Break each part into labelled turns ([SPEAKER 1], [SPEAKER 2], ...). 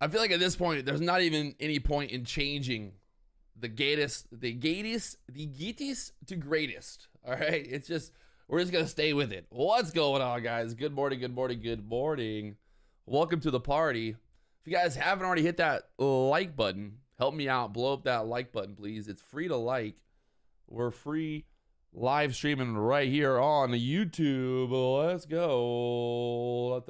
[SPEAKER 1] I feel like at this point, there's not even any point in changing the gettest to greatest. All right. It's just, we're just going to stay with it. What's going on, guys? Good morning, good morning, good morning. Welcome to the party. If you guys haven't already hit that like button, help me out. Blow up that like button, please. It's free to like. We're free live streaming right here on YouTube. Let's go.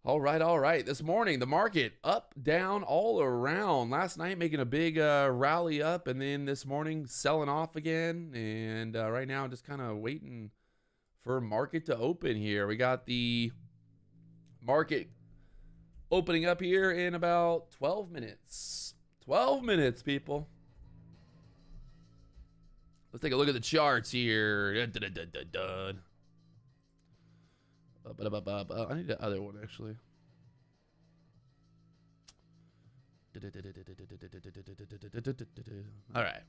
[SPEAKER 1] All right. This morning, the market up, down, all around. Last night making a big rally up, and then this morning selling off again. And right now, just kind of waiting for market to open here. We got the market opening up here in about 12 minutes. 12 minutes, people. Let's take a look at the charts here. I need the other one, actually. All right.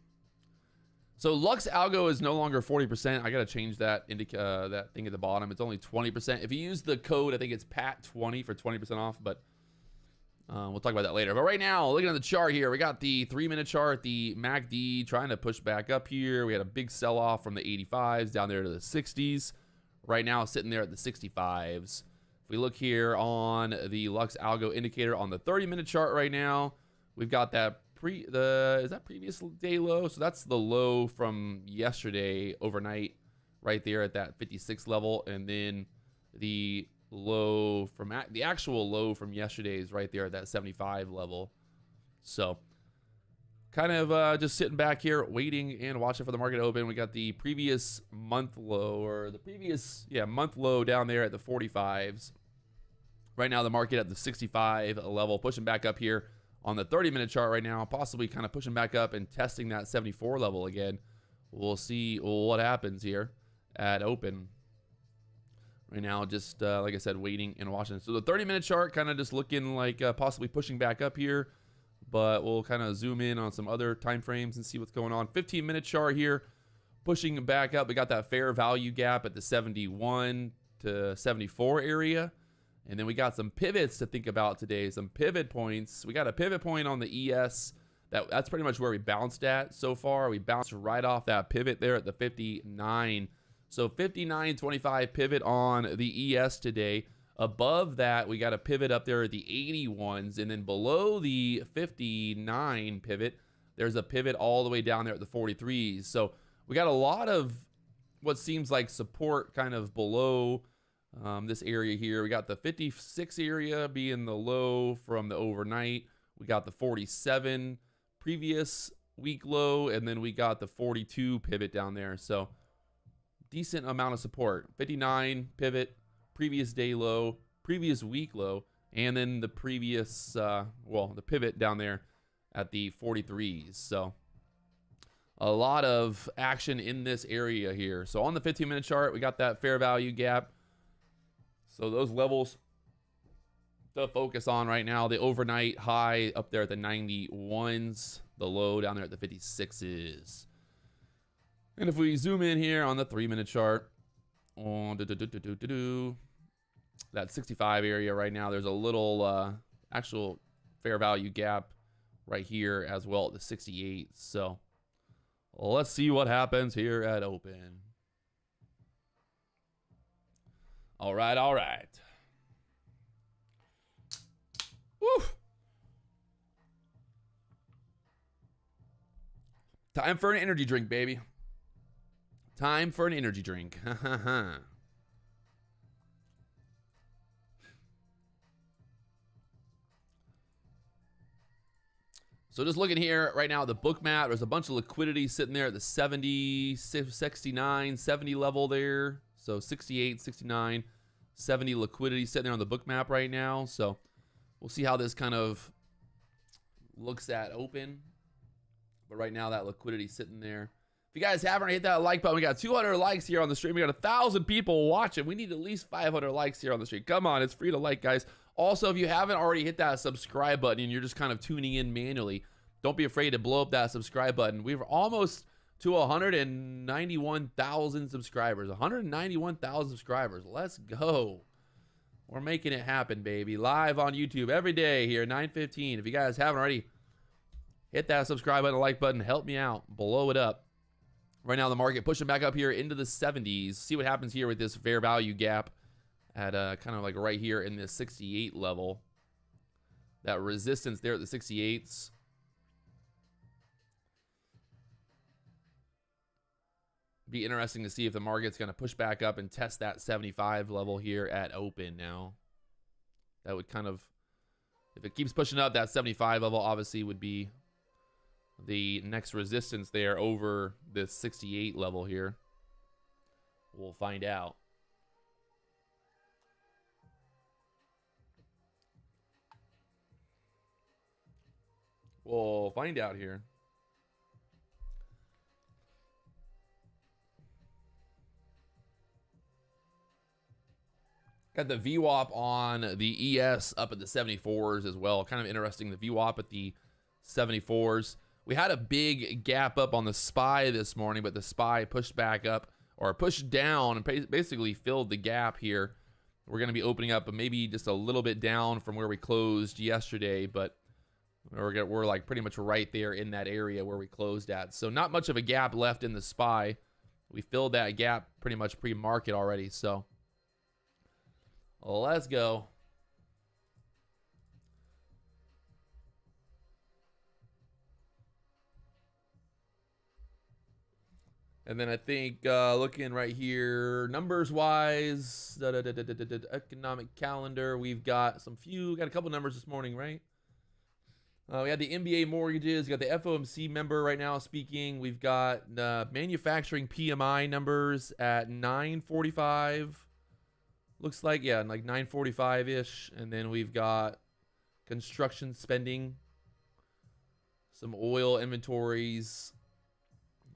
[SPEAKER 1] So Lux Algo is no longer 40%. I got to change that that thing at the bottom. It's only 20%. If you use the code, I think it's PAT20 for 20% off, but we'll talk about that later. But right now, looking at the chart here, we got the 3-minute chart, the MACD trying to push back up here. We had a big sell-off from the 85s down there to the 60s. Right now, sitting there at the 65s. If we look here on the Lux Algo indicator on the 30-minute chart right now, we've got that is that previous day low? So that's the low from yesterday overnight right there at that 56 level, and then the low from the actual low from yesterday is right there at that 75 level. So kind of just sitting back here waiting and watching for the market to open. We got the previous month low, or the previous month low down there at the 45s. Right now the market at the 65 level, pushing back up here on the 30-minute chart right now, possibly kind of pushing back up and testing that 74 level again. We'll see what happens here at open. Right now, just like I said, waiting and watching. So the 30-minute chart kind of just looking like possibly pushing back up here, but we'll kind of zoom in on some other time frames and see what's going on. 15-minute chart here, pushing back up. We got that fair value gap at the 71 to 74 area. And then we got some pivots to think about today, some pivot points. We got a pivot point on the ES. That's pretty much where we bounced at so far. We bounced right off that pivot there at the 59. So 59.25 pivot on the ES today. Above that, we got a pivot up there at the 81s. And then below the 59 pivot, there's a pivot all the way down there at the 43s. So we got a lot of what seems like support kind of below this area here. We got the 56 area being the low from the overnight. We got the 47 previous week low. And then we got the 42 pivot down there. So decent amount of support. 59 pivot, previous day low, previous week low, and then the previous the pivot down there at the 43s. So a lot of action in this area here. So on the 15-minute chart, we got that fair value gap. So those levels to focus on right now. The overnight high up there at the 91s, the low down there at the 56s. And if we zoom in here on the 3-minute chart, that 65 area right now, there's a little actual fair value gap right here as well at the 68. So let's see what happens here at open. All right. Woo. Time for an energy drink, baby. Time for an energy drink. So just looking here right now at the book map, there's a bunch of liquidity sitting there at the 70, 69, 70 level there. So 68, 69, 70 liquidity sitting there on the book map right now. So we'll see how this kind of looks at open. But right now that liquidity sitting there. If you guys haven't hit that like button, we got 200 likes here on the stream. We got 1,000 people watching. We need at least 500 likes here on the stream. Come on, it's free to like, guys. Also, if you haven't already hit that subscribe button and you're just kind of tuning in manually, don't be afraid to blow up that subscribe button. We're almost to 191,000 subscribers. 191,000 subscribers. Let's go. We're making it happen, baby. Live on YouTube every day here, 9:15. If you guys haven't already, hit that subscribe button, like button. Help me out. Blow it up. Right now, the market pushing back up here into the 70s. See what happens here with this fair value gap at kind of like right here in this 68 level. That resistance there at the 68s. Be interesting to see if the market's going to push back up and test that 75 level here at open now. That would kind of, if it keeps pushing up, that 75 level obviously would be the next resistance there over this 68 level here. We'll find out. We'll find out here. Got the VWAP on the ES up at the 74s as well. Kind of interesting, the VWAP at the 74s. We had a big gap up on the SPY this morning, but the SPY pushed back up, or pushed down, and basically filled the gap here. We're going to be opening up maybe just a little bit down from where we closed yesterday, but we're like pretty much right there in that area where we closed at. So not much of a gap left in the SPY. We filled that gap pretty much pre-market already, so let's go. And then I think looking right here, numbers wise, economic calendar, we've got got a couple numbers this morning, right? We had the NBA mortgages, you got the FOMC member right now speaking. We've got the manufacturing PMI numbers at 9:45. Looks like, yeah, like 9:45-ish. And then we've got construction spending, some oil inventories,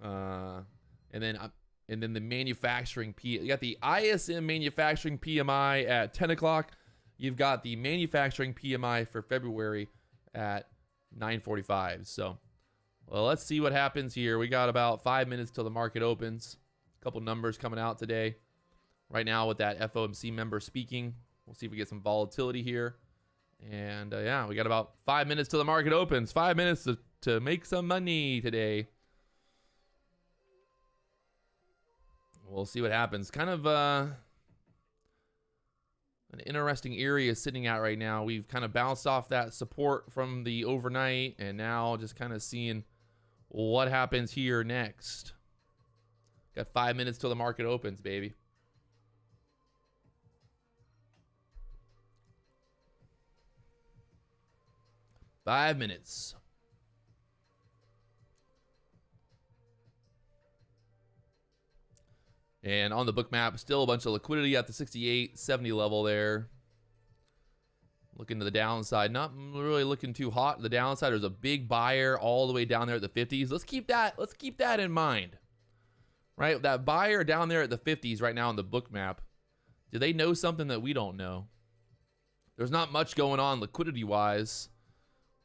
[SPEAKER 1] and then the manufacturing you got the ISM manufacturing PMI at 10 o'clock. You've got the manufacturing PMI for February at 9:45. So, well, let's see what happens here. We got about 5 minutes till the market opens. A couple numbers coming out today. Right now with that FOMC member speaking, we'll see if we get some volatility here. And yeah, we got about 5 minutes till the market opens. 5 minutes to make some money today. We'll see what happens. Kind of an interesting area sitting out right now. We've kind of bounced off that support from the overnight, and now just kind of seeing what happens here next. Got 5 minutes till the market opens, baby. Five minutes. And on the book map, still a bunch of liquidity at the 68, 70 level there. Looking to the downside. Not really looking too hot. The downside, there's a big buyer all the way down there at the 50s. Let's keep that in mind. Right? That buyer down there at the 50s right now on the book map. Do they know something that we don't know? There's not much going on liquidity-wise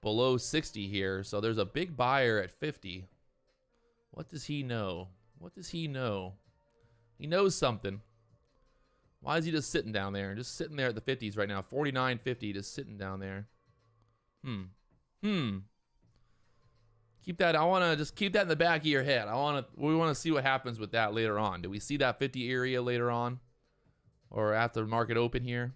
[SPEAKER 1] below 60 here. So there's a big buyer at 50. What does he know? What does he know? He knows something. Why is he just sitting down there? Just sitting there at the 50s right now. 49.50, just sitting down there. Keep that. I want to just keep that in the back of your head. We want to see what happens with that later on. Do we see that 50 area later on? Or after the market open here?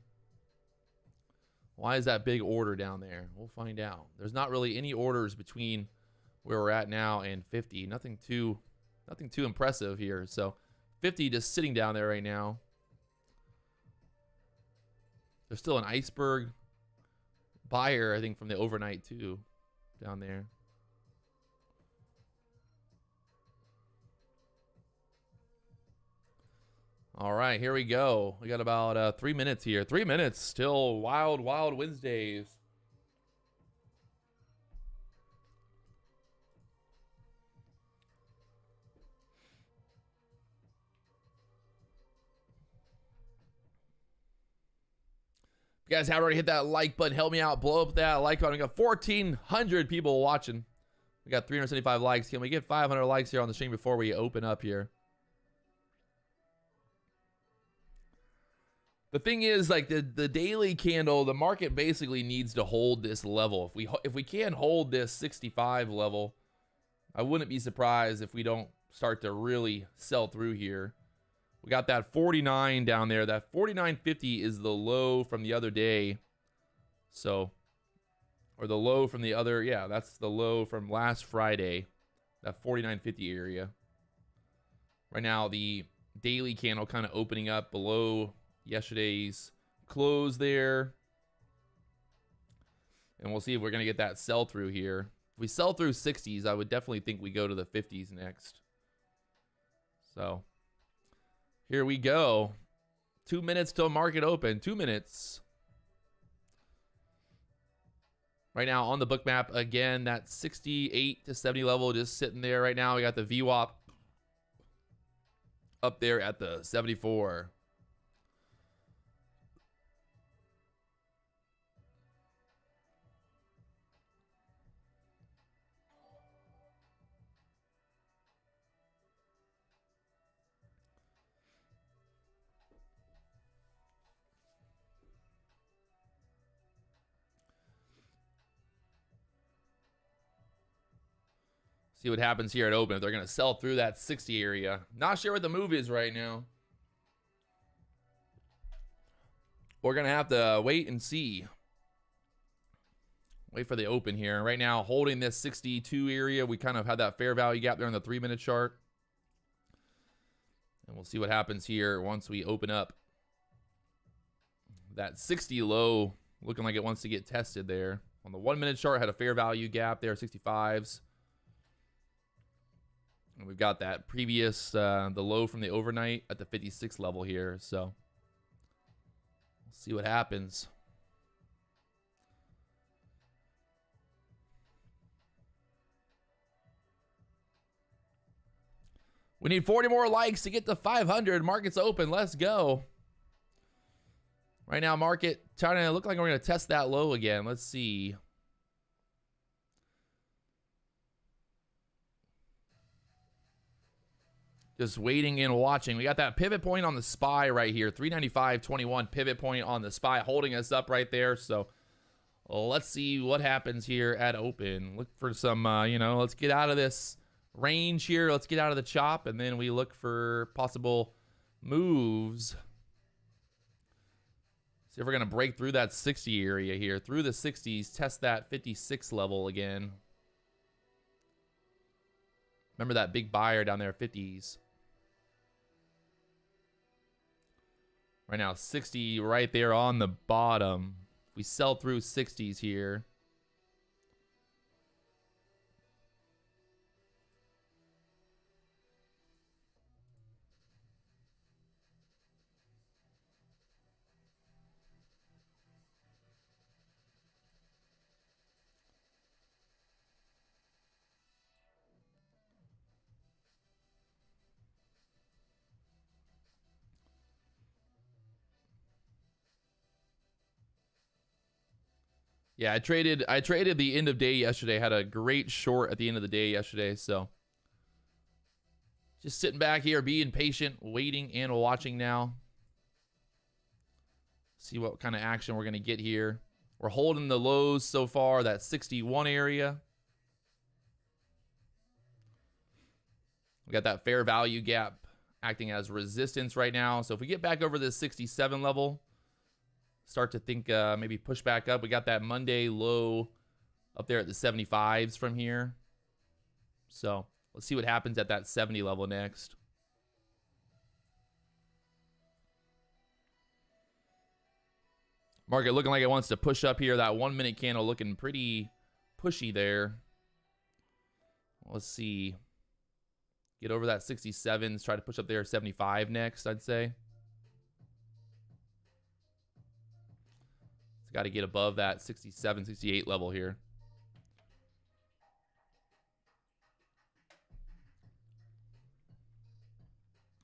[SPEAKER 1] Why is that big order down there? We'll find out. There's not really any orders between where we're at now and 50. Nothing too impressive here. So 50 just sitting down there right now. There's still an iceberg buyer, I think, from the overnight too, down there. All right, here we go. We got about 3 minutes here. 3 minutes, still wild Wednesdays. If you guys haven't already hit that like button, help me out. Blow up that like button. We got 1,400 people watching. We got 375 likes. Can we get 500 likes here on the stream before we open up here? The thing is, like the daily candle, the market basically needs to hold this level. If we can't hold this 65 level, I wouldn't be surprised if we don't start to really sell through here. We got that 49 down there. That 49.50 is the low from the other day. So, or the low from the other, yeah, that's the low from last Friday. That 49.50 area. Right now, the daily candle kind of opening up below yesterday's close there. And we'll see if we're going to get that sell through here. If we sell through 60s, I would definitely think we go to the 50s next. So, here we go. 2 minutes till market open. 2 minutes. Right now on the book map, again, that 68 to 70 level just sitting there right now. We got the VWAP up there at the 74. See what happens here at open. If they're going to sell through that 60 area. Not sure what the move is right now. We're going to have to wait and see. Wait for the open here. Right now, holding this 62 area. We kind of had that fair value gap there on the 3-minute chart. And we'll see what happens here once we open up. That 60 low looking like it wants to get tested there. On the 1-minute chart, had a fair value gap there, 65s. And we've got that previous, the low from the overnight at the 56 level here. So we'll see what happens. We need 40 more likes to get to 500. Market's open. Let's go. Right now, market trying to look like we're going to test that low again. Let's see. Just waiting and watching. We got that pivot point on the SPY right here. 395.21 pivot point on the SPY holding us up right there. So let's see what happens here at open. Look for some, you know, let's get out of this range here. Let's get out of the chop. And then we look for possible moves. See if we're going to break through that 60 area here. Through the 60s, test that 56 level again. Remember that big buyer down there, 50s. Right now, 60 right there on the bottom. We sell through 60s here. Yeah, I traded the end of day yesterday. Had a great short at the end of the day yesterday, so just sitting back here, being patient, waiting and watching now. See what kind of action we're going to get here. We're holding the lows so far, that 61 area. We got that fair value gap acting as resistance right now. So if we get back over this 67 level, start to think maybe push back up. We got that Monday low up there at the 75s from here. So let's see what happens at that 70 level next. Market looking like it wants to push up here. That 1 minute candle looking pretty pushy there. Let's see. Get over that 67s. Try to push up there 75 next, I'd say. Got to get above that 67, 68 level here.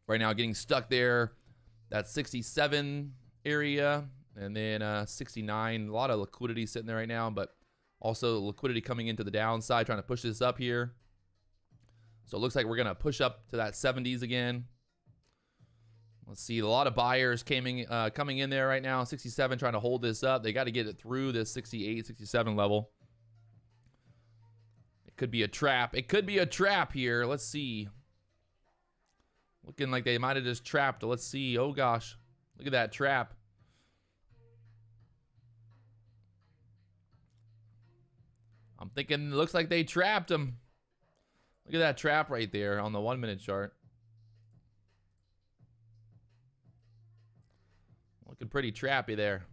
[SPEAKER 1] Right now, getting stuck there, that 67 area, and then 69. A lot of liquidity sitting there right now, but also liquidity coming into the downside, trying to push this up here. So it looks like we're going to push up to that 70s again. Let's see, a lot of buyers coming in there right now. 67 trying to hold this up. They got to get it through this 68, 67 level. It could be a trap. It could be a trap here. Let's see. Looking like they might have just trapped. Let's see. Oh, gosh. Look at that trap. I'm thinking it looks like they trapped him. Look at that trap right there on the 1 minute chart. Looking pretty trappy there.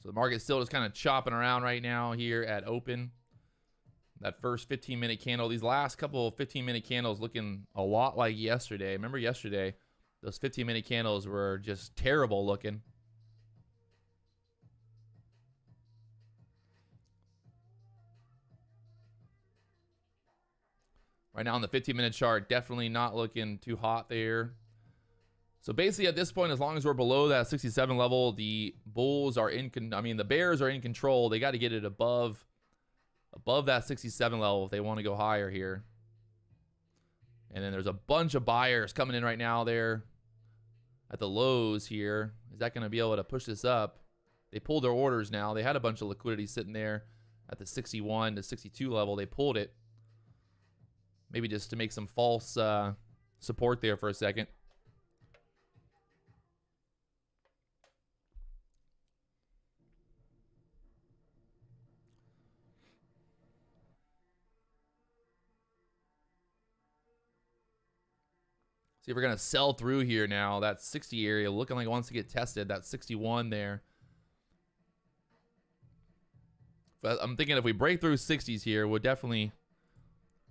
[SPEAKER 1] So the market's still just kind of chopping around right now here at open. That first 15-minute candle, these last couple of 15-minute candles looking a lot like yesterday. Remember yesterday, those 15-minute candles were just terrible looking. Right now on the 15-minute chart, definitely not looking too hot there. So basically at this point, as long as we're below that 67 level, the bulls are the bears are in control. They got to get it above that 67 level if they want to go higher here. And then there's a bunch of buyers coming in right now there at the lows here. Is that going to be able to push this up? They pulled their orders now. They had a bunch of liquidity sitting there at the 61 to 62 level. They pulled it. Maybe just to make some false support there for a second. See if we're going to sell through here now. That 60 area looking like it wants to get tested. That 61 there. But I'm thinking if we break through 60s here, we'll definitely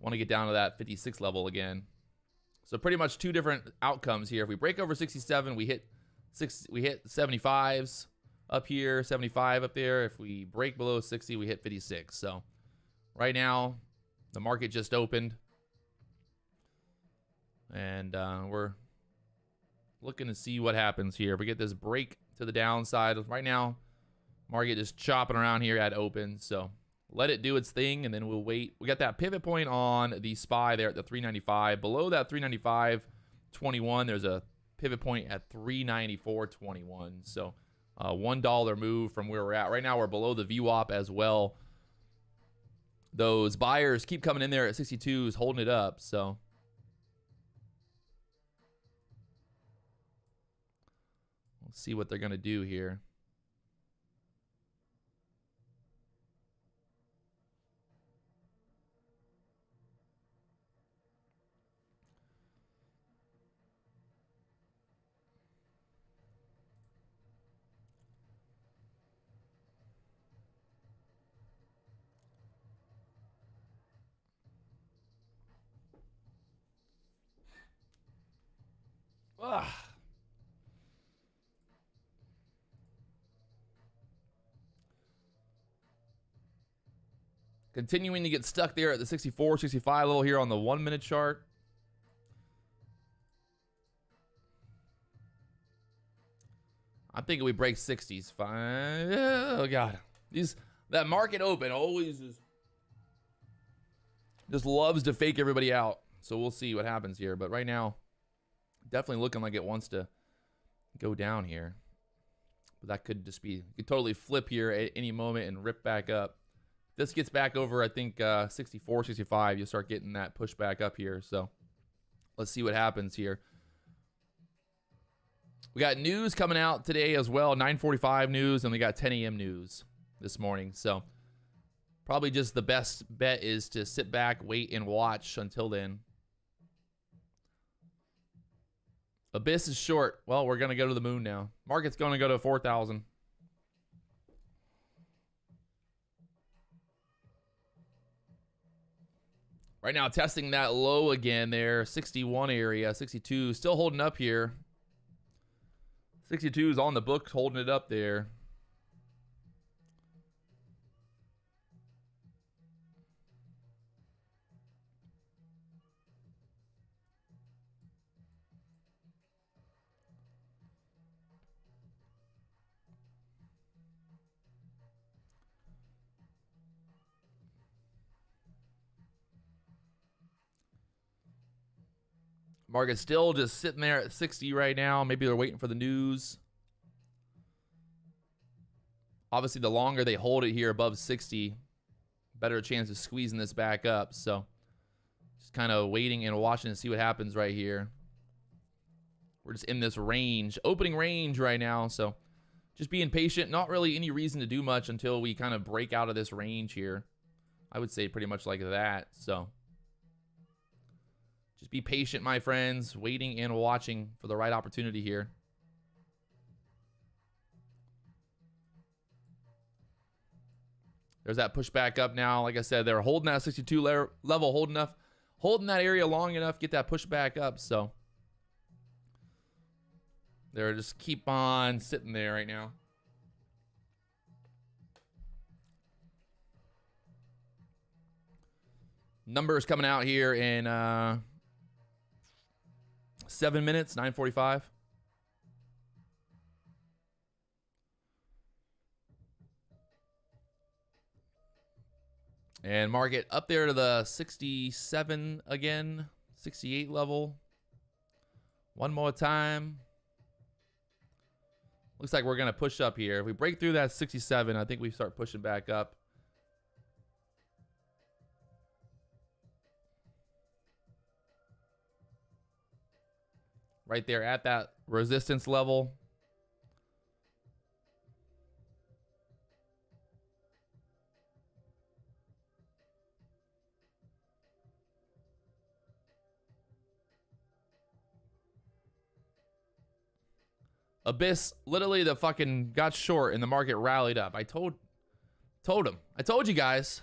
[SPEAKER 1] want to get down to that 56 level again. So pretty much two different outcomes here. If we break over 67, we hit 75s up here, 75 up there. If we break below 60, we hit 56. So right now, the market just opened. And we're looking to see what happens here. If we get this break to the downside, right now, market just chopping around here at open. So let it do its thing, and then we'll wait. We got that pivot point on the SPY there at the 395. Below that 395.21, there's a pivot point at 394.21. So $1 move from where we're at. Right now, we're below the VWAP as well. Those buyers keep coming in there at 62s, holding it up. So let's see what they're going to do here. Ugh. Continuing to get stuck there at the 64, 65 level here on the 1 minute chart. I'm thinking we break 60s. Fine. Oh, God. That market open always just loves to fake everybody out. So we'll see what happens here. But right now, definitely looking like it wants to go down here. But that could just be, you could totally flip here at any moment and rip back up. If this gets back over, I think 64, 65, you'll start getting that pushback up here. So let's see what happens here. We got news coming out today as well, 9:45 news, and we got 10 a.m. news this morning. So probably just the best bet is to sit back, wait, and watch until then. Abyss is short. Well, we're going to go to the moon now. Market's going to go to 4,000. Right now, testing that low again there, 61 area, 62, still holding up here. 62 is on the books, holding it up there. Market's still just sitting there at 60 right now. Maybe they're waiting for the news. Obviously, the longer they hold it here above 60, better chance of squeezing this back up. So just kind of waiting and watching to see what happens right here. We're just in this range, opening range right now. So just being patient. Not really any reason to do much until we kind of break out of this range here. I would say pretty much like that. So just be patient, my friends. Waiting and watching for the right opportunity here. There's that pushback up now. Like I said, they're holding that 62 level, holding that area long enough, get that pushback up. So they're just keep on sitting there right now. Numbers coming out here in 7 minutes, 9:45. And market up there to the 67 again, 68 level. One more time. Looks like we're going to push up here. If we break through that 67, I think we start pushing back up. Right there at that resistance level. Abyss, literally the fucking got short and the market rallied up. I told him. I told you guys.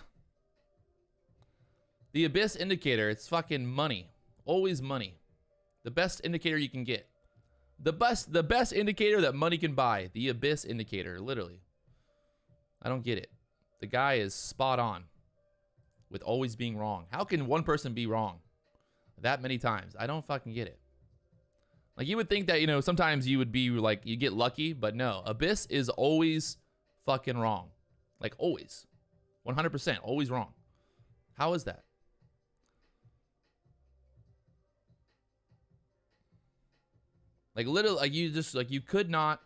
[SPEAKER 1] The Abyss indicator, it's fucking money. Always money. The best indicator you can get. The best indicator that money can buy. The Abyss indicator, literally. I don't get it. The guy is spot on with always being wrong. How can one person be wrong that many times? I don't fucking get it. Like, you would think that, you know, sometimes you would be like, you get lucky, but no. Abyss is always fucking wrong. Like, always. 100%. Always wrong. How is that? Like, literally, like, you just, like, you could not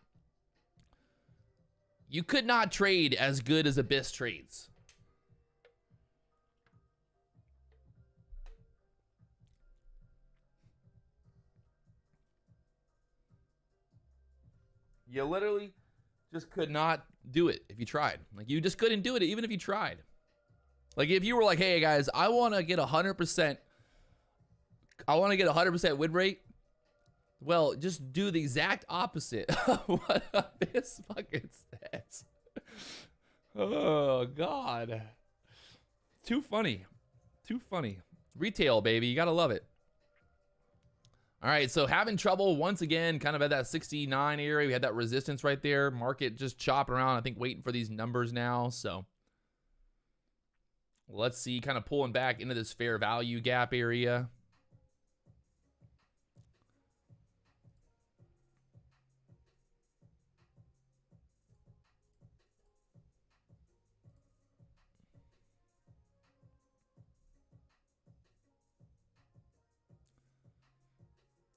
[SPEAKER 1] trade as good as Abyss trades. You literally just could not do it if you tried. Like, you just couldn't do it even if you tried. Like, if you were like, hey, guys, I want to get 100%. I want to get 100% win rate. Well, just do the exact opposite of what this fucking says. Oh, God. Too funny. Too funny. Retail, baby. You got to love it. All right, so having trouble once again, kind of at that 69 area. We had that resistance right there. Market just chopping around, I think, waiting for these numbers now. So let's see, kind of pulling back into this fair value gap area.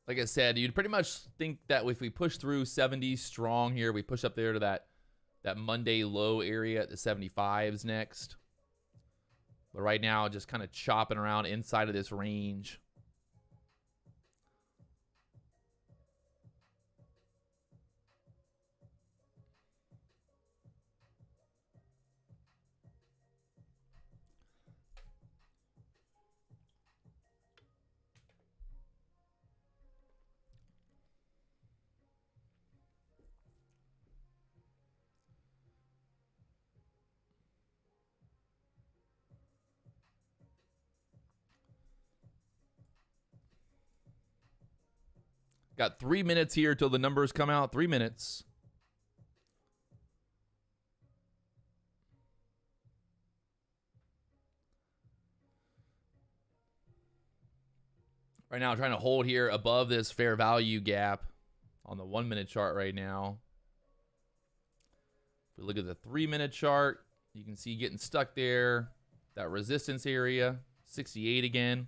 [SPEAKER 1] Like I said, you'd pretty much think that if we push through 70 strong here, we push up there to that Monday low area at the 75s next. But right now, just kind of chopping around inside of this range. Got 3 minutes here till the numbers come out. 3 minutes. Right now, trying to hold here above this fair value gap on the 1 minute chart right now. If we look at the 3 minute chart, you can see getting stuck there. That resistance area, 68 again.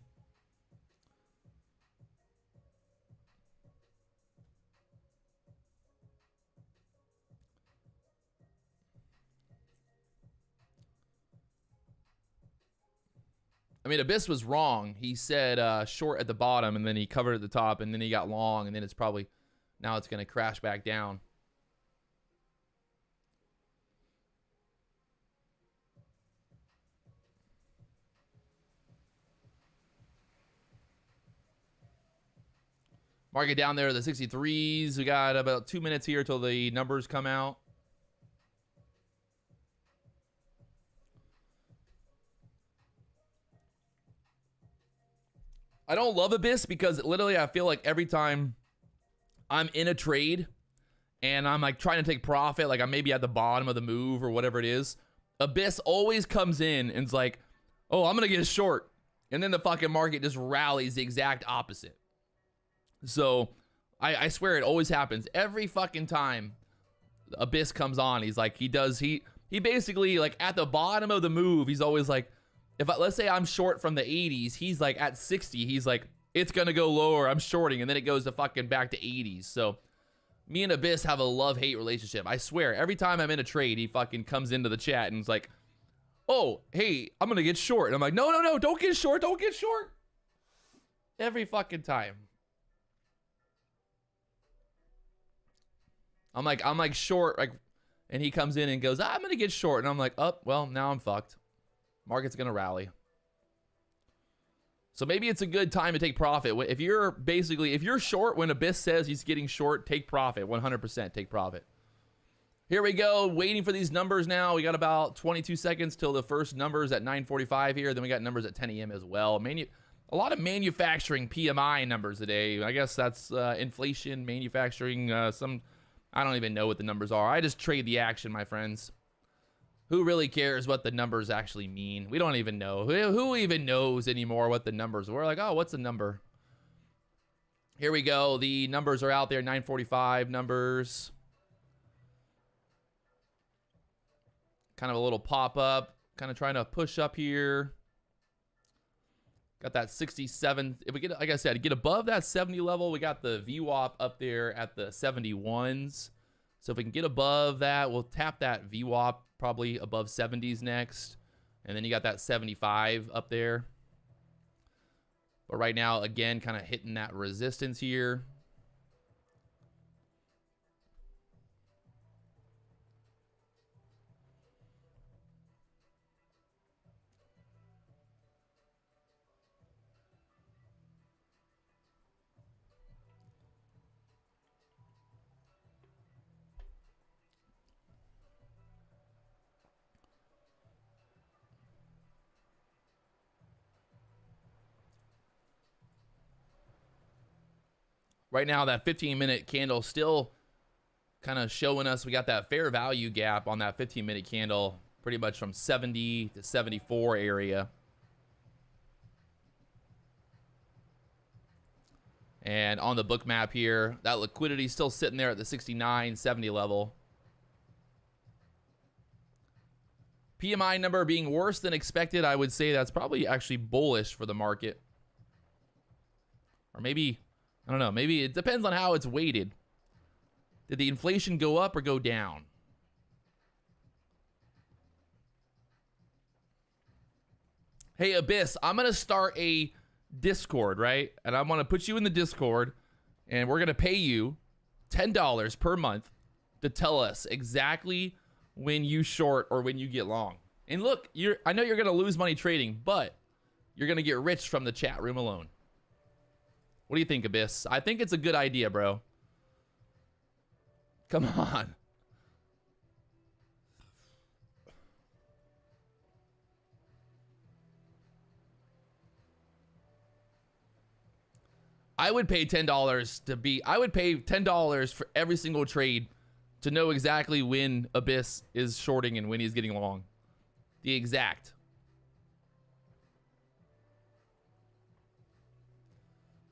[SPEAKER 1] I mean, Abyss was wrong. He said short at the bottom, and then he covered at the top, and then he got long, and then it's probably, now it's going to crash back down. Market down there, the 63s. We got about 2 minutes here till the numbers come out. I don't love Abyss because literally I feel like every time I'm in a trade and I'm like trying to take profit, like I'm maybe at the bottom of the move or whatever it is, Abyss always comes in and it's like, oh, I'm going to get a short. And then the fucking market just rallies the exact opposite. So I swear it always happens every fucking time Abyss comes on. He's like, he basically, like, at the bottom of the move, he's always like, let's say I'm short from the 80s, he's like at 60, he's like, it's gonna go lower, I'm shorting, and then it goes to fucking back to 80s. So me and Abyss have a love-hate relationship. I swear, every time I'm in a trade, he fucking comes into the chat and is like, oh, hey, I'm gonna get short. And I'm like, no, don't get short, don't get short. Every fucking time. I'm like short, like, and he comes in and goes, I'm gonna get short, and I'm like, oh, well, now I'm fucked. Market's gonna rally. So maybe it's a good time to take profit. If you're short when Abyss says he's getting short, take profit. 100% take profit. Here we go, waiting for these numbers now. We got about 22 seconds till the first numbers at 9:45 here. Then we got numbers at 10 a.m. as well. A lot of manufacturing PMI numbers today. I guess that's inflation, manufacturing, I don't even know what the numbers are. I just trade the action, my friends. Who really cares what the numbers actually mean? We don't even know. Who even knows anymore what the numbers are? We're like, oh, what's the number? Here we go. The numbers are out there. 9:45 numbers. Kind of a little pop-up. Kind of trying to push up here. Got that 67. If we get, like I said, get above that 70 level, we got the VWAP up there at the 71s. So if we can get above that, we'll tap that VWAP probably above 70s next. And then you got that 75 up there. But right now, again, kind of hitting that resistance here. Right now, that 15-minute candle still kind of showing us we got that fair value gap on that 15-minute candle pretty much from 70 to 74 area. And on the book map here, that liquidity still sitting there at the 69, 70 level. PMI number being worse than expected, I would say that's probably actually bullish for the market. Or maybe, I don't know, maybe it depends on how it's weighted. Did the inflation go up or go down? Hey, Abyss, I'm going to start a Discord, right? And I'm going to put you in the Discord, and we're going to pay you $10 per month to tell us exactly when you short or when you get long. And look, I know you're going to lose money trading, but you're going to get rich from the chat room alone. What do you think, Abyss? I think it's a good idea, bro. Come on. I would pay $10 to be... I would pay $10 for every single trade to know exactly when Abyss is shorting and when he's getting long. The exact.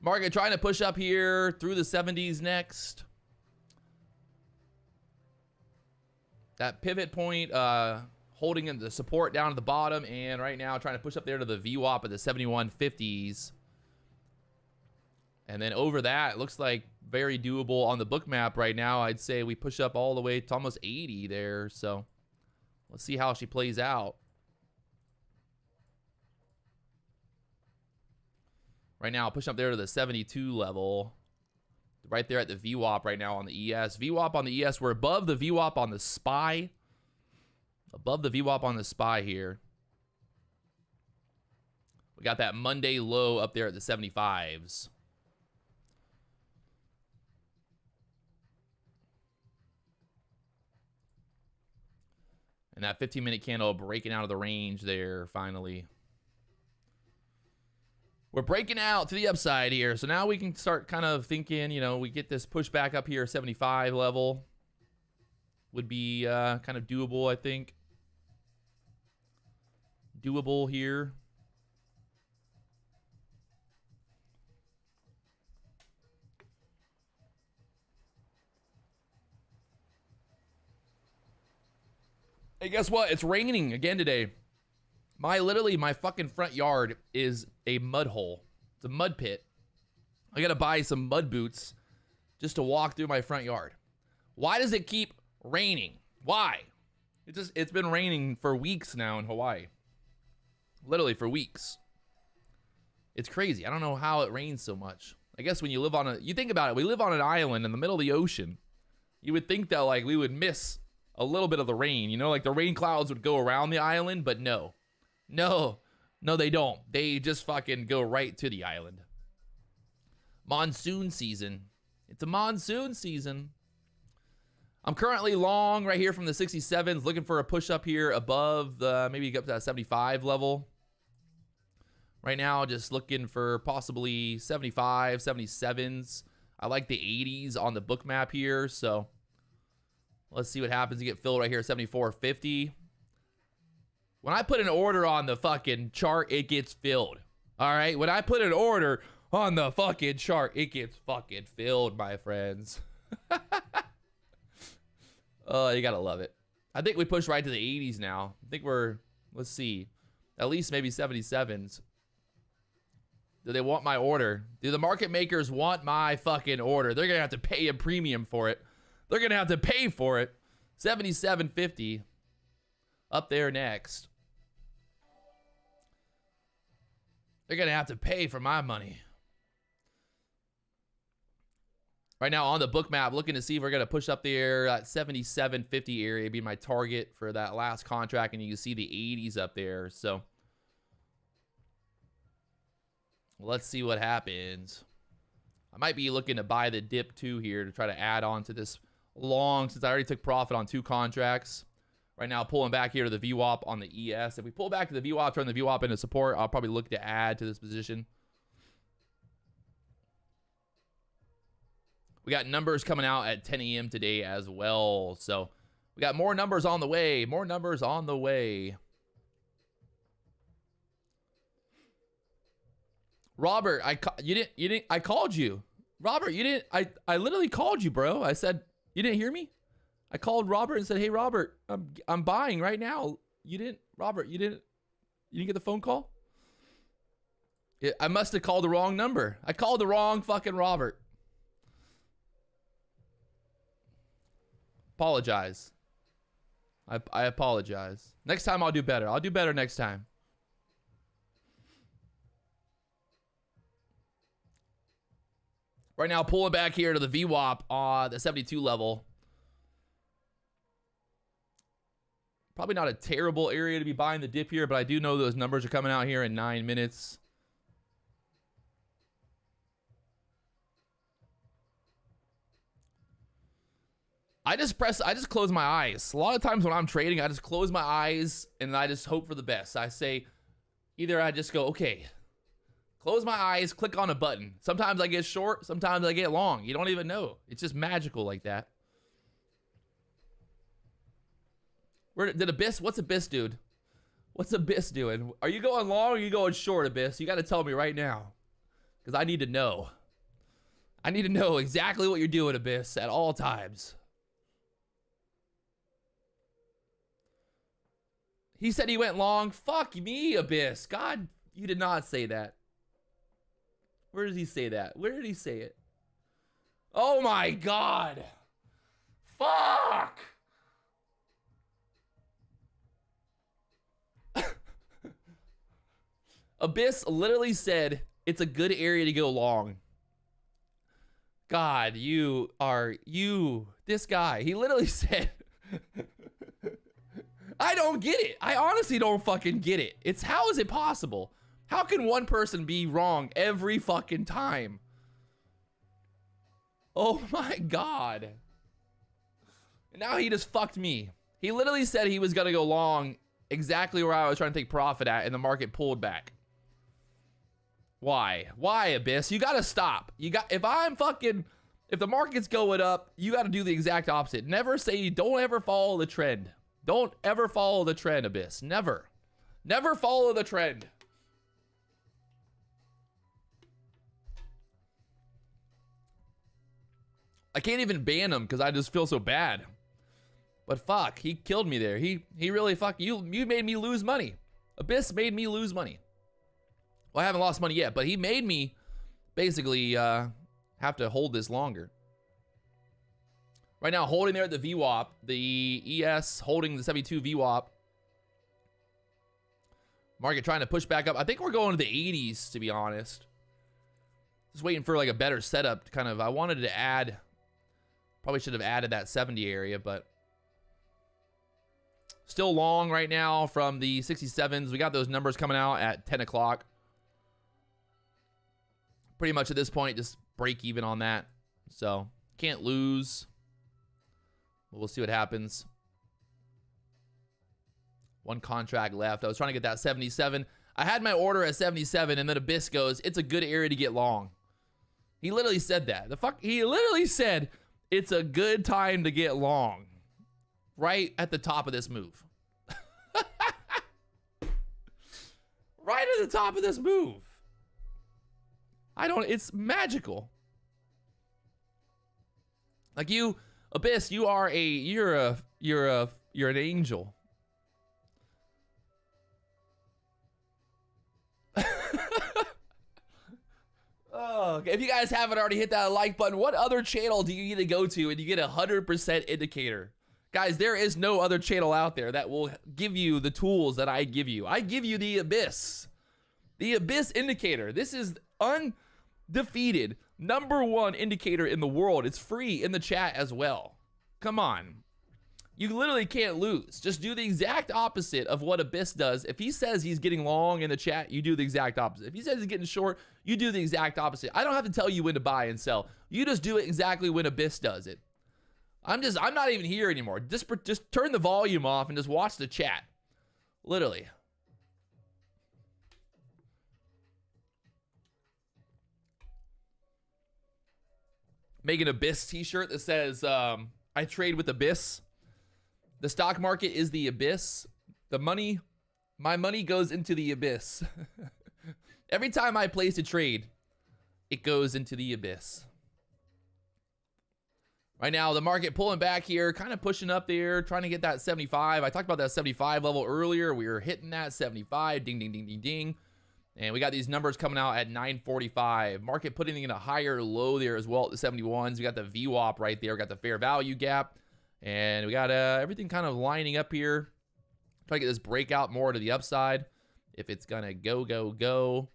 [SPEAKER 1] Market trying to push up here through the 70s next. That pivot point, holding in the support down at the bottom, and right now trying to push up there to the VWAP at the 7150s. And then over that, it looks like very doable on the book map right now. I'd say we push up all the way to almost 80 there. So let's see how she plays out. Right now, pushing up there to the 72 level. Right there at the VWAP right now on the ES. VWAP on the ES, we're above the VWAP on the SPY. Above the VWAP on the SPY here. We got that Monday low up there at the 75s. And that 15-minute candle breaking out of the range there, finally. We're breaking out to the upside here. So now we can start kind of thinking, you know, we get this push back up here, 75 level. Would be kind of doable, I think. Doable here. Hey, guess what? It's raining again today. Literally, my fucking front yard is a mud hole. It's a mud pit. I gotta buy some mud boots just to walk through my front yard. Why does it keep raining? Why? It's been raining for weeks now in Hawaii. Literally for weeks. It's crazy. I don't know how it rains so much. I guess when you live on you think about it, we live on an island in the middle of the ocean. You would think that like we would miss a little bit of the rain, you know, like the rain clouds would go around the island, but no. No, they don't. They just fucking go right to the island. Monsoon season. It's a monsoon season. I'm currently long right here from the 67s, looking for a push up here above the, maybe up to that 75 level. Right now, just looking for possibly 75, 77s. I like the 80s on the book map here, so let's see what happens. You get filled right here, 74.50. When I put an order on the fucking chart, it gets filled. All right? When I put an order on the fucking chart, it gets fucking filled, my friends. Oh, you gotta love it. I think we pushed right to the 80s now. I think we're, let's see, at least maybe 77s. Do they want my order? Do the market makers want my fucking order? They're gonna have to pay a premium for it. They're gonna have to pay for it. 77.50. Up there next. They're going to have to pay for my money. Right now on the book map, looking to see if we're going to push up there at 77.50 area, be my target for that last contract. And you can see the 80s up there. So let's see what happens. I might be looking to buy the dip too here to try to add on to this long, since I already took profit on 2 contracts. Right now, pulling back here to the VWAP on the ES. If we pull back to the VWAP, turn the VWAP into support, I'll probably look to add to this position. We got numbers coming out at 10 a.m. today as well. So we got more numbers on the way. More numbers on the way. Robert, I called you. Robert, you didn't. I literally called you, bro. I said, you didn't hear me? I called Robert and said, "Hey, Robert, I'm buying right now." You didn't, Robert. You didn't get the phone call? I must have called the wrong number. I called the wrong fucking Robert. Apologize. I apologize. Next time I'll do better. I'll do better next time. Right now, pulling back here to the VWAP on the 72 level. Probably not a terrible area to be buying the dip here, but I do know those numbers are coming out here in 9 minutes. I just close my eyes. A lot of times when I'm trading, I just close my eyes and I just hope for the best. I say, either I just go, okay, close my eyes, click on a button. Sometimes I get short, sometimes I get long. You don't even know. It's just magical like that. Did Abyss? What's Abyss, dude? What's Abyss doing? Are you going long or are you going short, Abyss? You got to tell me right now. Because I need to know. I need to know exactly what you're doing, Abyss, at all times. He said he went long. Fuck me, Abyss. God, you did not say that. Where did he say that? Where did he say it? Oh my God. Fuck. Abyss literally said It's a good area to go long. God, this guy, he literally said, I don't get it. I honestly don't fucking get it. How is it possible? How can one person be wrong every fucking time? Oh my God. And now he just fucked me. He literally said he was gonna go long exactly where I was trying to take profit at, and the market pulled back. Why? Why, Abyss? You gotta stop. If the market's going up, you gotta do the exact opposite. Never say, don't ever follow the trend. Don't ever follow the trend, Abyss. Never. Never follow the trend. I can't even ban him because I just feel so bad. But fuck, he killed me there. He really you made me lose money. Abyss made me lose money. Well, I haven't lost money yet, but he made me basically have to hold this longer. Right now, holding there at the VWAP, the ES holding the 72 VWAP. Market trying to push back up. I think we're going to the 80s, to be honest. Just waiting for like a better setup to kind of, I wanted to add, probably should have added that 70 area, but still long right now from the 67s. We got those numbers coming out at 10 o'clock. Pretty much at this point, just break even on that. So can't lose. We'll see what happens. One contract left. I was trying to get that 77. I had my order at 77, and then Abyss goes, it's a good area to get long. He literally said that. He literally said, it's a good time to get long. Right at the top of this move. Right at the top of this move. It's magical. Like you, Abyss, you're an angel. Oh, okay. If you guys haven't already hit that like button, what other channel do you need to go to and you get a 100% indicator? Guys, there is no other channel out there that will give you the tools that I give you. I give you the Abyss. The Abyss indicator. This is undefeated #1 indicator in the world. It's free in the chat as well. Come on. You literally can't lose. Just do the exact opposite of what Abyss does. If he says he's getting long in the chat, you do the exact opposite. If he says he's getting short, you do the exact opposite. I don't have to tell you when to buy and sell. You just do it exactly when Abyss does it. I'm not even here anymore. Just turn the volume off and just watch the chat. Literally. Make an Abyss t-shirt that says, I trade with Abyss. The stock market is the Abyss. My money goes into the Abyss. Every time I place a trade, it goes into the Abyss. Right now, the market pulling back here, kind of pushing up there, trying to get that 75. I talked about that 75 level earlier. We were hitting that 75. Ding, ding, ding, ding, ding. And we got these numbers coming out at 945. Market putting in a higher low there as well at the 71s. We got the VWAP right there. We got the fair value gap. And we got everything kind of lining up here. Try to get this breakout more to the upside. If it's going to go.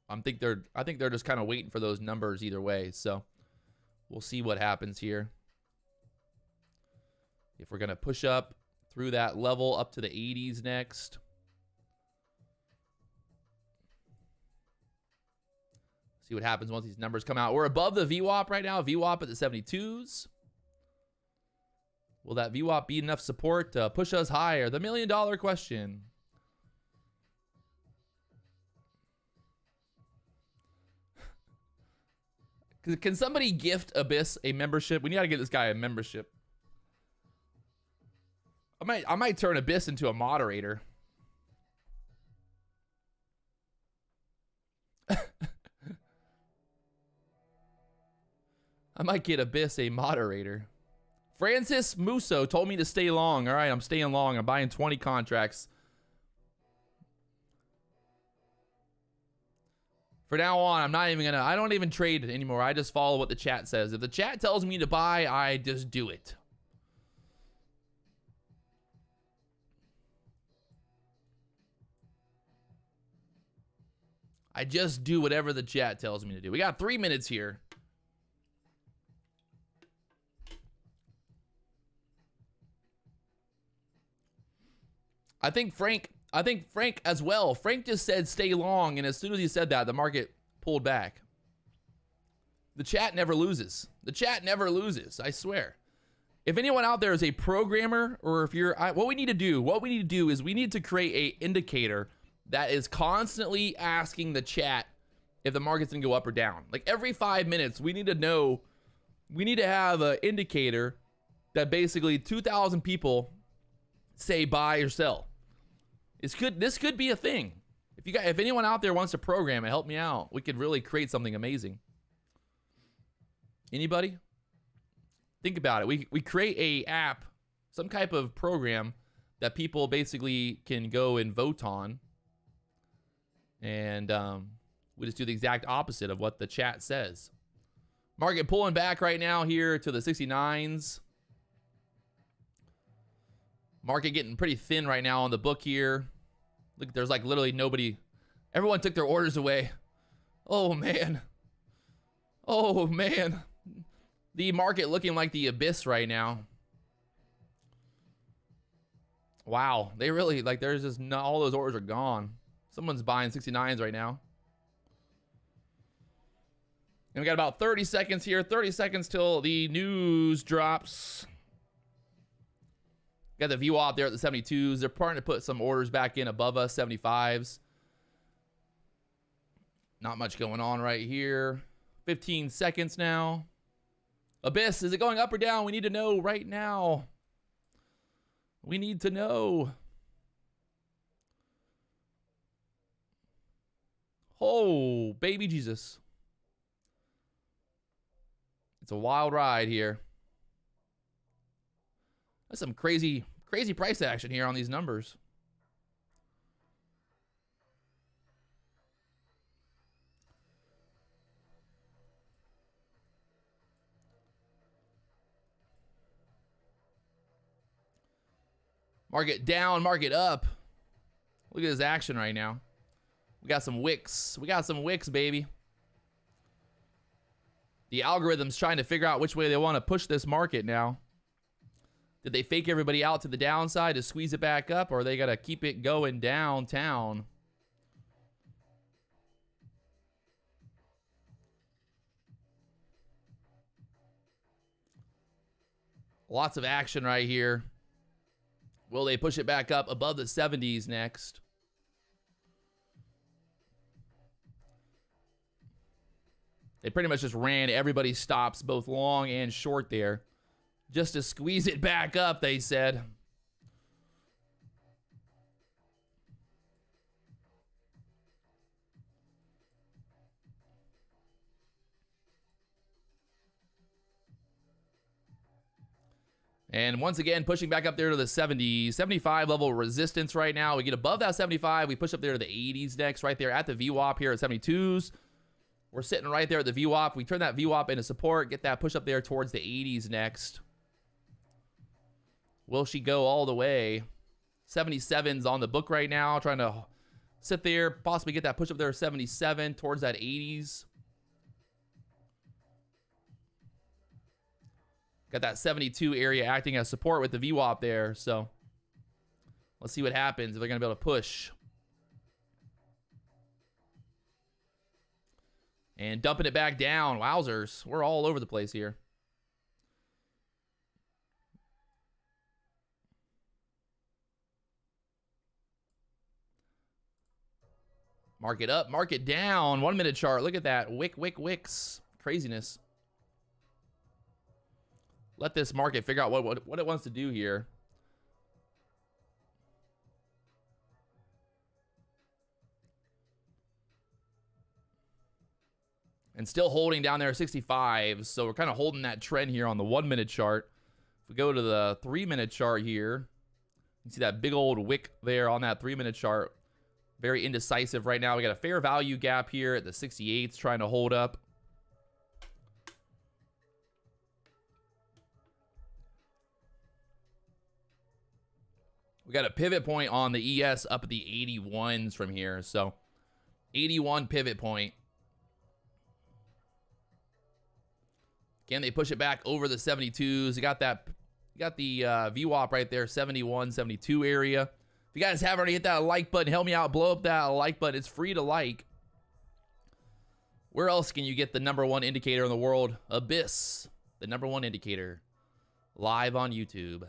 [SPEAKER 1] I think they're just kind of waiting for those numbers either way. So we'll see what happens here. If we're going to push up through that level up to the 80s next. See what happens once these numbers come out. We're above the VWAP right now. VWAP at the 72s. Will that VWAP be enough support to push us higher? The $1 million question. Can somebody gift Abyss a membership? We got to get this guy a membership. I might turn Abyss into a moderator. I might get Abyss a moderator. Francis Musso told me to stay long. All right, I'm staying long. I'm buying 20 contracts. For now on, I'm not even gonna, I don't even trade anymore. I just follow what the chat says. If the chat tells me to buy, I just do it. I just do whatever the chat tells me to do. We got 3 minutes here. I think Frank as well. Frank just said stay long, and as soon as he said that, the market pulled back. The chat never loses. The chat never loses, I swear. If anyone out there is a programmer, or if you're, what we need to do is we need to create a indicator that is constantly asking the chat if the market's gonna go up or down. Like every 5 minutes, we need to know, we need to have an indicator that basically 2,000 people say buy or sell. This could be a thing. If anyone out there wants to program it, help me out. We could really create something amazing. Anybody? Think about it. We create a app, some type of program that people basically can go and vote on. And we just do the exact opposite of what the chat says. Market pulling back right now here to the 69s. Market getting pretty thin right now on the book here. Look, there's like literally nobody. Everyone took their orders away. Oh, man. Oh, man. The market looking like the abyss right now. Wow. They really, like, there's just not, all those orders are gone. Someone's buying 69s right now. And we got about 30 seconds here. 30 seconds till the news drops. Got the VWAP there at the 72s. They're starting to put some orders back in above us, 75s. Not much going on right here. 15 seconds now. Abyss, is it going up or down? We need to know right now. We need to know. Oh, baby Jesus. It's a wild ride here. That's some crazy price action here on these numbers. Market down, market up. Look at this action right now. We got some wicks. We got some wicks, baby. The algorithm's trying to figure out which way they want to push this market now. Did they fake everybody out to the downside to squeeze it back up, or are they got to keep it going downtown? Lots of action right here. Will they push it back up above the 70s next? They pretty much just ran everybody's stops, both long and short there, just to squeeze it back up, they said. And once again, pushing back up there to the 70s, 75 level resistance right now. We get above that 75. We push up there to the 80s next, right there at the VWAP here at 72s. We're sitting right there at the VWAP. We turn that VWAP into support, get that push up there towards the 80s next. Will she go all the way? 77's on the book right now, trying to sit there, possibly get that push up there 77 towards that 80s. Got that 72 area acting as support with the VWAP there. So let's see what happens if they're going to be able to push. And dumping it back down. Wowzers. We're all over the place here. Market up, market down. 1 minute chart. Look at that. Wicks. Craziness. Let this market figure out what it wants to do here. And still holding down there 65. So we're kind of holding that trend here on the 1 minute chart. If we go to the 3 minute chart here, you see that big old wick there on that 3 minute chart. Very indecisive right now. We got a fair value gap here at the 68s trying to hold up. We got a pivot point on the ES up at the 81s from here. So 81 pivot point. Can they push it back over the 72s? You got that. You got the VWAP right there, 71, 72 area. If you guys haven't already hit that like button, help me out. Blow up that like button. It's free to like. Where else can you get the #1 indicator in the world? Abyss, the #1 indicator, live on YouTube.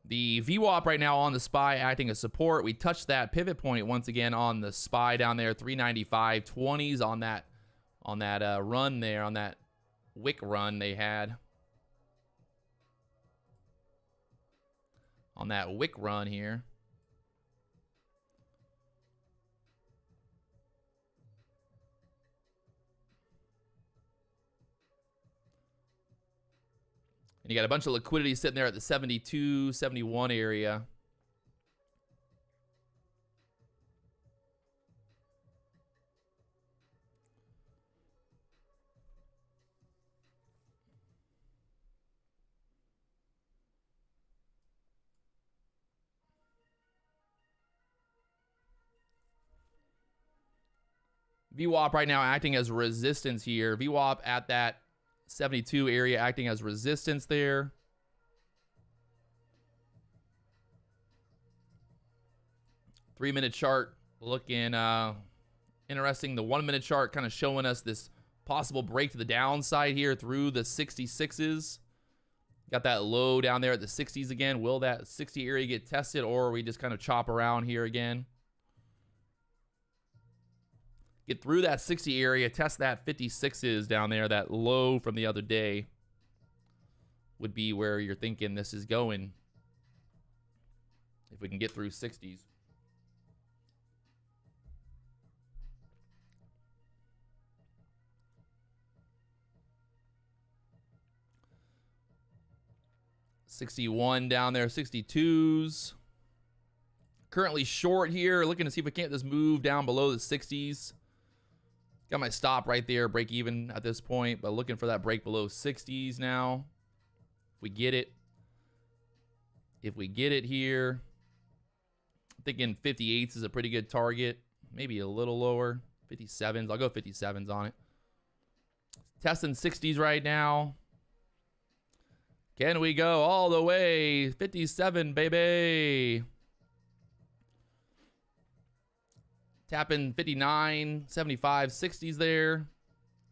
[SPEAKER 1] The VWAP right now on the SPY acting as support. We touched that pivot point once again on the SPY down there, 395.20s on that run there, on that wick run they had. On that wick run here. And you got a bunch of liquidity sitting there at the 72, 71 area. VWAP right now acting as resistance here. VWAP at that 72 area acting as resistance there. Three-minute chart looking interesting. The 1-minute chart kind of showing us this possible break to the downside here through the 66s. Got that low down there at the 60s again. Will that 60 area get tested, or we just kind of chop around here again? Get through that 60 area, test that 56s down there. That low from the other day would be where you're thinking this is going. If we can get through 60s. $61 down there, 62s. Currently short here, looking to see if we can't just move down below the 60s. Got my stop right there, break even at this point, but looking for that break below 60s now. If we get it. If we get it here, I'm thinking 58s is a pretty good target. Maybe a little lower. 57s. I'll go 57s on it. Testing 60s right now. Can we go all the way? 57, baby. Tapping 59, 75, 60s there.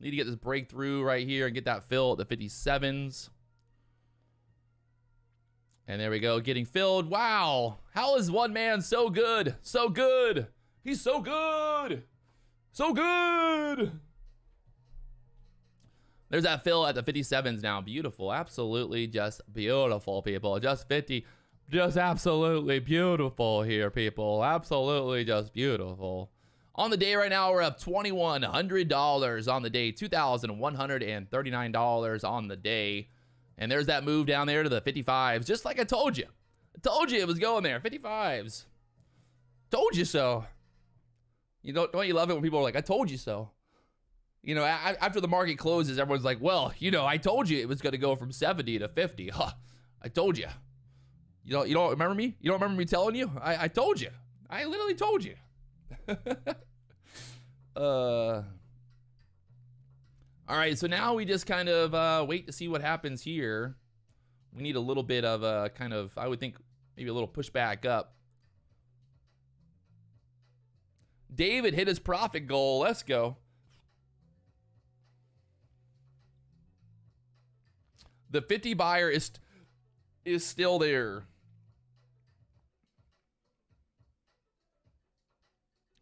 [SPEAKER 1] Need to get this breakthrough right here and get that fill at the 57s. And there we go, getting filled. Wow. How is one man so good? So good. He's so good. So good. There's that fill at the 57s now. Beautiful. Absolutely just beautiful, people. Just 50. Just absolutely beautiful here, people. Absolutely just beautiful. On the day right now, we're up $2,100 on the day. $2,139 on the day. And there's that move down there to the 55s. Just like I told you. I told you it was going there. 55s. Told you so. You don't you love it when people are like, I told you so? You know, after the market closes, everyone's like, well, you know, I told you it was going to go from 70 to 50. Huh, I told you. You don't remember me? You don't remember me telling you? I told you. I literally told you. All right, so now we just kind of wait to see what happens here. We need a little bit of a kind of, I would think, maybe a little pushback up. David hit his profit goal. Let's go. The 50 buyer is still there.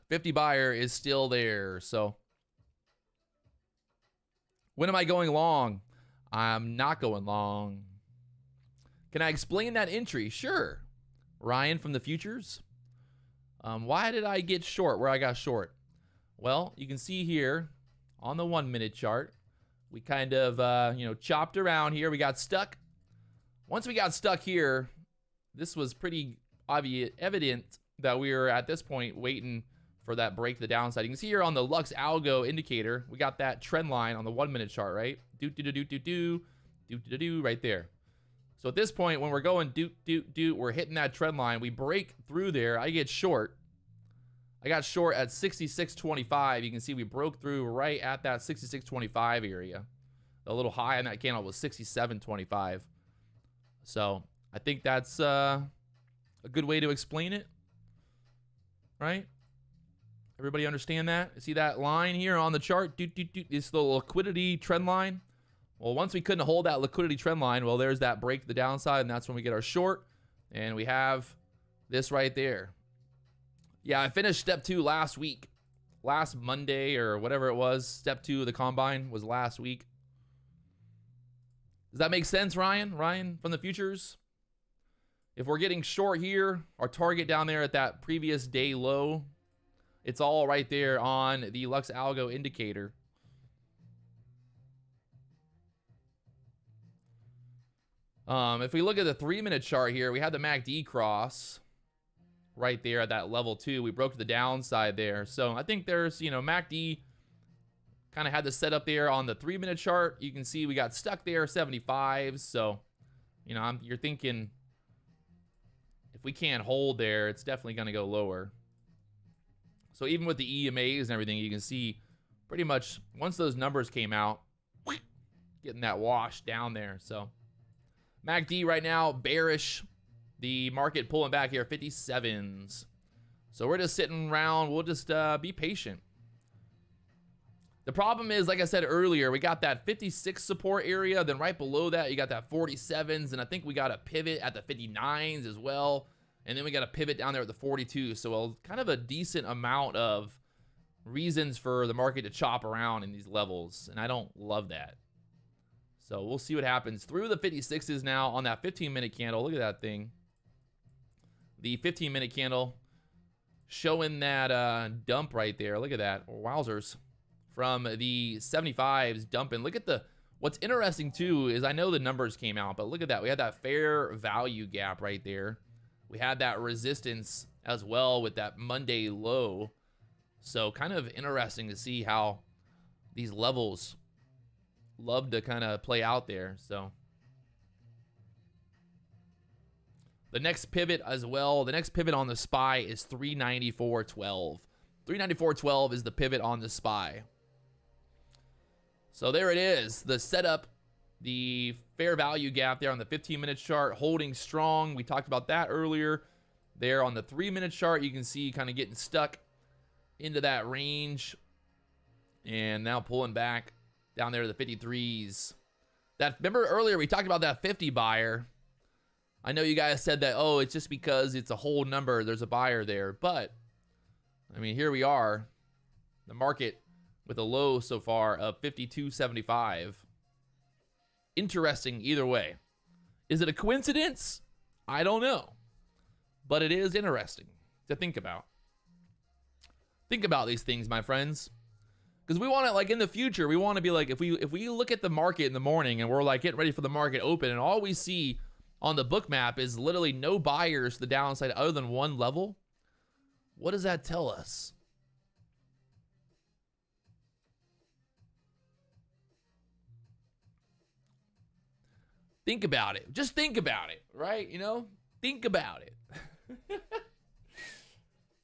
[SPEAKER 1] 50 buyer is still there. So when am I going long? I'm not going long. Can I explain that entry? Sure. Ryan from the futures. Why did I get short where I got short? Well, you can see here on the 1-minute chart, we kind of, you know, chopped around here. We got stuck. Once we got stuck here, this was pretty evident that we were at this point waiting for that break to the downside. You can see here on the Lux Algo indicator, we got that trend line on the 1 minute chart, right? Right there. So at this point, when we're going we're hitting that trend line. We break through there. I get short. I got short at 66.25. You can see we broke through right at that 66.25 area. A little high on that candle was 67.25. So I think that's a good way to explain it, right? Everybody understand that? See that line here on the chart? It's the liquidity trend line. Well, once we couldn't hold that liquidity trend line, well, there's that break to the downside, and that's when we get our short. And we have this right there. Yeah, I finished step 2 last week. Last Monday or whatever it was. Step 2 of the combine was last week. Does that make sense, Ryan? Ryan from the futures? If we're getting short here, our target down there at that previous day low, it's all right there on the Lux Algo indicator. If we look at the 3 minute chart here, we had the MACD cross right there at that level 2. We broke to the downside there. So I think there's, you know, MACD kind of had the setup there on the 3 minute chart. You can see we got stuck there, 75. So, you know, you're thinking if we can't hold there, it's definitely going to go lower. So even with the EMAs and everything, you can see pretty much once those numbers came out, getting that wash down there. So MACD right now, bearish. The market pulling back here, 57s. So we're just sitting around. We'll just be patient. The problem is, like I said earlier, we got that 56 support area. Then right below that, you got that 47s. And I think we got a pivot at the 59s as well. And then we got a pivot down there at the 42. So kind of a decent amount of reasons for the market to chop around in these levels. And I don't love that. So we'll see what happens through the 56s now on that 15-minute candle. Look at that thing. The 15-minute candle showing that dump right there. Look at that. Wowzers. From the 75s dumping. Look at the... What's interesting, too, is I know the numbers came out, but look at that. We had that fair value gap right there. We had that resistance as well with that Monday low. So kind of interesting to see how these levels love to kind of play out there. So the next pivot as well, the next pivot on the SPY is 394.12. 394.12 is the pivot on the SPY. So there it is, the setup, the fair value gap there on the 15-minute chart holding strong. We talked about that earlier. There on the 3-minute chart, you can see kind of getting stuck into that range and now pulling back down there to the 53s. Remember earlier we talked about that 50 buyer. I know you guys said that, oh, it's just because it's a whole number, there's a buyer there. But, I mean, here we are. The market with a low so far of 52.75. Interesting either way. Is it a coincidence? I don't know. But it is interesting to think about. Think about these things, my friends. Because we want to, like, in the future, we want to be like, if we look at the market in the morning and we're like getting ready for the market open and all we see on the book map is literally no buyers to the downside other than one level, what does that tell us? Think about it. Just think about it, right? You know, think about it.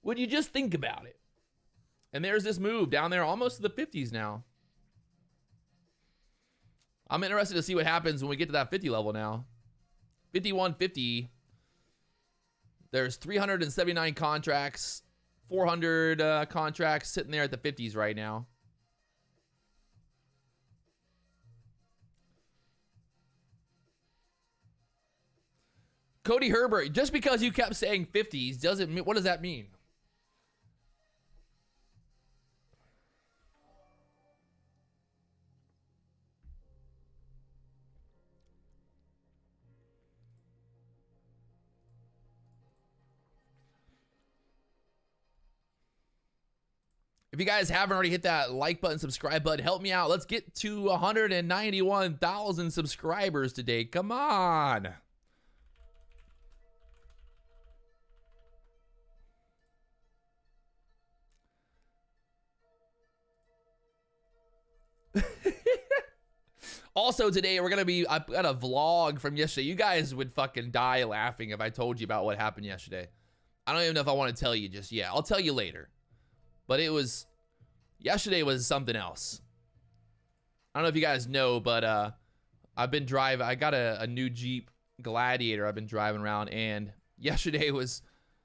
[SPEAKER 1] Would you just think about it? And there's this move down there almost to the 50s now. I'm interested to see what happens when we get to that 50 level now. 51.50. There's 379 contracts, 400 contracts sitting there at the 50s right now. Cody Herbert, just because you kept saying 50s doesn't mean, what does that mean? If you guys haven't already hit that like button, subscribe button, help me out. Let's get to 191,000 subscribers today. Come on. Also today, I've got a vlog from yesterday. You guys would fucking die laughing if I told you about what happened yesterday. I don't even know if I want to tell you just yet. I'll tell you later. But yesterday was something else. I don't know if you guys know, but I've been driving. I got a new Jeep Gladiator I've been driving around, and yesterday was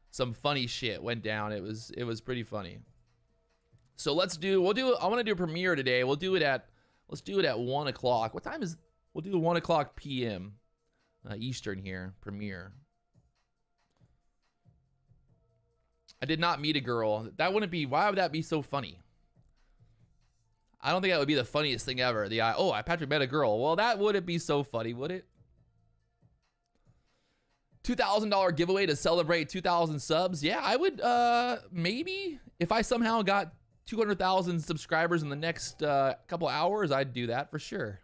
[SPEAKER 1] some funny shit went down. It was pretty funny. So I want to do a premiere today. Let's do it at 1 o'clock. What time is, we'll do 1 o'clock p.m. Eastern here, premiere. I did not meet a girl. Why would that be so funny? I don't think that would be the funniest thing ever. Patrick met a girl. Well, that wouldn't be so funny, would it? $2,000 giveaway to celebrate 2,000 subs. Yeah, I would, maybe. If I somehow got 200,000 subscribers in the next couple hours, I'd do that for sure.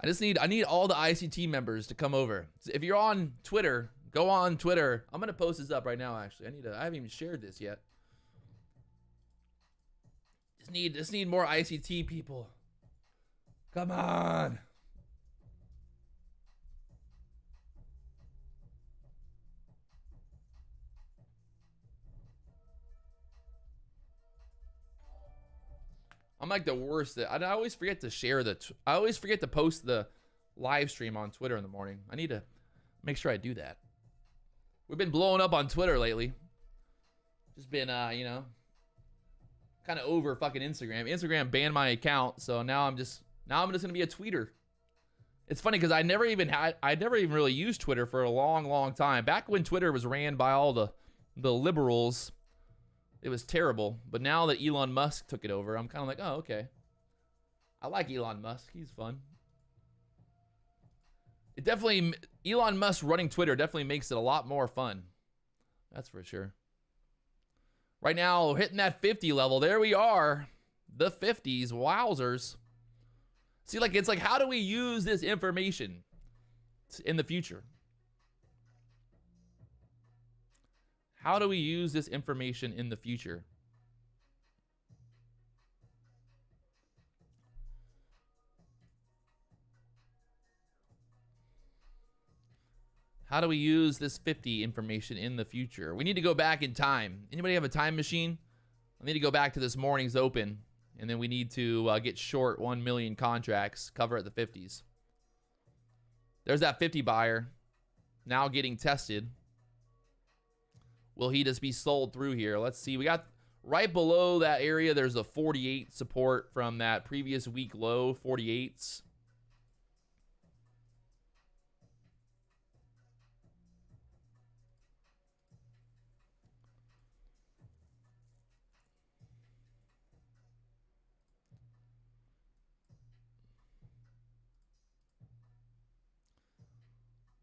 [SPEAKER 1] I need all the ICT members to come over. If you're on Twitter, go on Twitter. I'm gonna post this up right now. Actually, I haven't even shared this yet. Just need more ICT people. Come on. I'm like the worst. I always forget to share I always forget to post the live stream on Twitter in the morning. I need to make sure I do that. We've been blowing up on Twitter lately. Just been, you know, kind of over fucking Instagram. Instagram banned my account, so now I'm just gonna be a tweeter. It's funny because I never even really used Twitter for a long time. Back when Twitter was ran by all the liberals. It was terrible, but now that Elon Musk took it over, I'm kind of like, oh, okay. I like Elon Musk. He's fun. Elon Musk running Twitter definitely makes it a lot more fun. That's for sure. Right now, hitting that 50 level. There we are. The 50s. Wowzers. See, it's like, how do we use this information in the future? How do we use this information in the future? How do we use this 50 information in the future? We need to go back in time. Anybody have a time machine? I need to go back to this morning's open, and then we need to get short 1 million contracts, cover at the 50s. There's that 50 buyer now getting tested. Will he just be sold through here? Let's see. We got right below that area, there's a 48 support from that previous week low, 48s.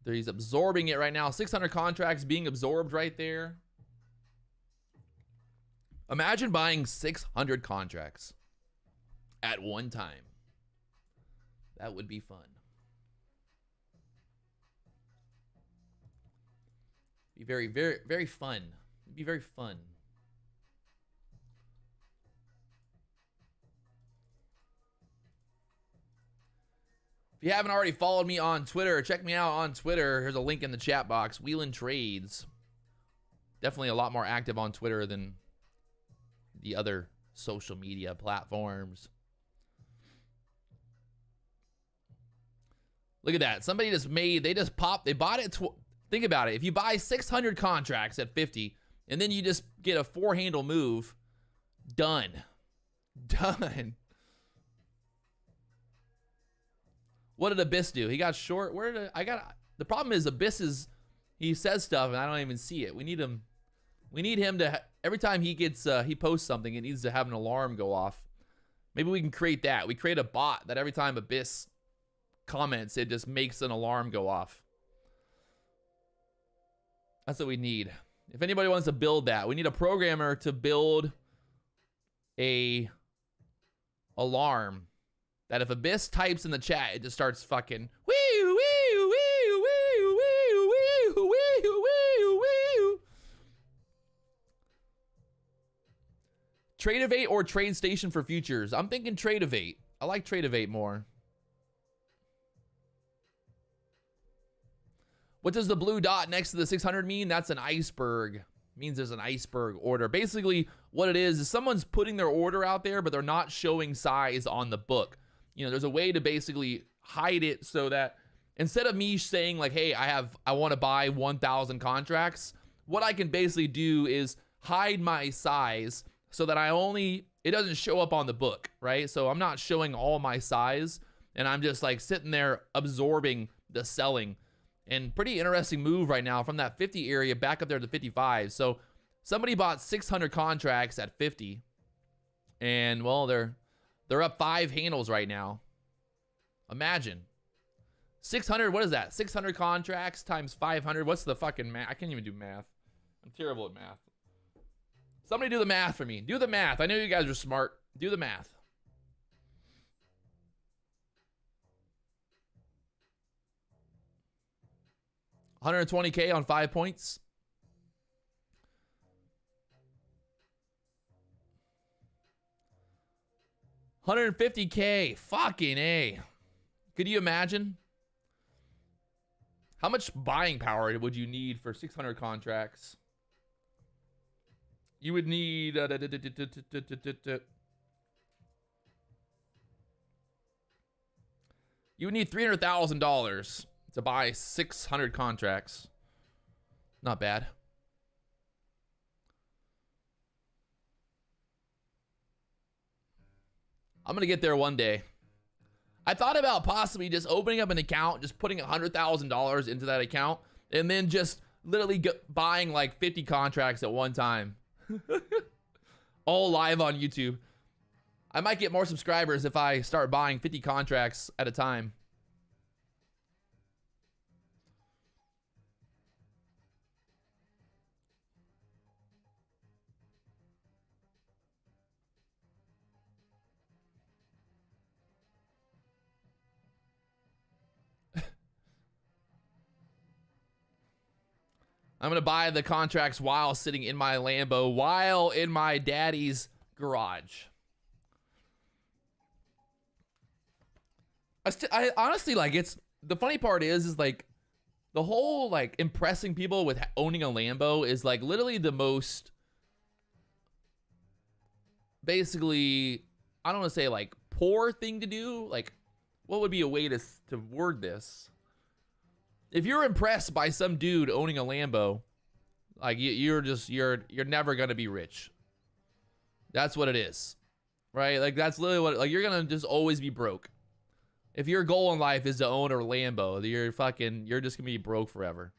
[SPEAKER 1] He's absorbing it right now. 600 contracts being absorbed right there. Imagine buying 600 contracts at one time. That would be fun. Be very, very, very fun. It'd be very fun. If you haven't already followed me on Twitter, check me out on Twitter. Here's a link in the chat box. Wieland Trades. Definitely a lot more active on Twitter than the other social media platforms. Look at that. Somebody they bought it. Think about it. If you buy 600 contracts at 50, and then you just get a 4-handle move, done. Done. What did Abyss do? He got short. The problem is Abyss he says stuff and I don't even see it. We need him to, every time he posts something, it needs to have an alarm go off. Maybe we can create that. We create a bot that every time Abyss comments, it just makes an alarm go off. That's what we need. If anybody wants to build that, we need a programmer to build a alarm that if Abyss types in the chat, it just starts fucking wee wee wee wee wee wee wee wee wee. Tradeovate or TradeStation for futures? I'm thinking Tradeovate. I like Trade of 8 more. What does the blue dot next to the 600 mean? That's an iceberg. Means there's an iceberg order. Basically, what it is someone's putting their order out there, but they're not showing size on the book. You know, there's a way to basically hide it so that instead of me saying like, hey, I want to buy 1,000 contracts, what I can basically do is hide my size so that it doesn't show up on the book, right? So I'm not showing all my size, and I'm just like sitting there absorbing the selling. And pretty interesting move right now from that 50 area back up there to 55. So somebody bought 600 contracts at 50, and well, they're up 5 handles right now. Imagine 600. What is that? 600 contracts times 500. What's the fucking math? I can't even do math. I'm terrible at math. Somebody do the math for me. Do the math. I know you guys are smart. Do the math. $120K on 5 points. $150K. Fucking A. Could you imagine? How much buying power would you need for 600 contracts? You would need $300,000 to buy 600 contracts. Not bad. I'm gonna get there one day. I thought about possibly just opening up an account, just putting $100,000 into that account, and then just literally buying like 50 contracts at one time. All live on YouTube. I might get more subscribers if I start buying 50 contracts at a time. I'm going to buy the contracts while sitting in my Lambo, while in my daddy's garage. I honestly, like, it's, the funny part is like, the whole, like, impressing people with owning a Lambo is, like, literally the most, basically, I don't want to say, like, poor thing to do. Like, what would be a way to word this? If you're impressed by some dude owning a Lambo, like you're never gonna be rich. That's what it is, right? Like that's literally what. Like you're gonna just always be broke. If your goal in life is to own a Lambo, you're just gonna be broke forever.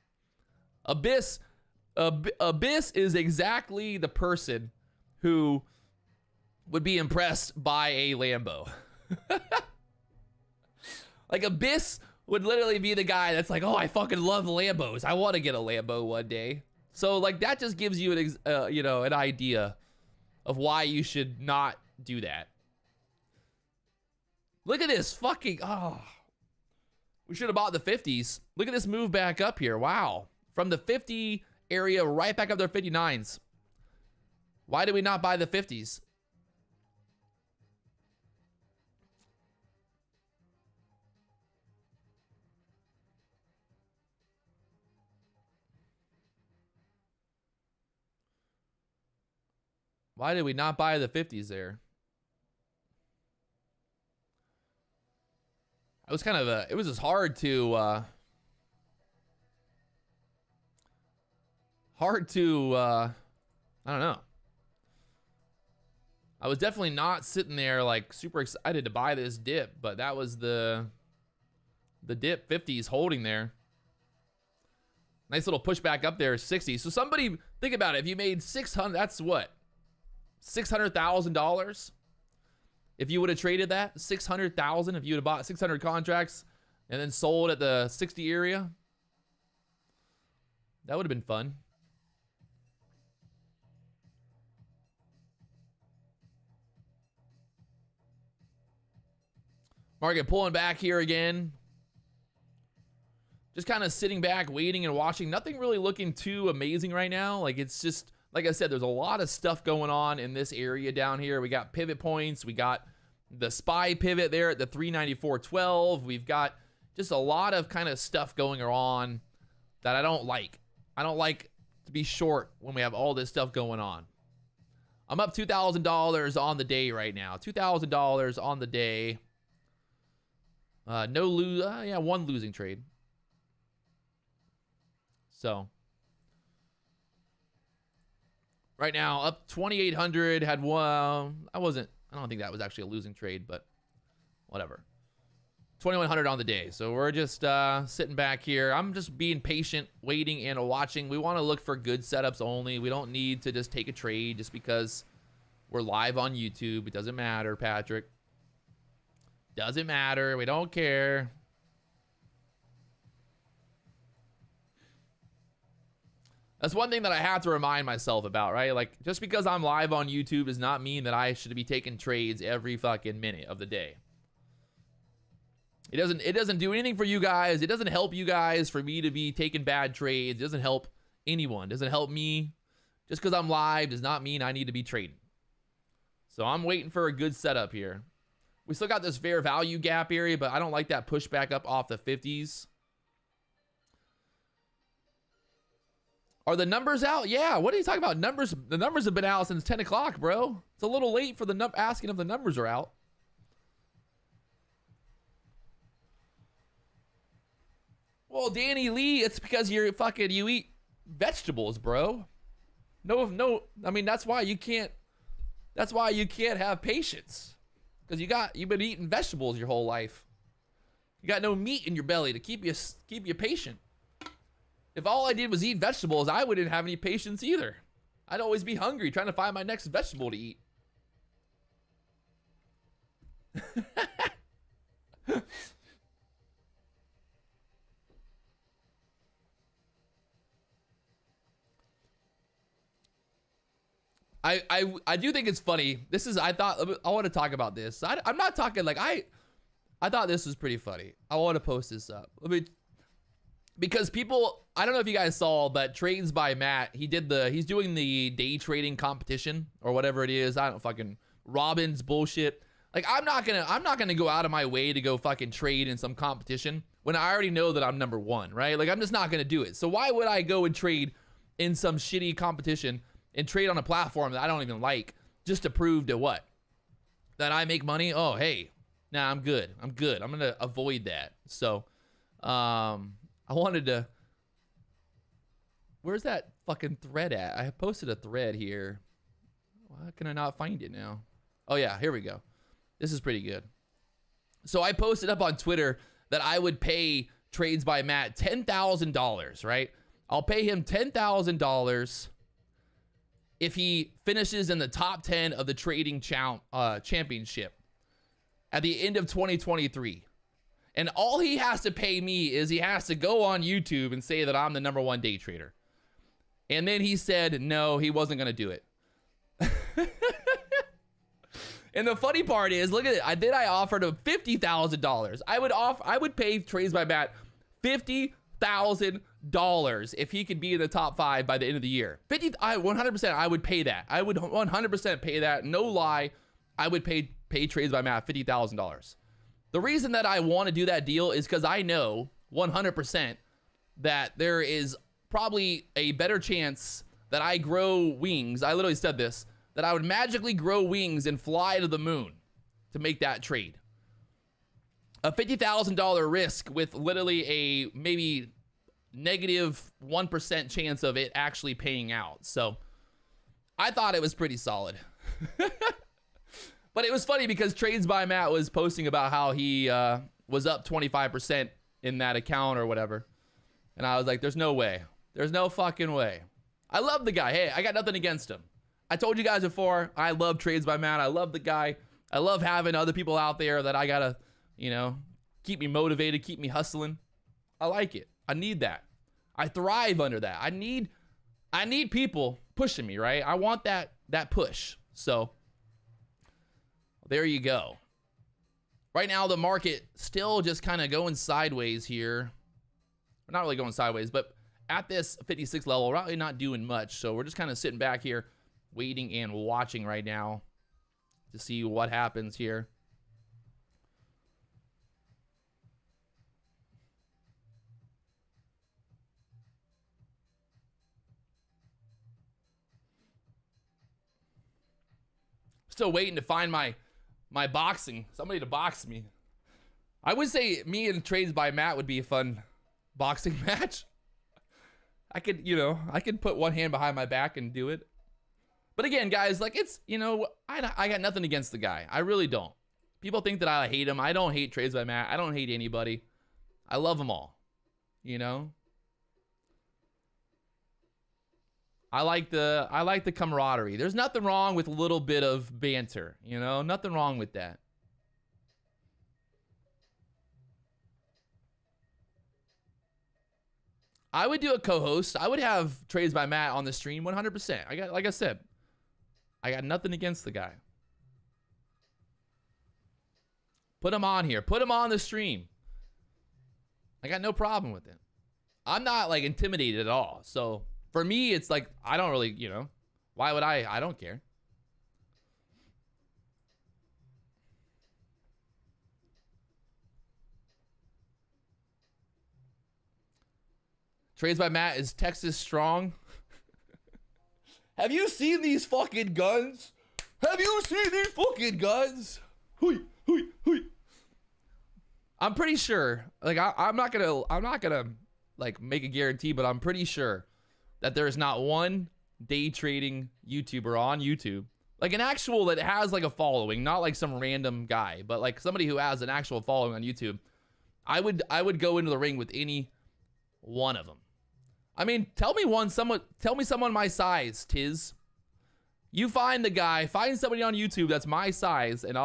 [SPEAKER 1] Abyss is exactly the person who would be impressed by a Lambo. Like Abyss would literally be the guy that's like, oh, I fucking love Lambos. I want to get a Lambo one day. So like that just gives you an idea of why you should not do that. Look at this fucking, we should have bought the 50s. Look at this move back up here. Wow. From the 50 area right back up there 59s. Why did we not buy the 50s? Why did we not buy the 50s there? It was kind of it was just hard to I don't know. I was definitely not sitting there like super excited to buy this dip, but that was the dip 50s holding there. Nice little pushback up there, 60. So somebody, think about it. If you made 600, that's what? $600,000 if you would have traded that. 600,000 if you would have bought 600 contracts and then sold at the 60 area. That would have been fun. Market pulling back here again. Just kind of sitting back, waiting and watching. Nothing really looking too amazing right now. Like it's just, like I said, there's a lot of stuff going on in this area down here. We got pivot points. We got the SPY pivot there at the 394.12. We've got just a lot of kind of stuff going on that I don't like. I don't like to be short when we have all this stuff going on. I'm up $2,000 on the day right now. $2,000 on the day. One losing trade. So right now up 2,800. Had one. I don't think that was actually a losing trade, but whatever. 2,100 on the day. So we're just sitting back here. I'm just being patient, waiting and watching. We want to look for good setups only. We don't need to just take a trade just because we're live on YouTube. It doesn't matter, Patrick. Doesn't matter. We don't care. That's one thing that I have to remind myself about, right? Like, just because I'm live on YouTube does not mean that I should be taking trades every fucking minute of the day. It doesn't do anything for you guys. It doesn't help you guys for me to be taking bad trades. It doesn't help anyone. It doesn't help me. Just because I'm live does not mean I need to be trading. So I'm waiting for a good setup here. We still got this fair value gap area, but I don't like that pushback up off the 50s. Are the numbers out? Yeah, what are you talking about? Numbers? The numbers have been out since 10 o'clock, bro. It's a little late for the asking if the numbers are out. Well, Danny Lee, it's because you eat vegetables, bro. No, I mean, that's why you can't have patience. Because you've been eating vegetables your whole life. You got no meat in your belly to keep you patient. If all I did was eat vegetables, I wouldn't have any patience either. I'd always be hungry trying to find my next vegetable to eat. I do think it's funny. I want to talk about this. I'm not talking like I thought this was pretty funny. I want to post this up. Because people, I don't know if you guys saw, but Trades by Matt, he's doing the day trading competition or whatever it is. I don't fucking Robin's bullshit. Like, I'm not gonna go out of my way to go fucking trade in some competition when I already know that I'm number one, right? Like, I'm just not gonna do it. So why would I go and trade in some shitty competition and trade on a platform that I don't even like just to prove to what? That I make money? Oh, hey, nah, I'm good. I'm gonna avoid that. So, I wanted to, where's that fucking thread at? I posted a thread here. Why can I not find it now? Oh yeah, here we go. This is pretty good. So I posted up on Twitter that I would pay Trades by Matt $10,000, right? I'll pay him $10,000 if he finishes in the top 10 of the trading championship at the end of 2023. And all he has to pay me is he has to go on YouTube and say that I'm the #1 day trader. And then he said, no, he wasn't going to do it. And the funny part is, look at it. I offered him $50,000. I would pay Trades by Matt $50,000 if he could be in the top 5 by the end of the year. 100%, I would pay that. I would 100% pay that. No lie. I would pay Trades by Matt $50,000. The reason that I want to do that deal is because I know 100% that there is probably a better chance that I grow wings. I literally said this, that I would magically grow wings and fly to the moon to make that trade. A $50,000 risk with literally a maybe negative 1% chance of it actually paying out. So I thought it was pretty solid. But it was funny because Trades by Matt was posting about how he was up 25% in that account or whatever. And I was like, there's no way. There's no fucking way. I love the guy. Hey, I got nothing against him. I told you guys before, I love Trades by Matt. I love the guy. I love having other people out there that I gotta, keep me motivated, keep me hustling. I like it. I need that. I thrive under that. I need people pushing me, right? I want that push. So there you go. Right now, the market still just kind of going sideways here. We're not really going sideways, but at this 56 level, we're really not doing much. So we're just kind of sitting back here, waiting and watching right now to see what happens here. still waiting to find my boxing. Somebody to box me. I would say me and Trades by Matt would be a fun boxing match. I could, you know, I could put one hand behind my back and do it. But again, guys, like it's, you know, I got nothing against the guy. I really don't. People think that I hate him. I don't hate Trades by Matt. I don't hate anybody. I love them all. You know? I like the camaraderie. There's nothing wrong with a little bit of banter, you know? Nothing wrong with that. I would do a co-host. I would have Trades by Matt on the stream 100%. Like I said, I got nothing against the guy. Put him on here. Put him on the stream. I got no problem with it. I'm not like intimidated at all. So for me, it's like, I don't really, you know, why would I don't care. Trades by Matt is Texas strong. Have you seen these fucking guns? Have you seen these fucking guns? Hui, hui, hui. I'm pretty sure, like I'm not gonna like make a guarantee, but I'm pretty sure that there is not one day trading YouTuber on YouTube, like an actual that has like a following, not like some random guy, but like somebody who has an actual following on YouTube. I would go into the ring with any one of them. I mean, tell me someone my size, Tiz. You find the guy, find somebody on YouTube that's my size, and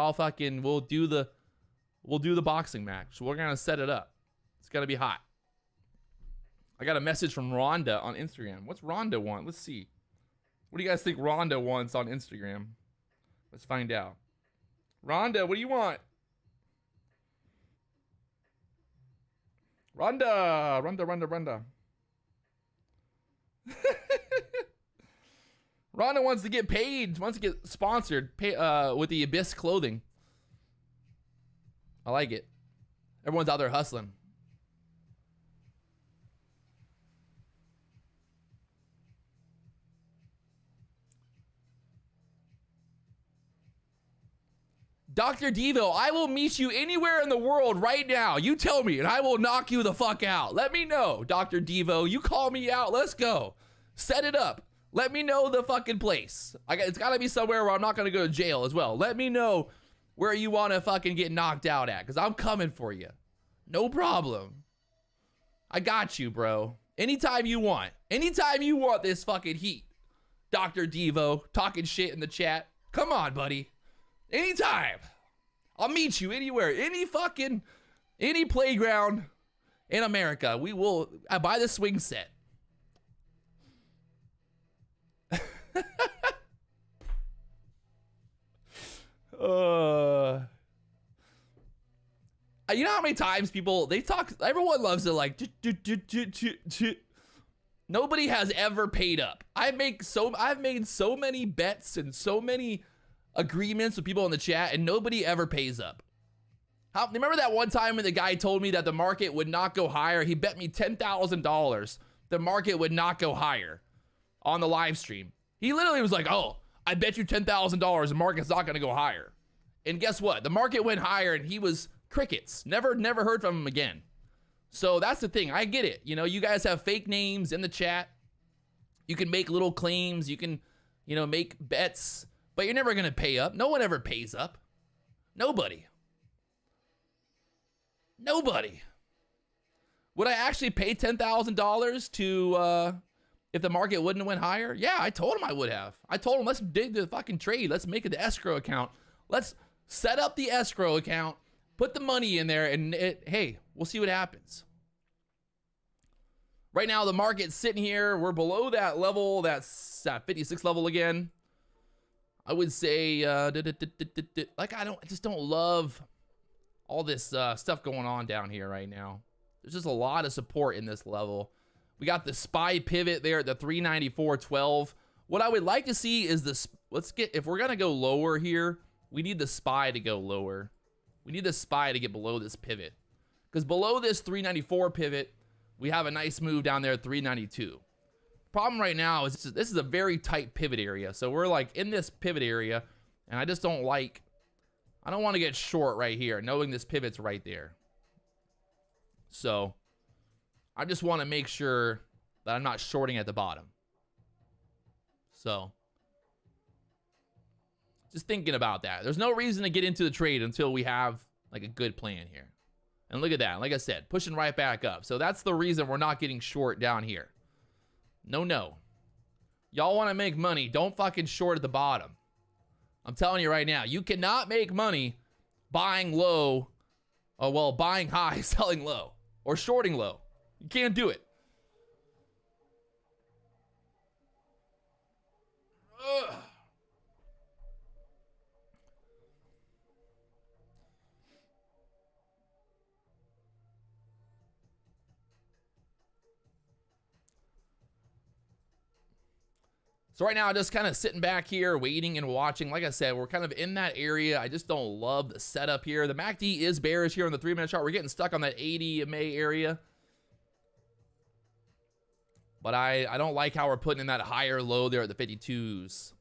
[SPEAKER 1] we'll do the boxing match. We're gonna set it up. It's gonna be hot. I got a message from Rhonda on Instagram. What's Rhonda want? Let's see. What do you guys think Rhonda wants on Instagram? Let's find out. Rhonda, what do you want? Rhonda. Rhonda wants to get paid, wants to get sponsored with the Abyss clothing. I like it. Everyone's out there hustling. Dr. Devo, I will meet you anywhere in the world right now. You tell me, and I will knock you the fuck out. Let me know, Dr. Devo. You call me out. Let's go. Set it up. Let me know the fucking place. It's got to be somewhere where I'm not going to go to jail as well. Let me know where you want to fucking get knocked out at, because I'm coming for you. No problem. I got you, bro. Anytime you want. Anytime you want this fucking heat. Dr. Devo, talking shit in the chat. Come on, buddy. Anytime. I'll meet you anywhere. Any playground in America. I buy the swing set. You know how many times they talk, everyone loves it like, nobody has ever paid up. I've made so many bets and so many agreements with people in the chat, and nobody ever pays up. Remember that one time when the guy told me that the market would not go higher? He bet me $10,000 the market would not go higher on the live stream. He literally was like, oh, I bet you $10,000 the market's not going to go higher. And guess what? The market went higher and he was crickets. Never heard from him again. So that's the thing. I get it. You know, you guys have fake names in the chat. You can make little claims. You can, you know, make bets. But you're never going to pay up. No one ever pays up. Nobody. Would I actually pay $10,000 to, if the market wouldn't have went higher? Yeah, I told him I would have. I told him, let's dig the fucking trade. Let's make it the escrow account. Let's set up the escrow account, put the money in there, and hey, we'll see what happens. Right now, the market's sitting here. We're below that level. That's 56 level again. I would say, like, I just don't love all this stuff going on down here right now. There's just a lot of support in this level. We got the SPY pivot there at the 394.12. What I would like to see is this. If we're gonna go lower here, we need the SPY to go lower. We need the SPY to get below this pivot, because below this 394 pivot, we have a nice move down there at 392. Problem right now is this is a very tight pivot area. So we're like in this pivot area, And I just don't like, I don't want to get short right here, knowing this pivot's right there. So I just want to make sure that I'm not shorting at the bottom. So just thinking about that. There's no reason to get into the trade until we have like a good plan here. And look at that. Like I said, pushing right back up. So that's the reason we're not getting short down here. No. Y'all want to make money. Don't fucking short at the bottom. I'm telling you right now, you cannot make money buying low, buying high, selling low, or shorting low. You can't do it. Ugh. So right now, I'm just kind of sitting back here, waiting and watching. Like I said, we're kind of in that area. I just don't love the setup here. The MACD is bearish here on the 3-minute chart. We're getting stuck on that 80 MA area. But I don't like how we're putting in that higher low there at the 52s.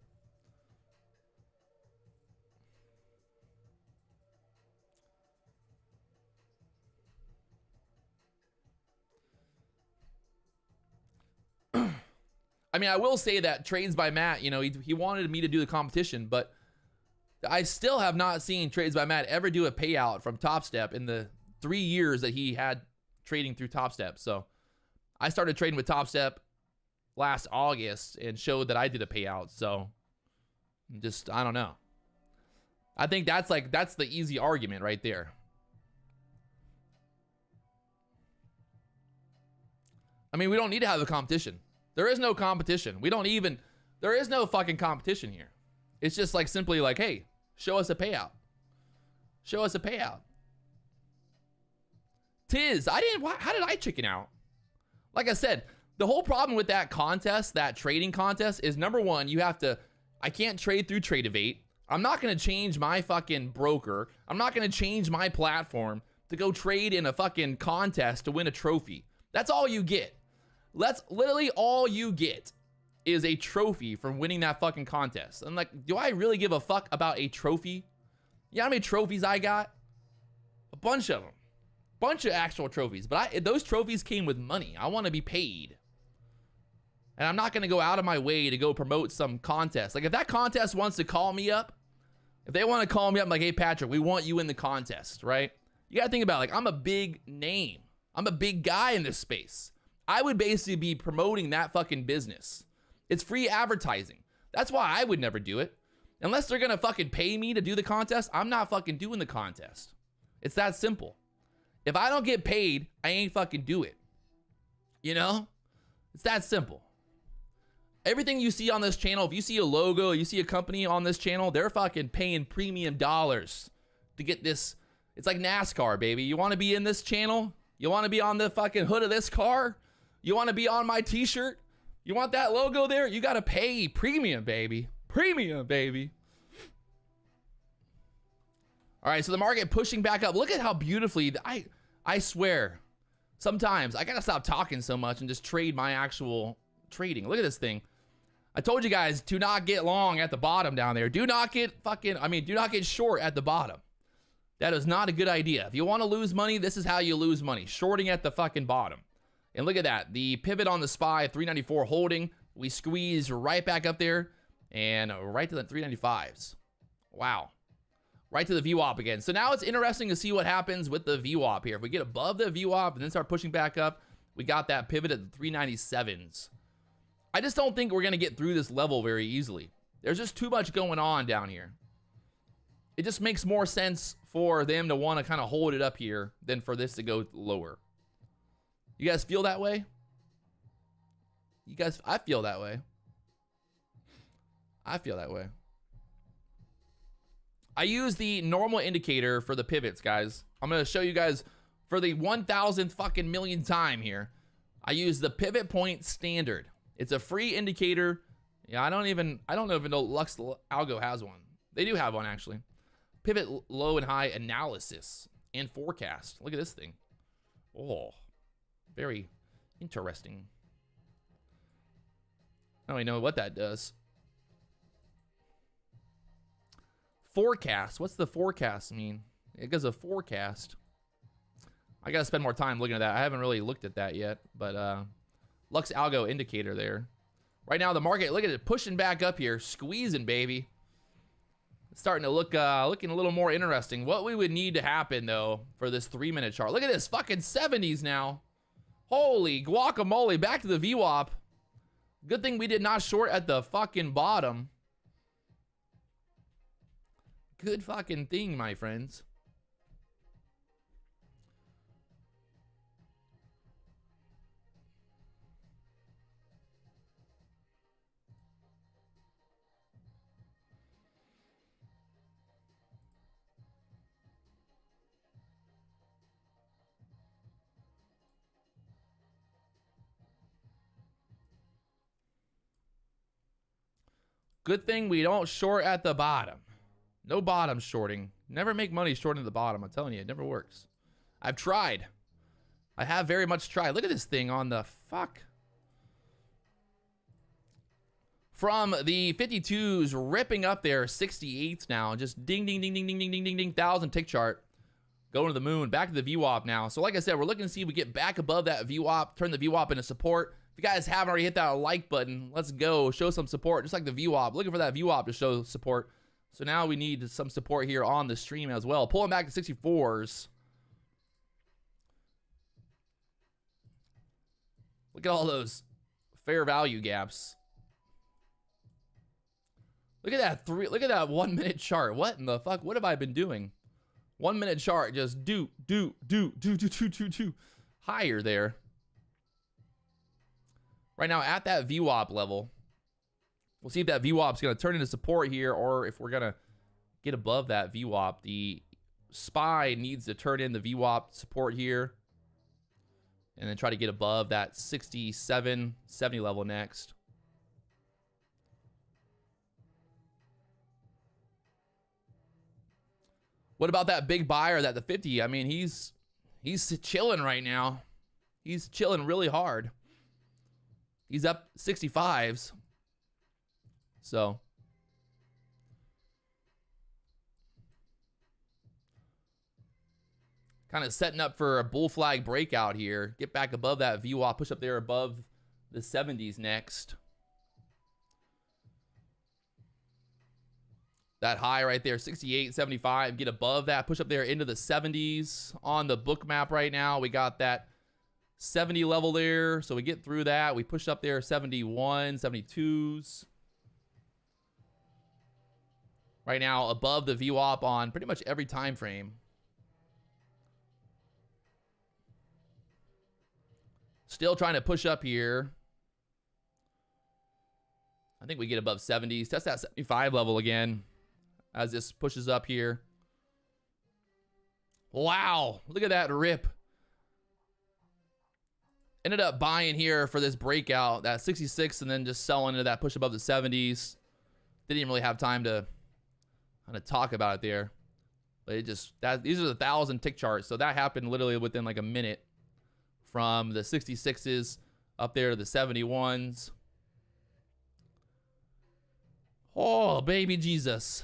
[SPEAKER 1] I mean, I will say that trades by Matt, you know, he wanted me to do the competition, but I still have not seen trades by Matt ever do a payout from Topstep in the 3 years that he had trading through Topstep. So I started trading with Topstep last August and showed that I did a payout. So just, I don't know. I think that's the easy argument right there. I mean, we don't need to have a competition. There is no competition. There is no fucking competition here. It's just like simply like, hey, show us a payout. Show us a payout. How did I chicken out? Like I said, the whole problem with that contest, that trading contest, is number one, I can't trade through Tradeovate. I'm not going to change my fucking broker. I'm not going to change my platform to go trade in a fucking contest to win a trophy. That's all you get. That's literally all you get is a trophy from winning that fucking contest. I'm like, do I really give a fuck about a trophy? You know how many trophies I got? A bunch of them. Bunch of actual trophies. But those trophies came with money. I want to be paid. And I'm not going to go out of my way to go promote some contest. Like, if that contest wants to call me up, if they want to call me up, I'm like, hey, Patrick, we want you in the contest, right? You got to think about it. Like, I'm a big name. I'm a big guy in this space. I would basically be promoting that fucking business. It's free advertising. That's why I would never do it. Unless they're going to fucking pay me to do the contest, I'm not fucking doing the contest. It's that simple. If I don't get paid, I ain't fucking do it. You know? It's that simple. Everything you see on this channel, if you see a logo, you see a company on this channel, they're fucking paying premium dollars to get this. It's like NASCAR, baby. You want to be in this channel? You want to be on the fucking hood of this car? You want to be on my t-shirt? You want that logo there? You got to pay premium, baby. Premium, baby. All right, so the market pushing back up. Look at how beautifully, I swear, sometimes I got to stop talking so much and just trade my actual trading. Look at this thing. I told you guys to not get long at the bottom down there. Do not get short at the bottom. That is not a good idea. If you want to lose money, this is how you lose money. Shorting at the fucking bottom. And look at that. The pivot on the SPY, 394 holding. We squeeze right back up there and right to the 395s. Wow. Right to the VWAP again. So now it's interesting to see what happens with the VWAP here. If we get above the VWAP and then start pushing back up, we got that pivot at the 397s. I just don't think we're going to get through this level very easily. There's just too much going on down here. It just makes more sense for them to want to kind of hold it up here than for this to go lower. You guys feel that way? I feel that way. I feel that way. I use the normal indicator for the pivots, guys. I'm going to show you guys for the 1,000th fucking million time here. I use the pivot point standard. It's a free indicator. Yeah, I don't know if Lux Algo has one. They do have one, actually. Pivot low and high analysis and forecast. Look at this thing. Oh, very interesting. I don't even know what that does. Forecast. What's the forecast mean? It gives a forecast. I gotta spend more time looking at that. I haven't really looked at that yet, but Lux Algo indicator there. Right now the market, look at it, pushing back up here, squeezing, baby. It's starting to look looking a little more interesting. What we would need to happen though for this 3-minute chart. Look at this, fucking 70s now. Holy guacamole, back to the VWAP. Good thing we did not short at the fucking bottom. Good fucking thing, my friends. Good thing we don't short at the bottom. No bottom shorting. Never make money shorting at the bottom. I'm telling you, it never works. I've tried. I have very much tried. Look at this thing on the fuck. From the 52s, ripping up there, 68s now. Just ding, ding, ding, ding, ding, ding, ding, ding, ding, 1,000 tick chart. Going to the moon. Back to the VWAP now. So like I said, we're looking to see if we get back above that VWAP. Turn the VWAP into support. If you guys haven't already hit that like button, let's go. Show some support, just like the VWAP. Looking for that VWAP to show support. So now we need some support here on the stream as well. Pulling back to 64s. Look at all those fair value gaps. Look at that look at that 1 minute chart. What in the fuck? What have I been doing? 1 minute chart just do higher there. Right now at that VWAP level. We'll see if that VWAP is going to turn into support here or if we're going to get above that VWAP. The SPY needs to turn in the VWAP support here and then try to get above that 67, 70 level next. What about that big buyer that the 50? I mean, he's chilling right now. He's chilling really hard. He's up 65s. So kind of setting up for a bull flag breakout here. Get back above that VWAP, push up there above the 70s next. That high right there, 68, 75, get above that, push up there into the 70s. On the book map right now, we got that 70 level there. So we get through that. We push up there 71, 72s. Right now, above the VWAP on pretty much every time frame. Still trying to push up here. I think we get above 70s. Test that 75 level again as this pushes up here. Wow, look at that rip. Ended up buying here for this breakout, that 66, and then just selling into that push above the 70s. Didn't even really have time to kind of talk about it there. But it just, these are the 1,000 tick charts. So that happened literally within like a minute from the 66s up there to the 71s. Oh, baby Jesus.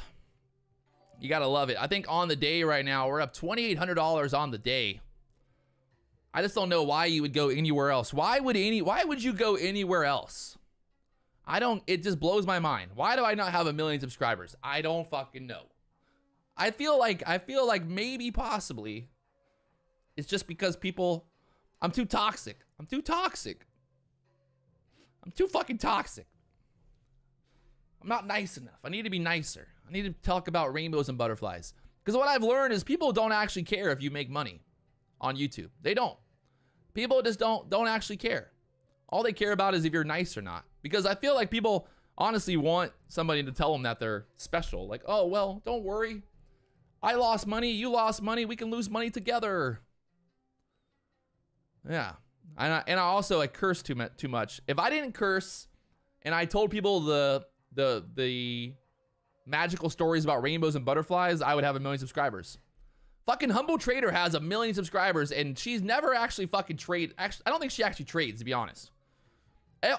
[SPEAKER 1] You got to love it. I think on the day right now, we're up $2,800 on the day. I just don't know why you would go anywhere else. Why would you go anywhere else? It just blows my mind. Why do I not have 1 million subscribers? I don't fucking know. I feel like maybe possibly it's just because I'm too toxic. I'm too toxic. I'm too fucking toxic. I'm not nice enough. I need to be nicer. I need to talk about rainbows and butterflies. Because what I've learned is people don't actually care if you make money on YouTube. They don't. People just don't actually care. All they care about is if you're nice or not. Because I feel like people honestly want somebody to tell them that they're special. Like, oh, well, don't worry. I lost money. You lost money. We can lose money together. Yeah. And I also curse too much. If I didn't curse and I told people the magical stories about rainbows and butterflies, I would have 1 million subscribers. Fucking Humble Trader has 1 million subscribers and she's never actually fucking I don't think she actually trades, to be honest.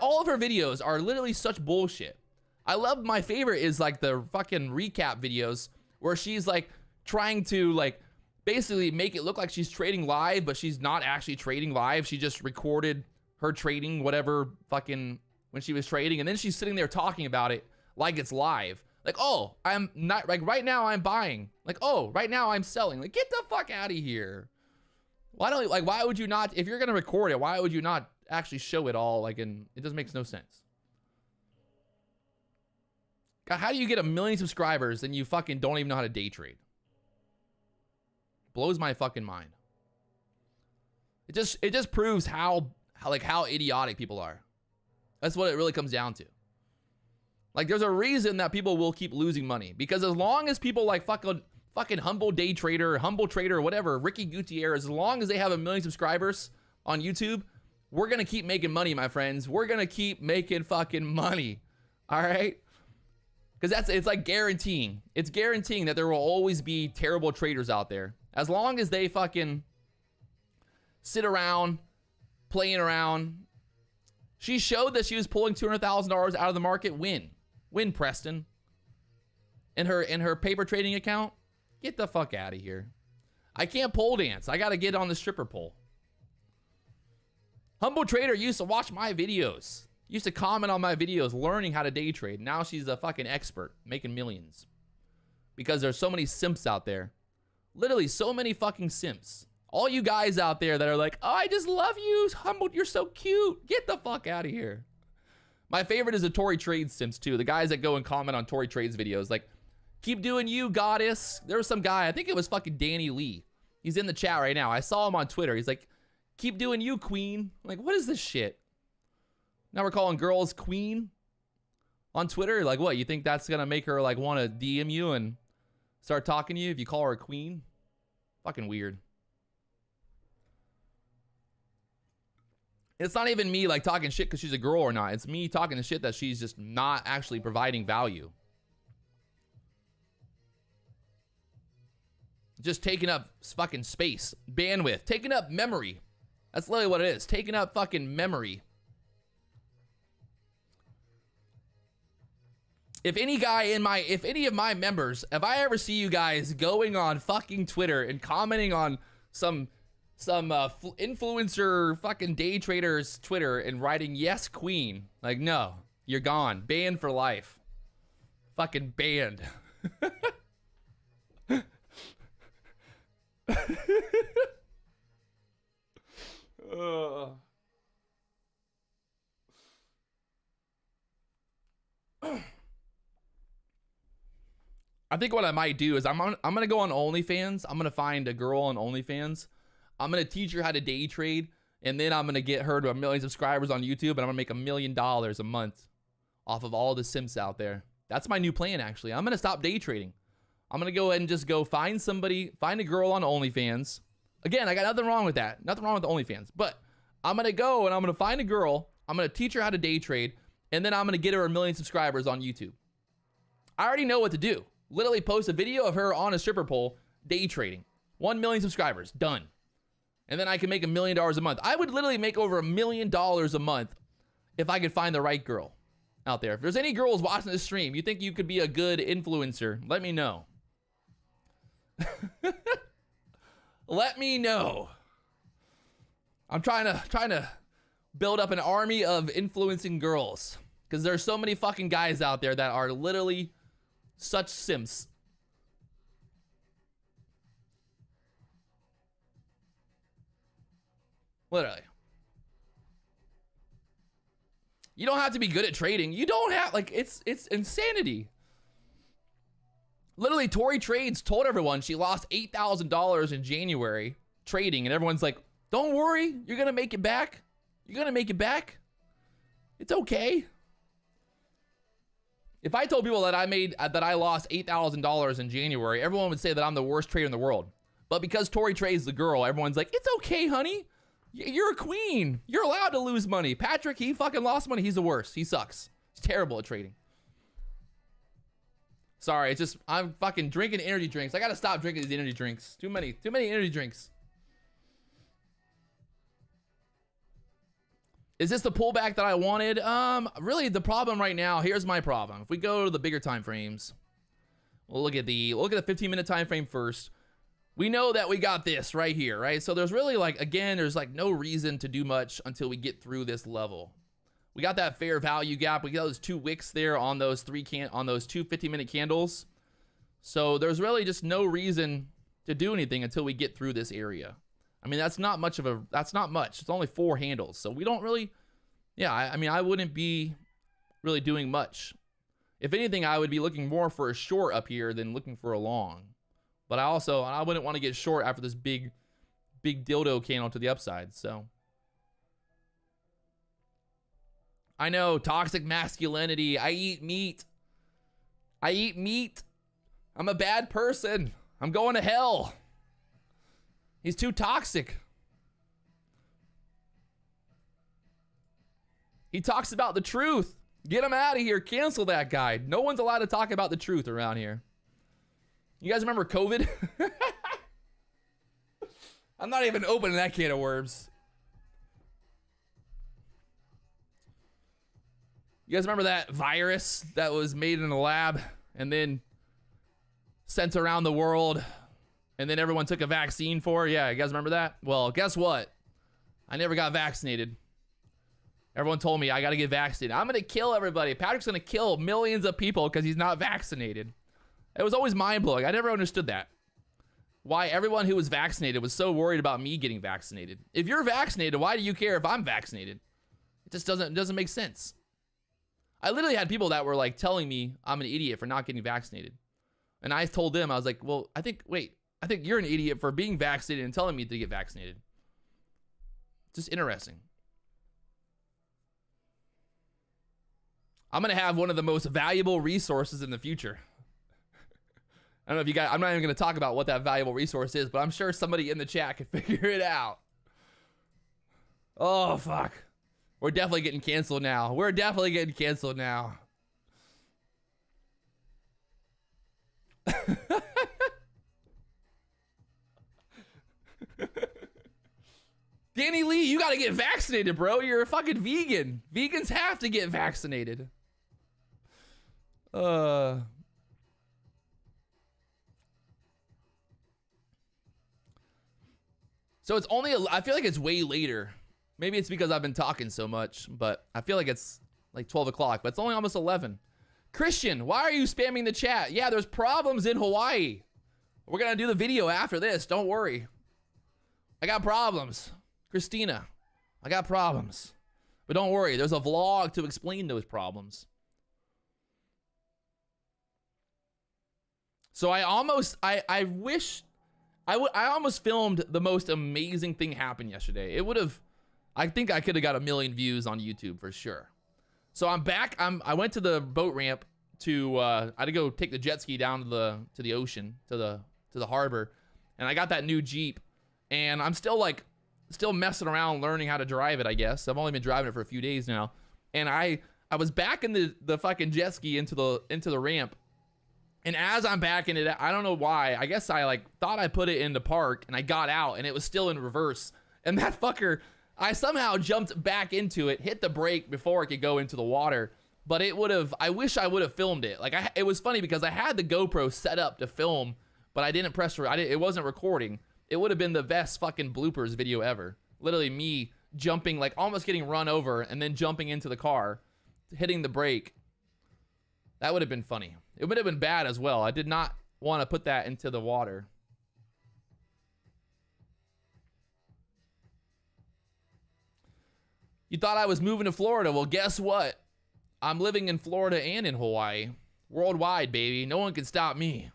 [SPEAKER 1] All of her videos are literally such bullshit. My favorite is like the fucking recap videos where she's like trying to like basically make it look like she's trading live, but she's not actually trading live. She just recorded her trading whatever fucking when she was trading, and then she's sitting there talking about it like it's live. Like, oh, I'm not, like, right now I'm buying. Like, oh, right now I'm selling. Like, get the fuck out of here. Why don't, like, why would you not, if you're gonna record it, why would you not actually show it all? Like, and it just makes no sense. God, how do you get 1 million subscribers and you fucking don't even know how to day trade? Blows my fucking mind. It just proves how idiotic people are. That's what it really comes down to. Like, there's a reason that people will keep losing money, because as long as people like fucking humble day trader, humble trader, whatever, Ricky Gutierrez, as long as they have 1 million subscribers on YouTube, we're gonna keep making money, my friends. We're gonna keep making fucking money. All right? Because it's like guaranteeing. It's guaranteeing that there will always be terrible traders out there. As long as they fucking sit around, playing around. She showed that she was pulling $200,000 out of the market. Win, Preston. In her paper trading account. Get the fuck out of here. I can't pole dance. I gotta get on the stripper pole. Humble Trader used to watch my videos. Used to comment on my videos, learning how to day trade. Now she's a fucking expert, making millions. Because there's so many simps out there. Literally, so many fucking simps. All you guys out there that are like, oh, I just love you, Humble, you're so cute. Get the fuck out of here. My favorite is the Tory Trades simps too. The guys that go and comment on Tory Trades videos. Like, keep doing you, goddess. There was some guy, I think it was fucking Danny Lee. He's in the chat right now. I saw him on Twitter. He's like, keep doing you, queen. I'm like, what is this shit? Now we're calling girls queen on Twitter. Like, what? You think that's gonna make her like want to DM you and start talking to you if you call her a queen? Fucking weird. It's not even me like talking shit because she's a girl or not. It's me talking the shit that she's just not actually providing value. Just taking up fucking space, bandwidth, taking up memory. That's literally what it is. Taking up fucking memory. If any of my members, if I ever see you guys going on fucking Twitter and commenting on some influencer fucking day traders Twitter and writing yes queen, like, no, you're gone, banned for life, fucking banned. I think what I might do is I'm gonna go on OnlyFans. I'm gonna find a girl on OnlyFans. I'm gonna teach her how to day trade, and then I'm gonna get her to 1 million subscribers on YouTube, and I'm gonna make $1 million a month off of all the simps out there. That's my new plan, actually. I'm gonna stop day trading. I'm gonna go ahead and just go find somebody, find a girl on OnlyFans. Again, I got nothing wrong with that. Nothing wrong with the OnlyFans. But I'm gonna go and I'm gonna find a girl. I'm gonna teach her how to day trade, and then I'm gonna get her 1 million subscribers on YouTube. I already know what to do. Literally post a video of her on a stripper pole day trading. 1 million subscribers, done. And then I can make $1 million a month. I would literally make over $1 million a month if I could find the right girl out there. If there's any girls watching this stream, you think you could be a good influencer, let me know. Let me know. I'm trying to build up an army of influencing girls, because there's so many fucking guys out there that are literally such simps. Literally. You don't have to be good at trading. You don't have, like, it's insanity. Literally, Tory Trades told everyone she lost $8,000 in January trading, and everyone's like, don't worry, you're gonna make it back. You're gonna make it back. It's okay. If I told people that I lost $8,000 in January, everyone would say that I'm the worst trader in the world. But because Tory Trades the girl, everyone's like, it's okay, honey. You're a queen. You're allowed to lose money. Patrick, he fucking lost money. He's the worst. He sucks. He's terrible at trading. Sorry, it's just, I'm fucking drinking energy drinks. I gotta stop drinking these energy drinks. Too many energy drinks. Is this the pullback that I wanted? Really, the problem right now, here's my problem. If we go to the bigger time frames, We'll look at the 15-minute time frame first. We know that we got this right here, right? So there's really like, again, there's like no reason to do much until we get through this level. We got that fair value gap. We got those 2 wicks there on those two 15-minute candles. So there's really just no reason to do anything until we get through this area. I mean, that's not much. It's only 4 handles. So we don't really, yeah, I mean, I wouldn't be really doing much. If anything, I would be looking more for a short up here than looking for a long. But I wouldn't want to get short after this big dildo candle to the upside. So I know, toxic masculinity. I eat meat. I'm a bad person. I'm going to hell. He's too toxic. He talks about the truth. Get him out of here. Cancel that guy. No one's allowed to talk about the truth around here. You guys remember COVID? I'm not even opening that can of worms. You guys remember that virus that was made in a lab and then sent around the world and then everyone took a vaccine for? Yeah, you guys remember that? Well, guess what? I never got vaccinated. Everyone told me I got to get vaccinated. I'm going to kill everybody. Patrick's going to kill millions of people because he's not vaccinated. It was always mind-blowing. I never understood that. Why everyone who was vaccinated was so worried about me getting vaccinated. If you're vaccinated, why do you care if I'm vaccinated? It just doesn't make sense. I literally had people that were like telling me I'm an idiot for not getting vaccinated. And I told them, I was like, well, I think you're an idiot for being vaccinated and telling me to get vaccinated. Just interesting. I'm going to have one of the most valuable resources in the future. I don't know if you guys, I'm not even going to talk about what that valuable resource is, but I'm sure somebody in the chat can figure it out. Oh, fuck. We're definitely getting canceled now. Danny Lee, you got to get vaccinated, bro. You're a fucking vegan. Vegans have to get vaccinated. So it's only, I feel like it's way later. Maybe it's because I've been talking so much, but I feel like it's like 12 o'clock, but it's only almost 11. Christian, why are you spamming the chat? Yeah, there's problems in Hawaii. We're going to do the video after this. Don't worry. I got problems. Christina, I got problems. But don't worry, there's a vlog to explain those problems. So I almost filmed the most amazing thing happen yesterday. It would have, I think I could have got 1 million views on YouTube for sure. So I'm back. I went to the boat ramp to I had to go take the jet ski down to the ocean, to the harbor, and I got that new Jeep, and I'm still messing around learning how to drive it, I guess. I've only been driving it for a few days now. And I was back in the fucking jet ski into the ramp. And as I'm backing it, I don't know why. I guess I thought I put it into park and I got out and it was still in reverse. And that fucker, I somehow jumped back into it, hit the brake before it could go into the water. But I wish I would have filmed it. It was funny because I had the GoPro set up to film, but I didn't press, it wasn't recording. It would have been the best fucking bloopers video ever. Literally me jumping, almost getting run over and then jumping into the car, hitting the brake. That would have been funny. It would have been bad as well. I did not want to put that into the water. You thought I was moving to Florida. Well, guess what? I'm living in Florida and in Hawaii. Worldwide, baby. No one can stop me.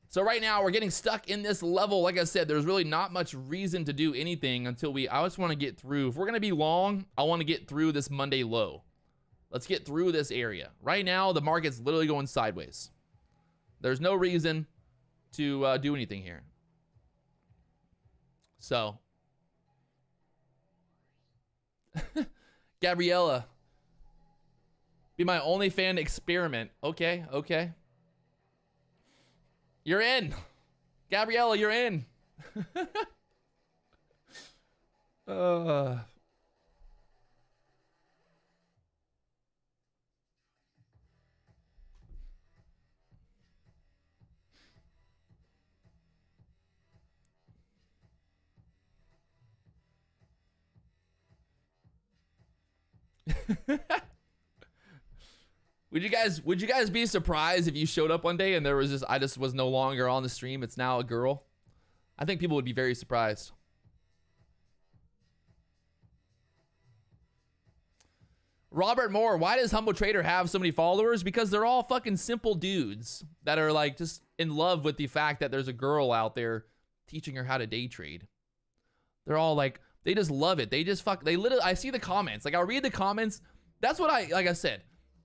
[SPEAKER 1] So right now, we're getting stuck in this level. Like I said, there's really not much reason to do anything until I just want to get through. If we're going to be long, I want to get through this Monday low. Let's get through this area. Right now, the market's literally going sideways. There's no reason to do anything here. So. Gabriella. Be my OnlyFans experiment. Okay, okay. You're in. Gabriella, you're in. Would you guys be surprised if you showed up one day and there was just I just was no longer on the stream? It's now a girl. I think people would be very surprised. Robert Moore, why does Humble Trader have so many followers? Because they're all fucking simple dudes that are like just in love with the fact that there's a girl out there teaching her how to day trade. They're all like, they just love it. They literally, I see the comments. Like, I'll read the comments. That's what like I said,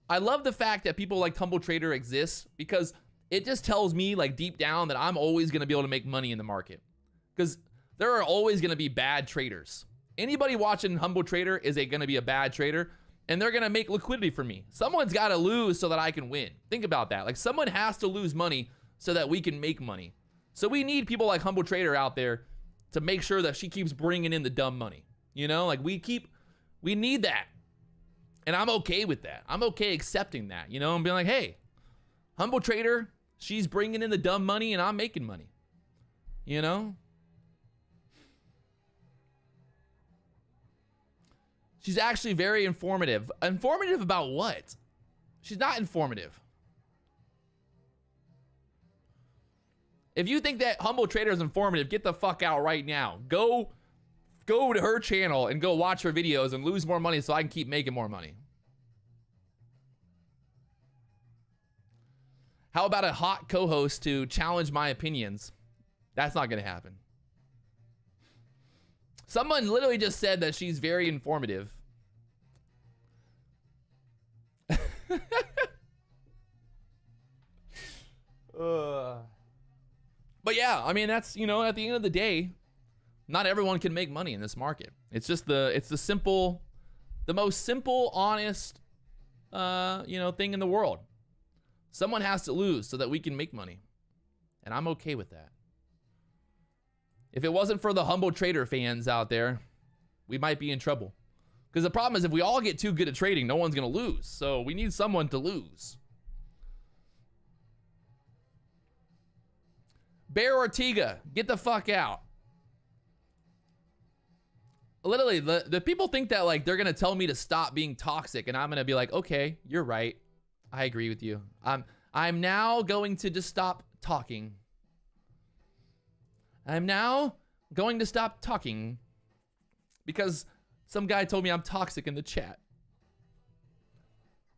[SPEAKER 1] I love the fact that people like Humble Trader exists because it just tells me like deep down that I'm always going to be able to make money in the market. Because there are always going to be bad traders. Anybody watching Humble Trader is going to be a bad trader, and they're going to make liquidity for me. Someone's got to lose so that I can win. Think about that. Like, someone has to lose money so that we can make money. So we need people like Humble Trader out there to make sure that she keeps bringing in the dumb money. You know, like we need that. And I'm okay with that. I'm okay accepting that, you know, and being like, hey, Humble Trader, she's bringing in the dumb money and I'm making money, you know? She's actually very informative. Informative about what? She's not informative. If you think that Humble Trader is informative, get the fuck out right now. Go to her channel and go watch her videos and lose more money so I can keep making more money. How about a hot co-host to challenge my opinions? That's not going to happen. Someone literally just said that she's very informative. But yeah, I mean, that's, you know, at the end of the day, not everyone can make money in this market. It's just the most simple, honest, you know, thing in the world. Someone has to lose so that we can make money. And I'm okay with that. If it wasn't for the Humble Trader fans out there, we might be in trouble. Because the problem is if we all get too good at trading, no one's going to lose. So we need someone to lose. Bear Ortega, get the fuck out. Literally, the people think that like they're going to tell me to stop being toxic. And I'm going to be like, okay, you're right. I agree with you. I'm now going to just stop talking. I'm now going to stop talking because some guy told me I'm toxic in the chat.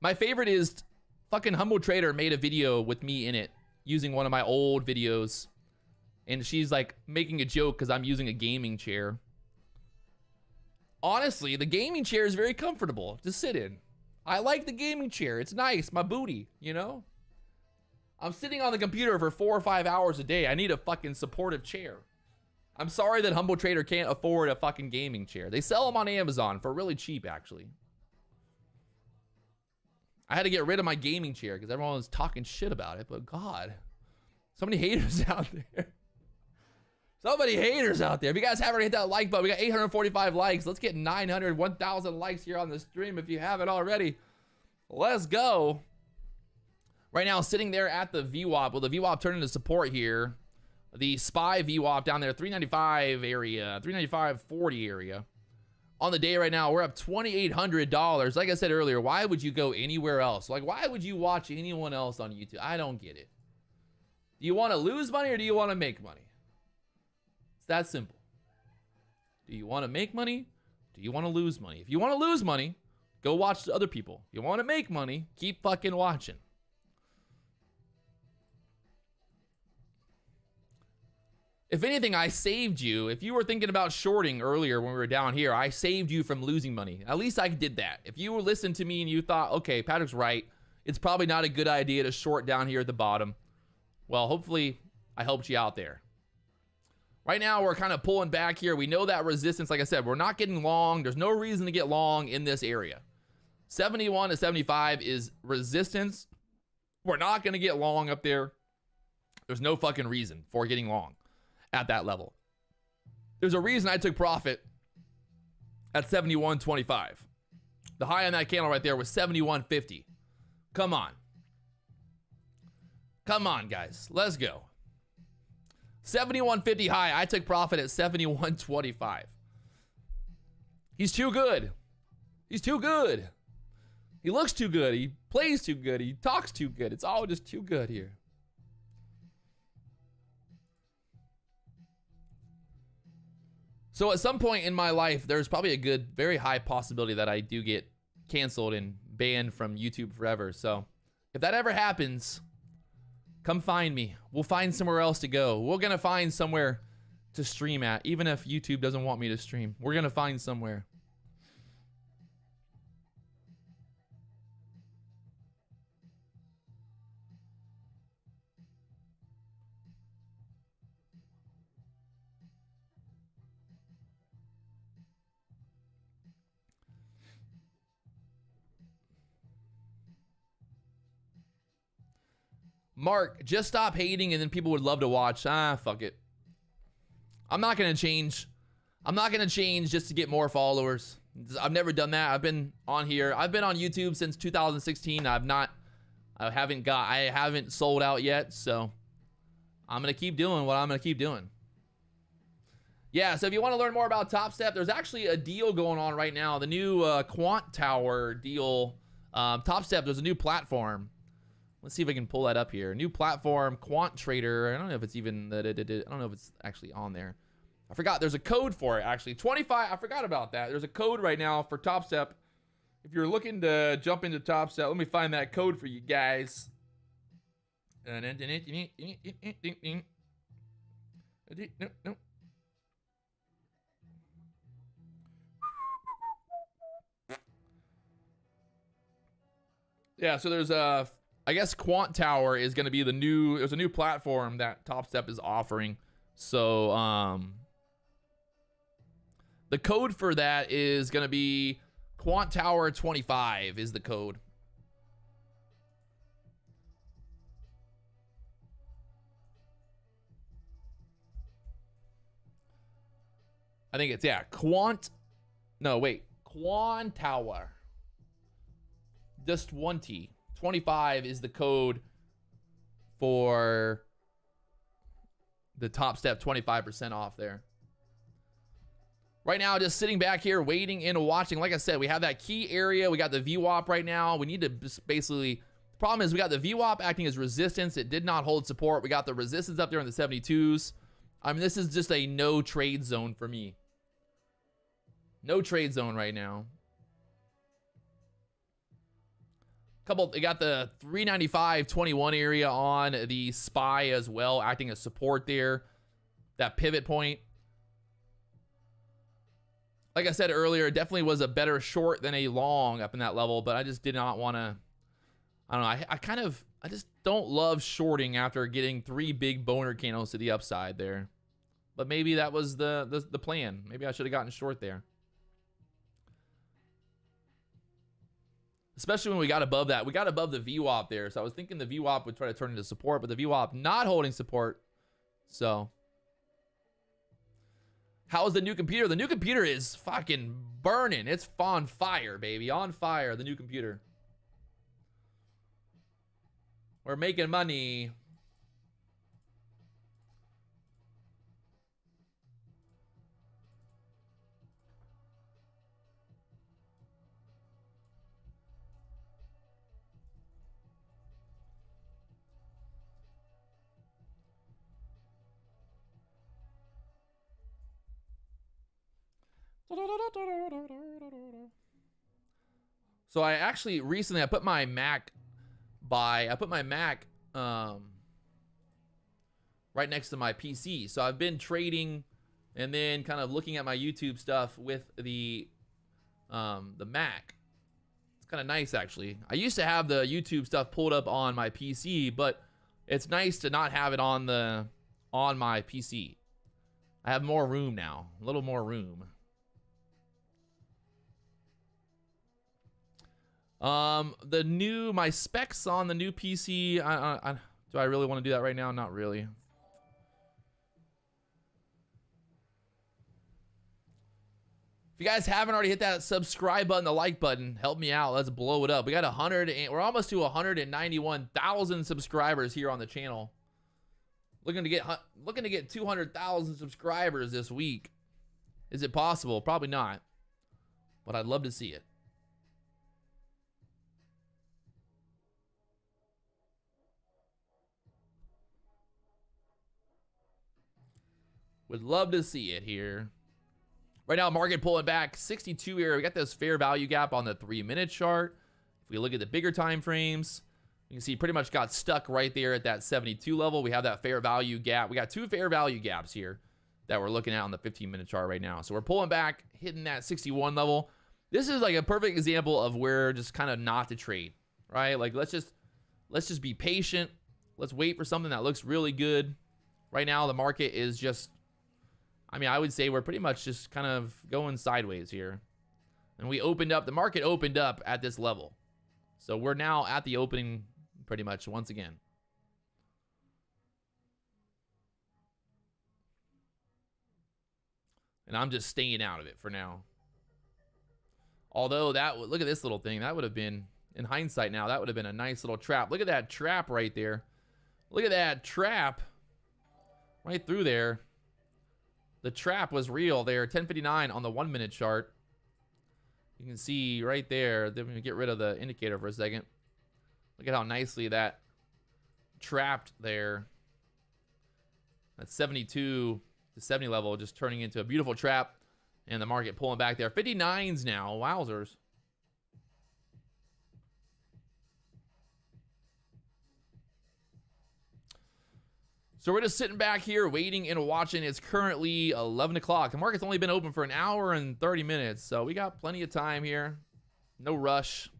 [SPEAKER 1] My favorite is fucking Humble Trader made a video with me in it using one of my old videos. And she's like making a joke because I'm using a gaming chair. Honestly, the gaming chair is very comfortable to sit in. I like the gaming chair. It's nice. My booty, you know? I'm sitting on the computer for 4 or 5 hours a day. I need a fucking supportive chair. I'm sorry that Humble Trader can't afford a fucking gaming chair. They sell them on Amazon for really cheap, actually. I had to get rid of my gaming chair because everyone was talking shit about it. But God, so many haters out there. So many haters out there. If you guys haven't hit that like button, we got 845 likes. Let's get 900, 1,000 likes here on the stream if you haven't already. Let's go. Right now, sitting there at the VWAP. Well, the VWAP turned into support here. The SPY VWAP down there, 395 area, 395.40 area. On the day right now, we're up $2,800. Like I said earlier, why would you go anywhere else? Like, why would you watch anyone else on YouTube? I don't get it. Do you want to lose money or do you want to make money? It's that simple. Do you want to make money? Do you want to lose money? If you want to lose money, go watch the other people. If you want to make money, keep fucking watching. If anything, I saved you. If you were thinking about shorting earlier when we were down here, I saved you from losing money. At least I did that. If you were listening to me and you thought, okay, Patrick's right, it's probably not a good idea to short down here at the bottom. Well, hopefully I helped you out there. Right now, we're kind of pulling back here. We know that resistance, like I said, we're not getting long. There's no reason to get long in this area. 71 to 75 is resistance. We're not going to get long up there. There's no fucking reason for getting long at that level. There's a reason I took profit at 71.25. The high on that candle right there was 71.50. Come on. Come on, guys. Let's go. 71.50 high. I took profit at 71.25. He's too good. He's too good. He looks too good. He plays too good. He talks too good. It's all just too good here. So at some point in my life, there's probably a good, very high possibility that I do get canceled and banned from YouTube forever. So if that ever happens, come find me. We'll find somewhere else to go. We're going to find somewhere to stream at. Even if YouTube doesn't want me to stream, we're going to find somewhere. Mark, just stop hating and then people would love to watch. Ah, fuck it. I'm not going to change. I'm not going to change just to get more followers. I've never done that. I've been on here. I've been on YouTube since 2016. I haven't sold out yet. So I'm going to keep doing what I'm going to keep doing. Yeah, so if you want to learn more about Topstep, there's actually a deal going on right now. The new Quant Tower deal. Topstep, there's a new platform. Let's see if I can pull that up here. New platform, Quant Trader. I don't know if it's even I don't know if it's actually on there. I forgot. There's a code for it actually. 25. I forgot about that. There's a code right now for Topstep. If you're looking to jump into Topstep, let me find that code for you guys. Yeah. So there's a. I guess Quant Tower is going to be the new, there's a new platform that Topstep is offering. So, the code for that is going to be Quant Tower 25 is the code. I think it's, yeah, Quant Tower. Just 20. 25 is the code for the Topstep 25% off there. Right now, just sitting back here, waiting and watching. Like I said, we have that key area. We got the VWAP right now. We need to just basically, the problem is we got the VWAP acting as resistance. It did not hold support. We got the resistance up there in the 72s. I mean, this is just a no trade zone for me. No trade zone right now. They got the 395.21 area on the SPY as well, acting as support there. That pivot point. Like I said earlier, it definitely was a better short than a long up in that level, but I just did not want to. I don't know. I just don't love shorting after getting 3 big boner candles to the upside there. But maybe that was the plan. Maybe I should have gotten short there. Especially when we got above that. We got above the VWAP there. So I was thinking the VWAP would try to turn into support, but the VWAP not holding support. So how is the new computer? The new computer is fucking burning. It's on fire, baby. On fire, the new computer. We're making money. So I actually recently I put my Mac right next to my PC. So I've been trading and then kind of looking at my YouTube stuff with the Mac. It's kind of nice actually. I used to have the YouTube stuff pulled up on my PC, but it's nice to not have it on my PC. I have more room now, a little more room. My specs on the new PC, do I really want to do that right now? Not really. If you guys haven't already hit that subscribe button, the like button, help me out. Let's blow it up. We got we're almost to 191,000 subscribers here on the channel. Looking to get 200,000 subscribers this week. Is it possible? Probably not. But I'd love to see it. Would love to see it here. Right now, market pulling back 62 here. We got this fair value gap on the 3-minute chart. If we look at the bigger time frames, you can see pretty much got stuck right there at that 72 level. We have that fair value gap. We got 2 fair value gaps here that we're looking at on the 15-minute chart right now. So we're pulling back, hitting that 61 level. This is like a perfect example of where just kind of not to trade, right? Like let's just be patient. Let's wait for something that looks really good. Right now, the market is just, I mean, I would say we're pretty much just kind of going sideways here. And we opened up, the market opened up at this level. So we're now at the opening pretty much once again. And I'm just staying out of it for now. Although that, look at this little thing. That would have been, in hindsight now, that would have been a nice little trap. Look at that trap right there. Look at that trap right through there. The trap was real there. 1059 on the 1-minute chart. You can see right there. Then we get rid of the indicator for a second. Look at how nicely that trapped there. That 72 to 70 level just turning into a beautiful trap. And the market pulling back there. 59s now. Wowzers. So we're just sitting back here waiting and watching. It's currently 11 o'clock. The market's only been open for an hour and 30 minutes. So we got plenty of time here. No rush.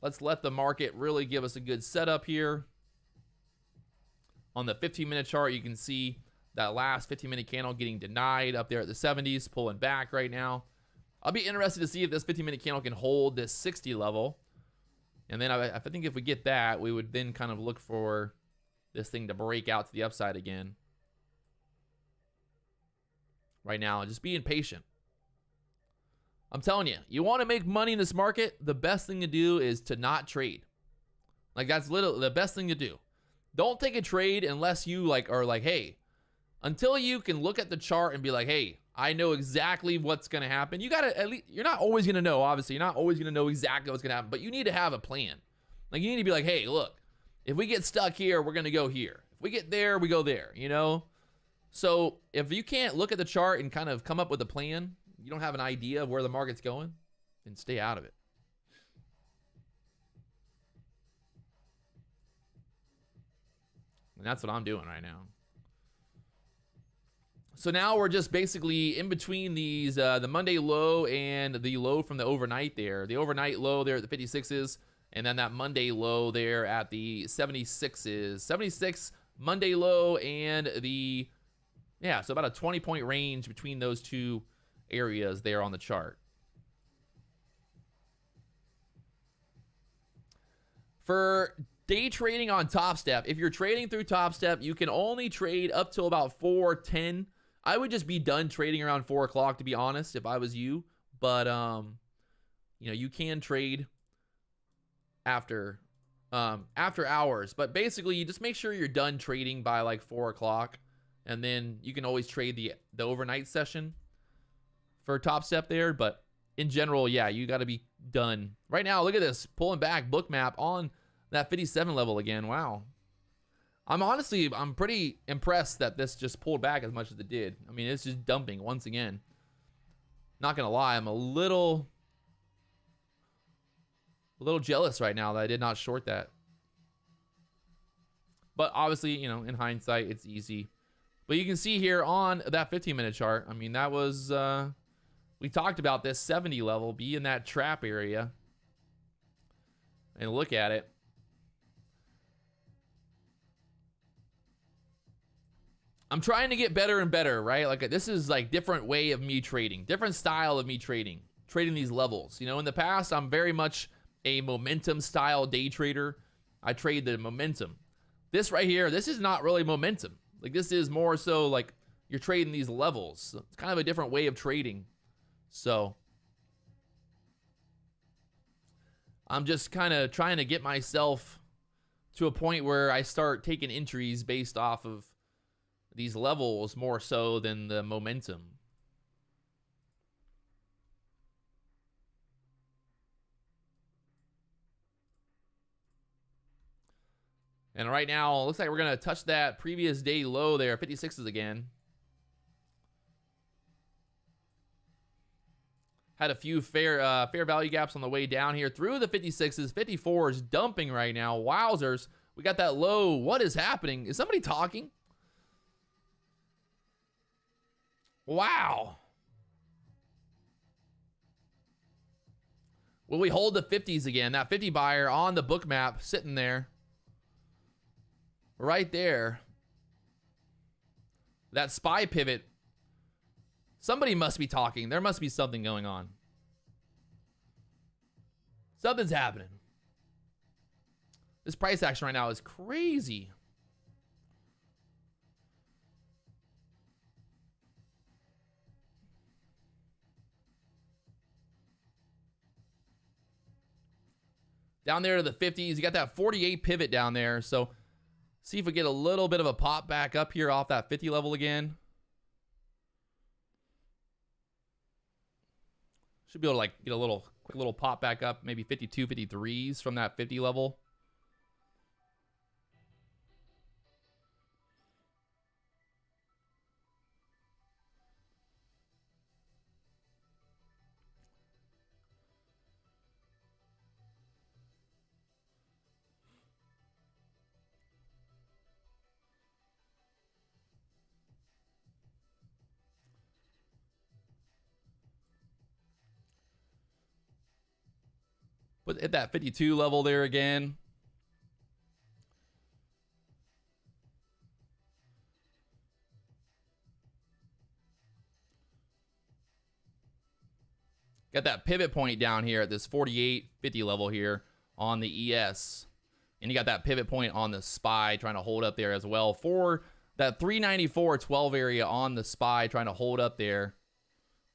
[SPEAKER 1] Let's let the market really give us a good setup here. On the 15-minute chart, you can see that last 15-minute candle getting denied up there at the 70s, pulling back right now. I'll be interested to see if this 15-minute candle can hold this 60 level. And then I think if we get that, we would then kind of look for this thing to break out to the upside again. Right now, just being patient. I'm telling you, you want to make money in this market, the best thing to do is to not trade. Like that's literally the best thing to do. Don't take a trade unless you are like, hey, until you can look at the chart and be like, hey, I know exactly what's going to happen. You got to at least, you're not always going to know, obviously. You're not always going to know exactly what's going to happen, but you need to have a plan. Like you need to be like, hey, look, if we get stuck here, we're going to go here. If we get there, we go there, you know? So if you can't look at the chart and kind of come up with a plan, you don't have an idea of where the market's going, then stay out of it. And that's what I'm doing right now. So now we're just basically in between these, the Monday low and the low from the overnight there. The overnight low there at the 56s, and then that Monday low there at the 76s. 76 Monday low and the, yeah, so about a 20-point range between those two areas there on the chart. For day trading on Topstep, if you're trading through Topstep, you can only trade up till about 4:10. I would just be done trading around 4 o'clock, to be honest, if I was you. But, you know, you can trade after hours. But basically, you just make sure you're done trading by like 4 o'clock. And then you can always trade the overnight session for Topstep there. But in general, yeah, you got to be done. Right now, look at this. Pulling back, book map on that 57 level again. Wow. I'm pretty impressed that this just pulled back as much as it did. I mean, it's just dumping once again. Not going to lie, I'm a little jealous right now that I did not short that. But obviously, you know, in hindsight, it's easy. But you can see here on that 15-minute chart, I mean, that was, we talked about this 70 level, be in that trap area. And look at it. I'm trying to get better and better, right? Like this is like different way of me trading, different style of me trading these levels. You know, in the past, I'm very much a momentum style day trader. I trade the momentum. This right here, this is not really momentum. Like this is more so like you're trading these levels. It's kind of a different way of trading. So I'm just kind of trying to get myself to a point where I start taking entries based off of these levels more so than the momentum. And right now, looks like we're going to touch that previous day low there, 56s again. Had a few fair value gaps on the way down here through the 56s. 54s dumping right now. Wowzers. We got that low. What is happening? Is somebody talking? Wow. Will we hold the 50s again? That 50 buyer on the book map sitting there. Right there. That SPY pivot. Somebody must be talking. There must be something going on. Something's happening. This price action right now is crazy. Down there to the 50s. You got that 48 pivot down there. So see if we get a little bit of a pop back up here off that 50 level again. Should be able to like get a quick little pop back up, maybe 52, 53s from that 50 level. But hit that 52 level there again. Got that pivot point down here at this 48, 50 level here on the ES. And you got that pivot point on the SPY trying to hold up there as well for that 394.12 area on the SPY trying to hold up there.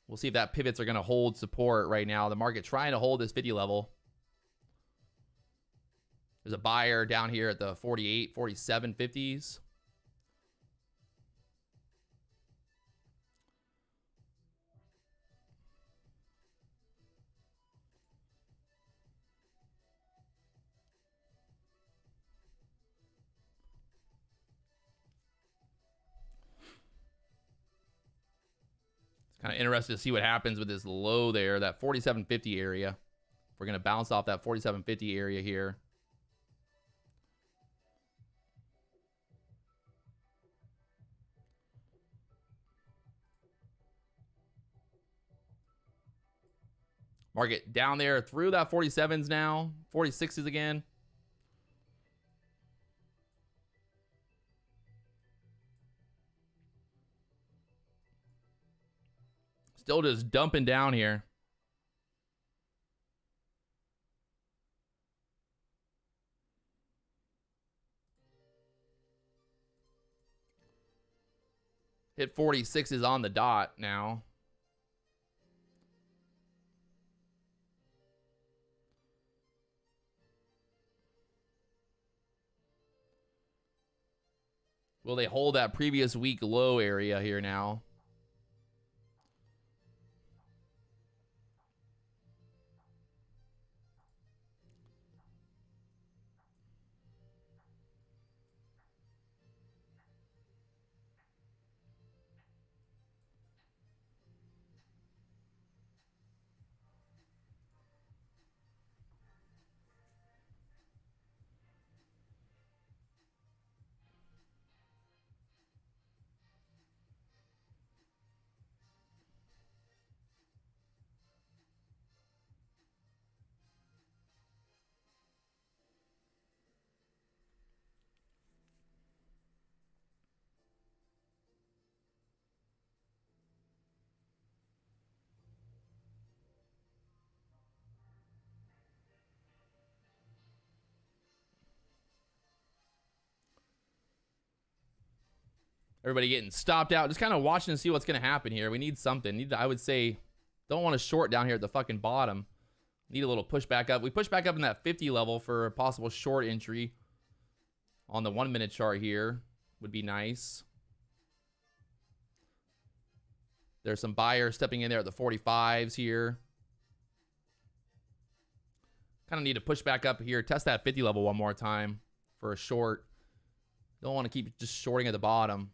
[SPEAKER 1] We'll see if that pivots are going to hold support right now. The market trying to hold this 50 level. There's a buyer down here at the 48, 47, 50s. It's kind of interesting to see what happens with this low there, that 47.50 area. We're going to bounce off that 47.50 area here. Market down there through that 47s now. 46s again. Still just dumping down here. Hit 46s on the dot now. Will they hold that previous week low area here now? Everybody getting stopped out. Just kind of watching to see what's going to happen here. We need something. I would say, don't want to short down here at the fucking bottom. Need a little push back up. We push back up in that 50 level for a possible short entry on the 1 minute chart here. Would be nice. There's some buyers stepping in there at the 45s here. Kind of need to push back up here. Test that 50 level one more time for a short. Don't want to keep just shorting at the bottom.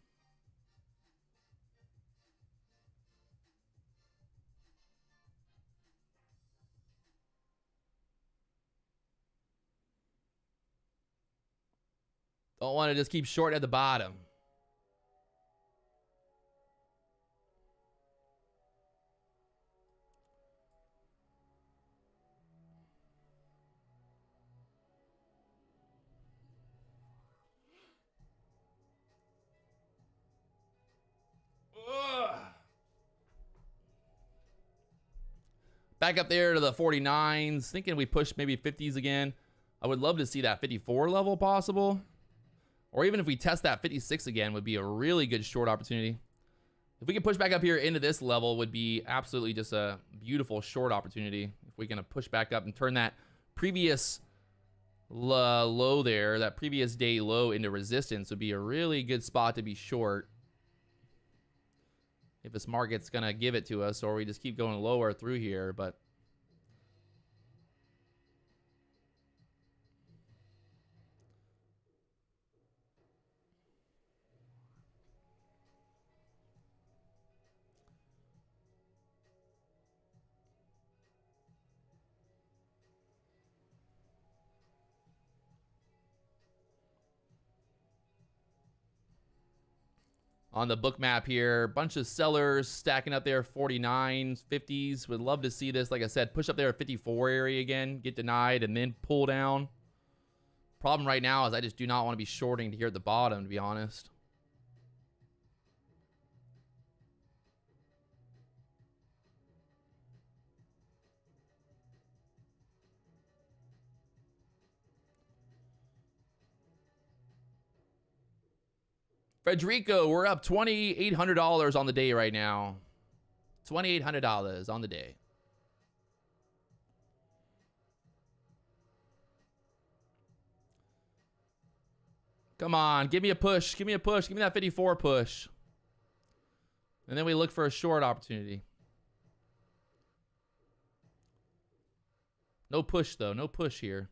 [SPEAKER 1] Don't want to just keep shorting at the bottom. Back up there to the 49s. Thinking we push maybe 50s again. I would love to see that 54 level possible. Or even if we test that 56 again, would be a really good short opportunity. If we can push back up here into this level, would be absolutely just a beautiful short opportunity. If we can push back up and turn that previous low there, that previous day low into resistance, would be a really good spot to be short. If this market's going to give it to us, or we just keep going lower through here, but on the book map here, bunch of sellers stacking up there, 49s, 50s. Would love to see this, like I said, push up there at 54 area again, get denied, and then pull down. Problem right now is I just do not want to be shorting here at the bottom, to be honest. Federico, we're up $2,800 on the day right now. $2,800 on the day. Come on, give me a push. Give me a push. Give me that 54 push. And then we look for a short opportunity. No push, though. No push here.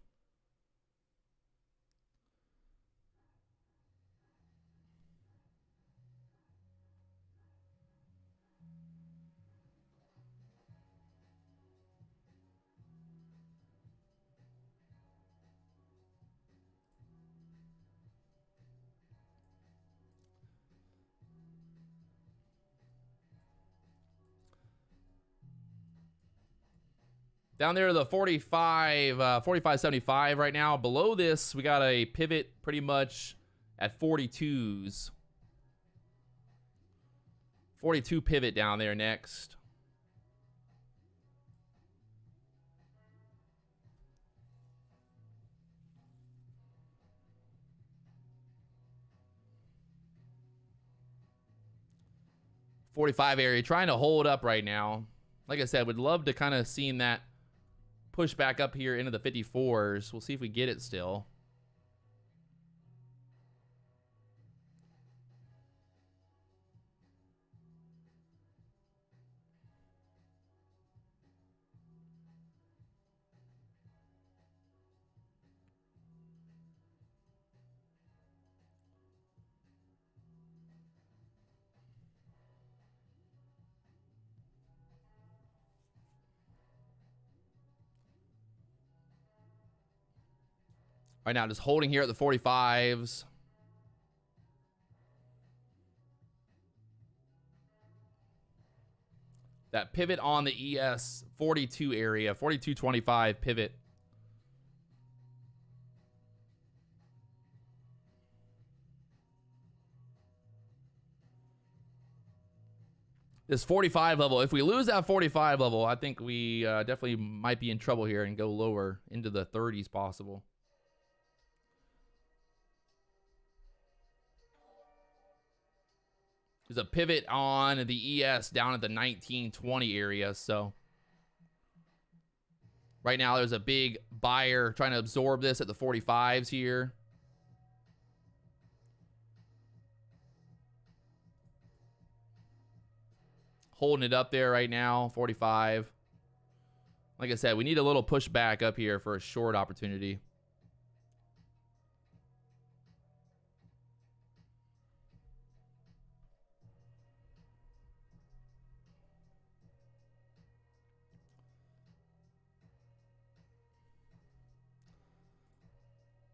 [SPEAKER 1] Down there to the 45.75 right now. Below this, we got a pivot pretty much at 42s. 42 pivot down there next. $45 area, trying to hold up right now. Like I said, would love to kind of seeing that push back up here into the 54s. We'll see if we get it still. Right now, just holding here at the 45s. That pivot on the ES 42 area, 42.25 pivot. This 45 level, if we lose that 45 level, I think we definitely might be in trouble here and go lower into the 30s possible. There's a pivot on the ES down at the 1920 area. So right now there's a big buyer trying to absorb this at the 45s here. Holding it up there right now, 45. Like I said, we need a little pushback up here for a short opportunity.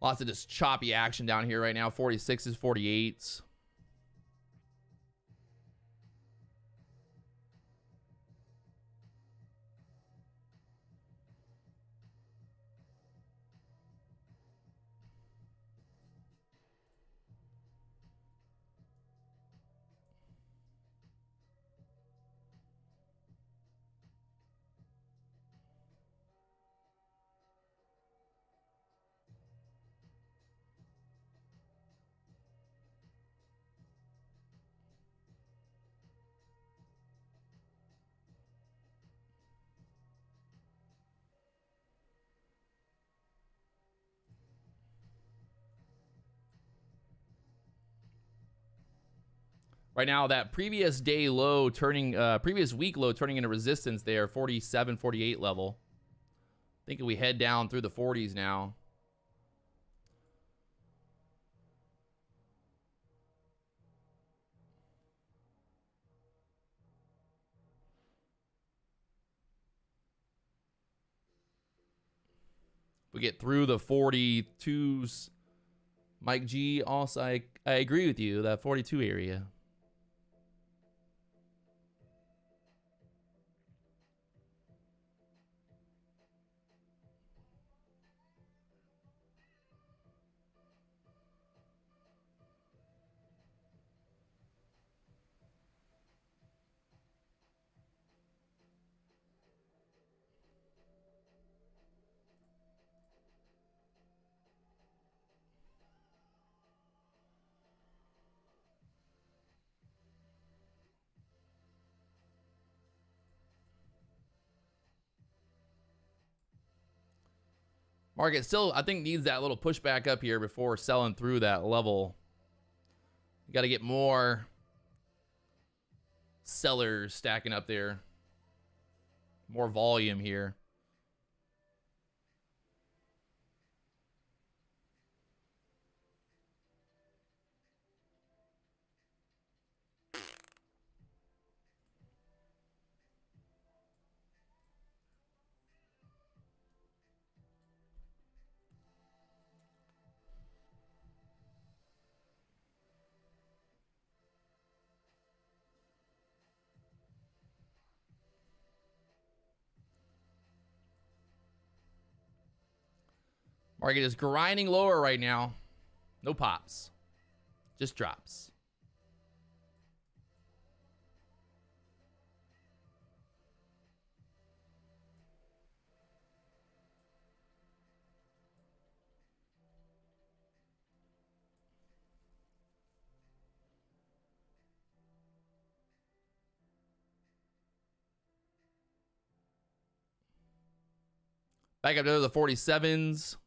[SPEAKER 1] Lots of just choppy action down here right now. 46s, 48s. Right now, that previous day low turning, previous week low turning into resistance there, 47, 48 level. I think if we head down through the 40s now. We get through the 42s. Mike G, also, I agree with you, that 42 area. Market still, I think, needs that little pushback up here before selling through that level. You got to get more sellers stacking up there. More volume here. Market is grinding lower right now. No pops. Just drops. Back up to the 47s.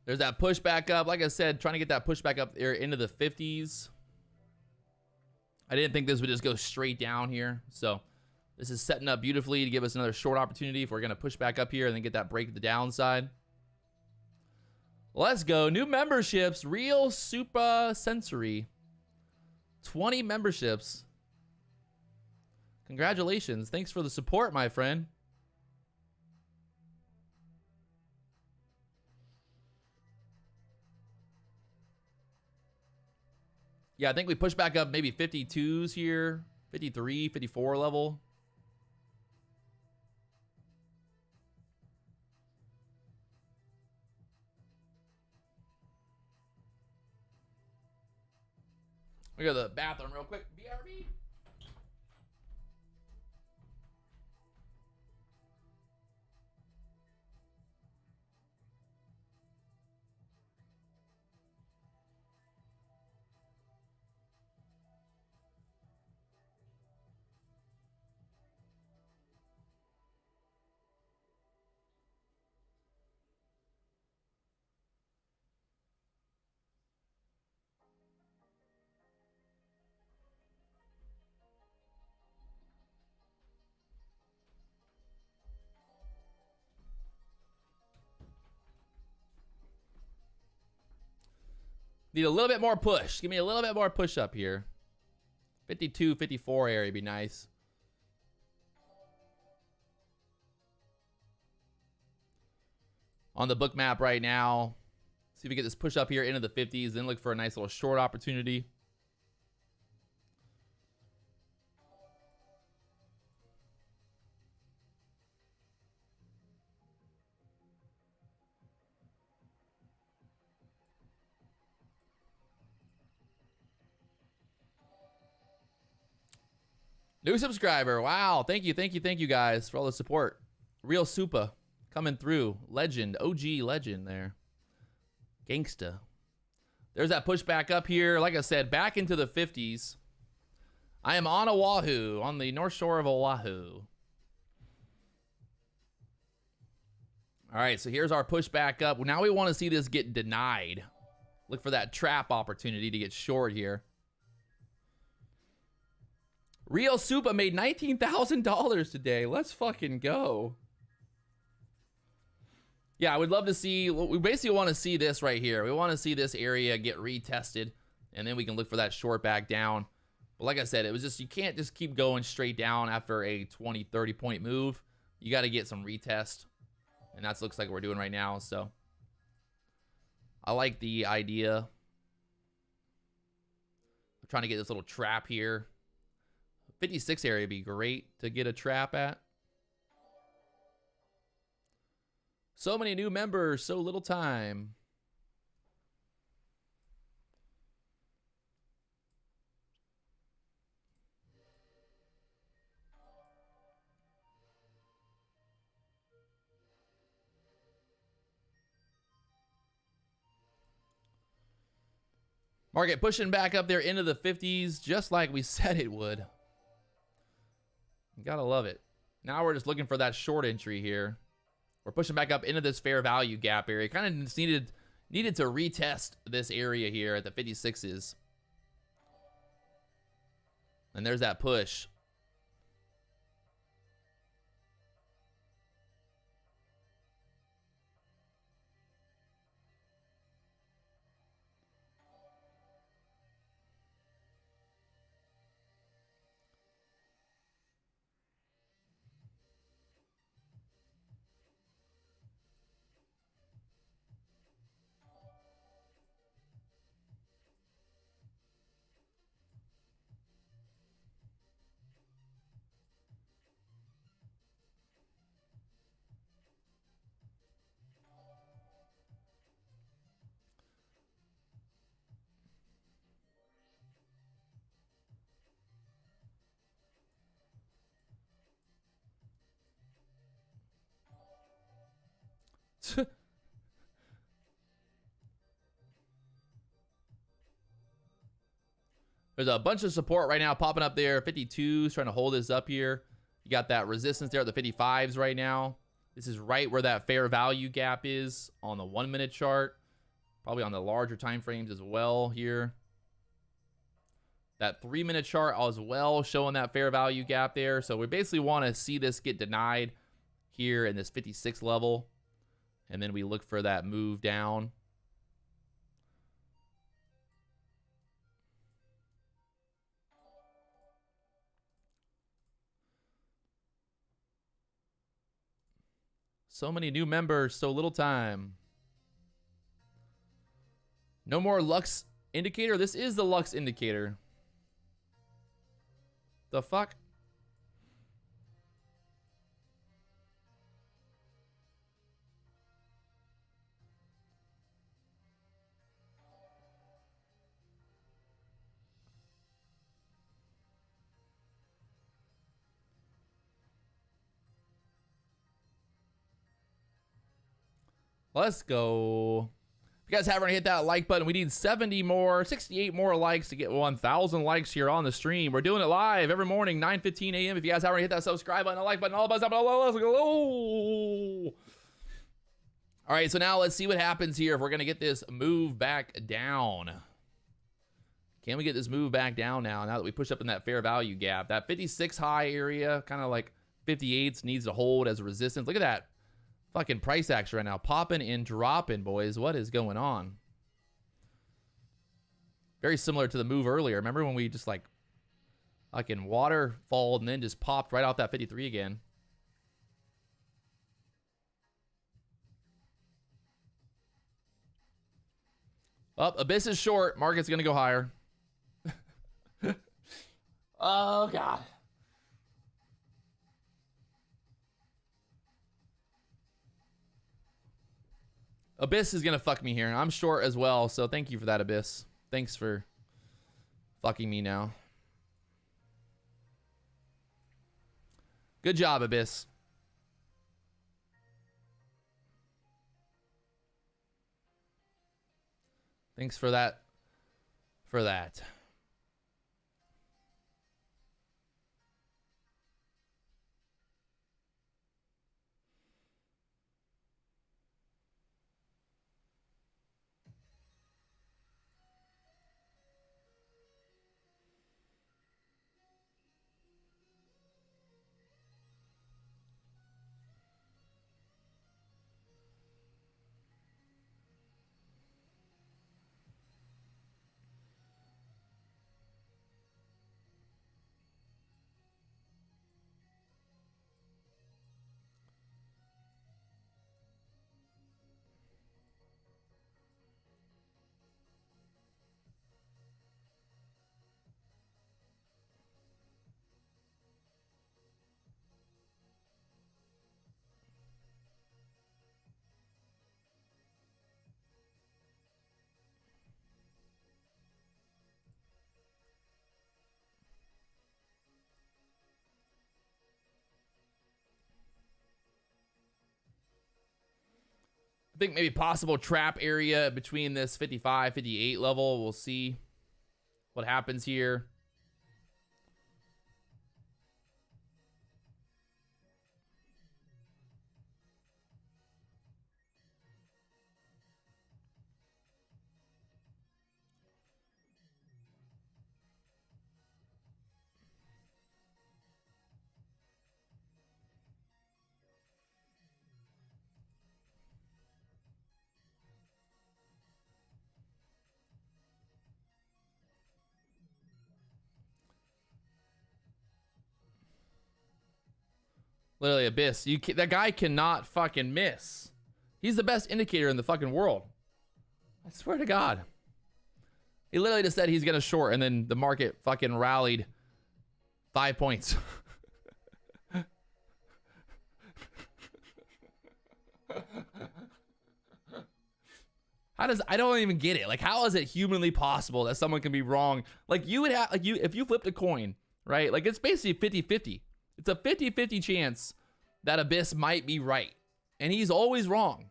[SPEAKER 1] There's that push back up. Like I said, trying to get that push back up there into the 50s. I didn't think this would just go straight down here. So this is setting up beautifully to give us another short opportunity if we're going to push back up here and then get that break at the downside. Let's go. New memberships. Real Super Sensory. 20 memberships. Congratulations. Thanks for the support, my friend. Yeah, I think we push back up maybe 52s here, 53, 54 level. We go to the bathroom real quick. BRB. Need a little bit more push. Give me a little bit more push up here. 52, 54 area would be nice. On the book map right now. See if we get this push up here into the 50s. Then look for a nice little short opportunity. New subscriber. Wow. Thank you, thank you, thank you guys for all the support. Real Supa coming through. Legend. OG legend there. Gangsta. There's that push back up here. Like I said, back into the 50s. I am on Oahu, on the north shore of Oahu. All right, so here's our push back up. Now we want to see this get denied. Look for that trap opportunity to get short here. Real Supa made $19,000 today. Let's fucking go. Yeah, I would love to see, we basically want to see this right here. We want to see this area get retested, and then we can look for that short back down. But like I said, it was just, you can't just keep going straight down after a 20, 30 point move. You got to get some retest, and that looks like what we're doing right now. So I like the idea. I'm trying to get this little trap here. 56 area would be great to get a trap at. So many new members, so little time. Market pushing back up there into the 50s, just like we said it would. You gotta love it. Now we're just looking for that short entry here. We're pushing back up into this fair value gap area. Kind of needed to retest this area here at the 56s. And there's that push. There's a bunch of support right now popping up there. 52s trying to hold this up here. You got that resistance there at the 55s right now. This is right where that fair value gap is on the 1 minute chart. Probably on the larger time frames as well here. That 3 minute chart as well showing that fair value gap there. So we basically want to see this get denied here in this 56 level. And then we look for that move down. So many new members, so little time. No more Lux indicator? This is the Lux indicator. The fuck? Let's go. If you guys haven't hit that like button, we need 68 more likes to get 1,000 likes here on the stream. We're doing it live every morning, 9:15 a.m. If you guys haven't hit that subscribe button, the like button, all buzz up, let's go. All right, so now let's see what happens here if we're gonna get this move back down. Can we get this move back down now that we push up in that fair value gap? That 56 high area, kind of like 58s, needs to hold as a resistance. Look at that. Fucking price action right now. Popping and dropping, boys. What is going on? Very similar to the move earlier. Remember when we just like fucking waterfalled and then just popped right out that 53 again? Up, Abyss is short. Market's going to go higher. Oh, God. Abyss is going to fuck me here. I'm short as well, so thank you for that, Abyss. Thanks for fucking me now. Good job, Abyss. Thanks for that. For that. I think maybe possible trap area between this 55, 58 level. We'll see what happens here. Literally, Abyss. That guy cannot fucking miss. He's the best indicator in the fucking world. I swear to God. He literally just said he's going to short, and then the market fucking rallied 5 points. I don't even get it. Like, how is it humanly possible that someone can be wrong? Like, you would have, like, if you flipped a coin, right? Like, it's basically 50-50. It's a 50-50 chance that Abyss might be right. And he's always wrong.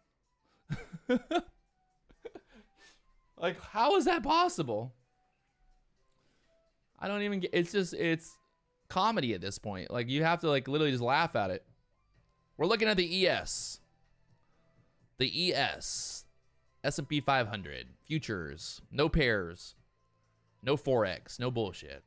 [SPEAKER 1] Like, how is that possible? I don't even get, it's comedy at this point. Like, you have to, like, literally just laugh at it. We're looking at the ES. The ES. S&P 500. Futures. No pairs. No Forex. No bullshit.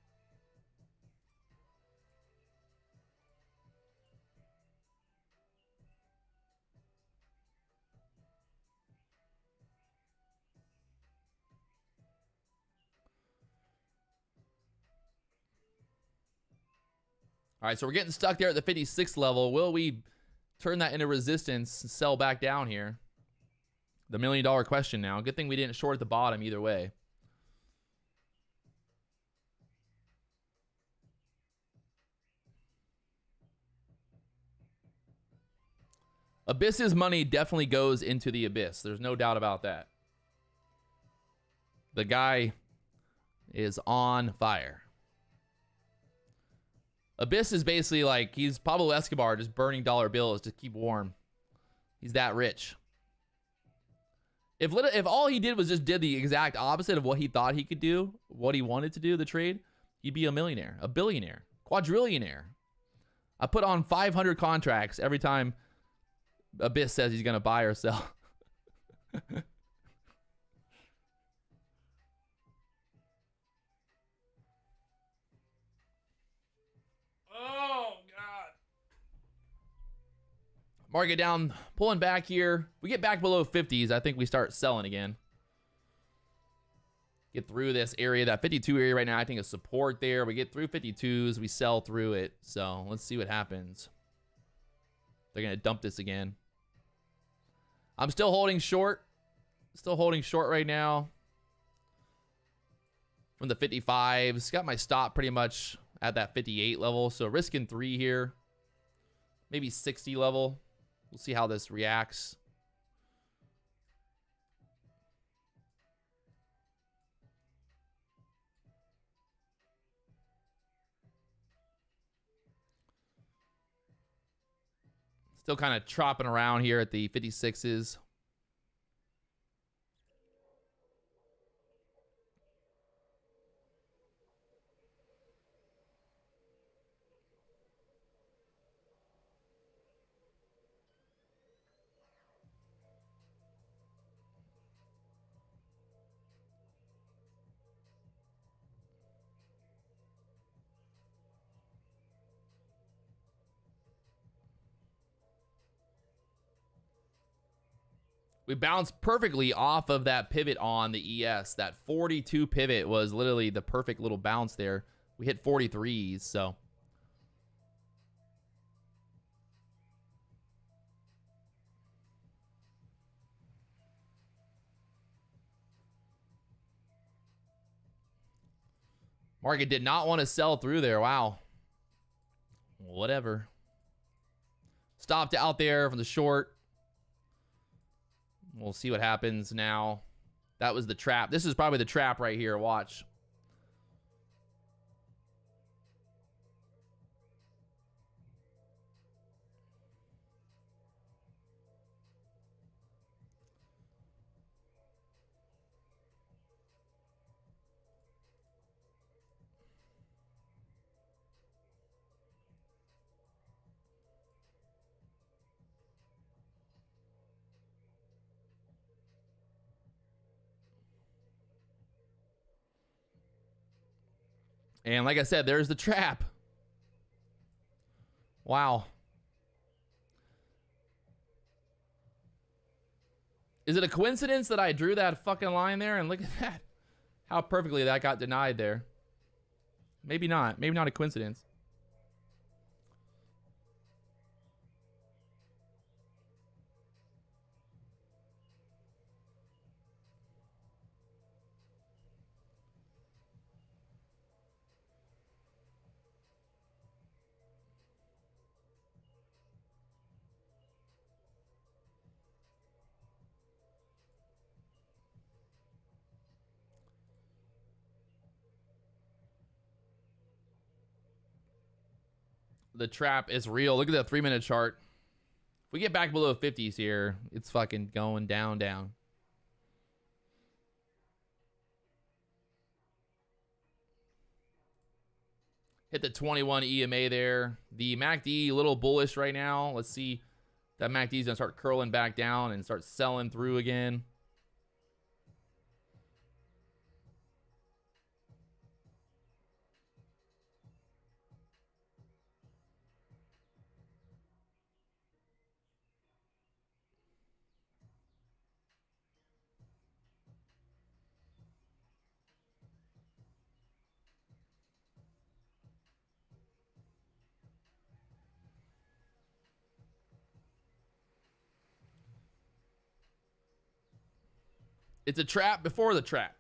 [SPEAKER 1] All right, so we're getting stuck there at the 56 level. Will we turn that into resistance and sell back down here? The $1 million question now. Good thing we didn't short at the bottom either way. Abyss's money definitely goes into the Abyss. There's no doubt about that. The guy is on fire. Abyss is basically like, he's Pablo Escobar just burning dollar bills to keep warm. He's that rich. If all he did was just did the exact opposite of what he thought he could do, what he wanted to do, the trade, he'd be a millionaire, a billionaire, quadrillionaire. I put on 500 contracts every time Abyss says he's going to buy or sell. Oh, God. Market down, pulling back here. We get back below 50s, I think we start selling again. Get through this area, that 52 area right now, I think is support there. We get through 52s, we sell through it. So let's see what happens. They're going to dump this again. I'm still holding short. Still holding short right now. From the 55s. Got my stop pretty much at that 58 level. So risking 3 here. Maybe 60 level. We'll see how this reacts. Still kind of tropping around here at the 56s. We bounced perfectly off of that pivot on the ES. That 42 pivot was literally the perfect little bounce there. We hit 43s, so. Market did not want to sell through there. Wow. Whatever. Stopped out there from the short. We'll see what happens now. That was the trap. This is probably the trap right here. Watch. And like I said, there's the trap. Wow. Is it a coincidence that I drew that fucking line there? And look at that. How perfectly that got denied there. Maybe not. Maybe not a coincidence. The trap is real. Look at that 3-minute chart. If we get back below 50s here, it's fucking going down, down. Hit the 21 EMA there. The MACD a little bullish right now. Let's see if that MACD is going to start curling back down and start selling through again. It's a trap before the trap.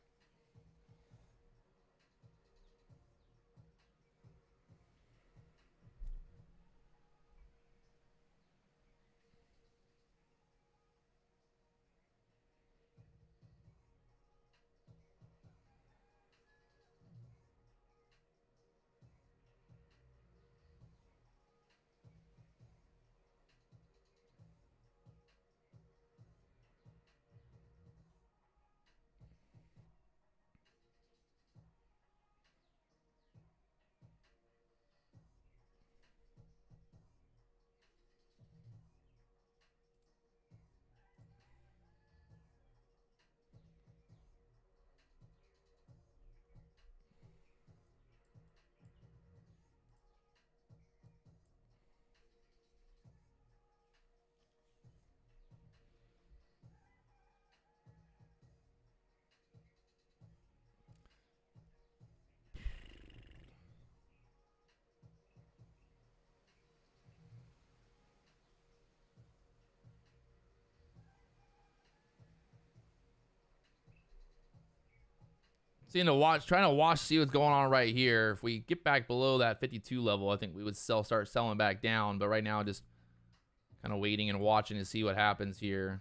[SPEAKER 1] Trying to watch, see what's going on right here. If we get back below that 52 level, I think we would start selling back down. But right now, just kind of waiting and watching to see what happens here.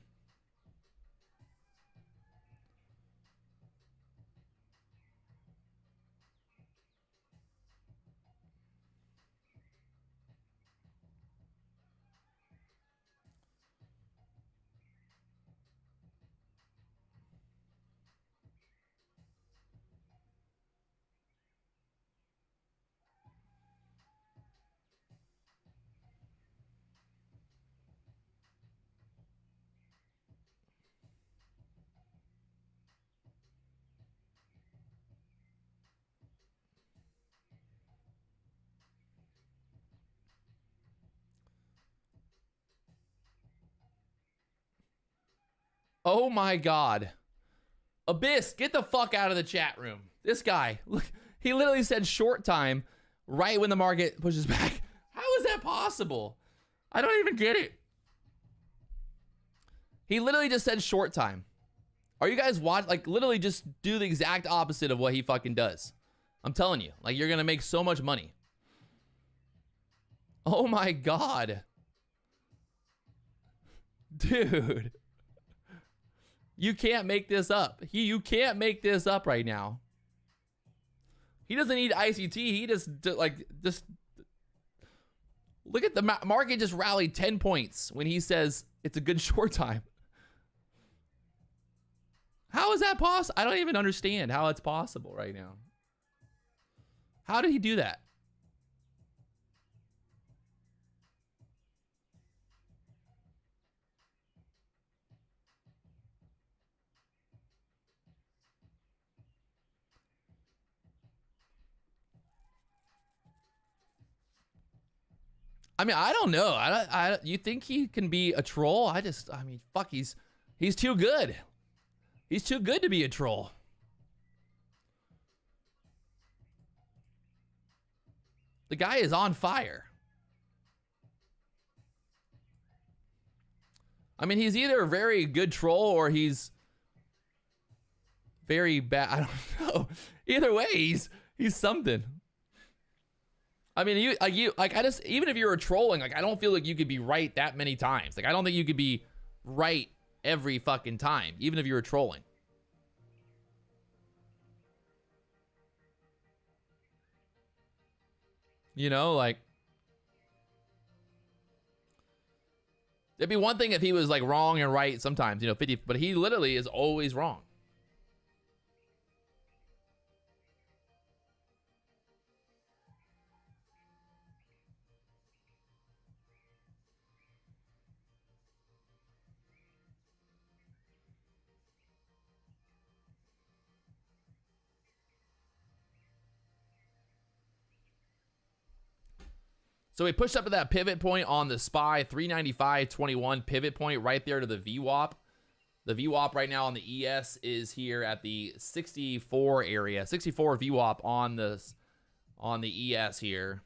[SPEAKER 1] Oh my God. Abyss, get the fuck out of the chat room. This guy, look, he literally said short time right when the market pushes back. How is that possible? I don't even get it. He literally just said short time. Are you guys watch? Like, literally just do the exact opposite of what he fucking does. I'm telling you, like, you're gonna make so much money. Oh my God. Dude. You can't make this up. You can't make this up right now. He doesn't need ICT. He just look at the market just rallied 10 points when he says it's a good short time. How is that possible? I don't even understand how it's possible right now. How did he do that? I mean, I don't know. You think he can be a troll? I mean, fuck, he's too good. He's too good to be a troll. The guy is on fire. I mean, he's either a very good troll or he's very bad. I don't know. Either way, he's something. I mean, even if you're a trolling, like, I don't feel like you could be right that many times. Like, I don't think you could be right every fucking time, even if you were trolling. You know, like, it'd be one thing if he was like wrong and right sometimes, you know, 50, but he literally is always wrong. So we pushed up to that pivot point on the SPY, 395.21 pivot point right there to the VWAP. The VWAP right now on the ES is here at the 64 area, 64 VWAP on the ES here.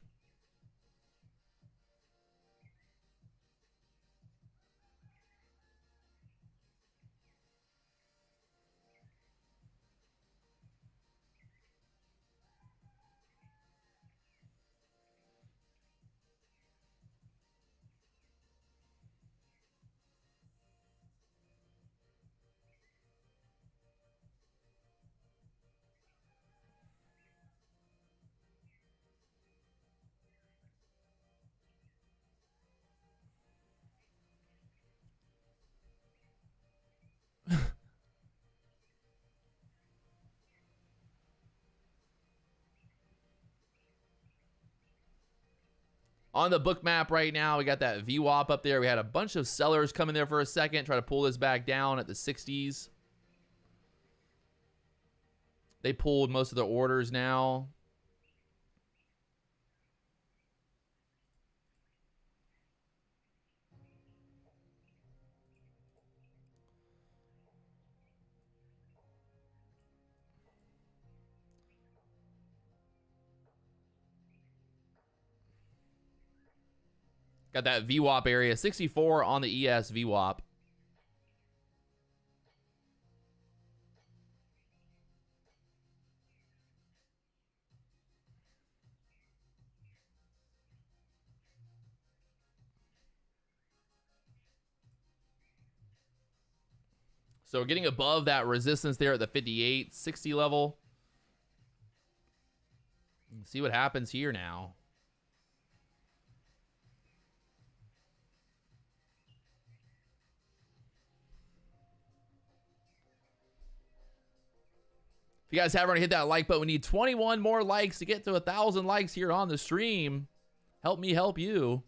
[SPEAKER 1] On the book map right now, we got that VWAP up there. We had a bunch of sellers come in there for a second, try to pull this back down at the 60s. They pulled most of the orders now. Got that VWAP area, 64 on the ES VWAP. So we're getting above that resistance there at the 58.60 level. Let's see what happens here now. If you guys haven't already hit that like button, we need 21 more likes to get to 1,000 likes here on the stream. Help me help you.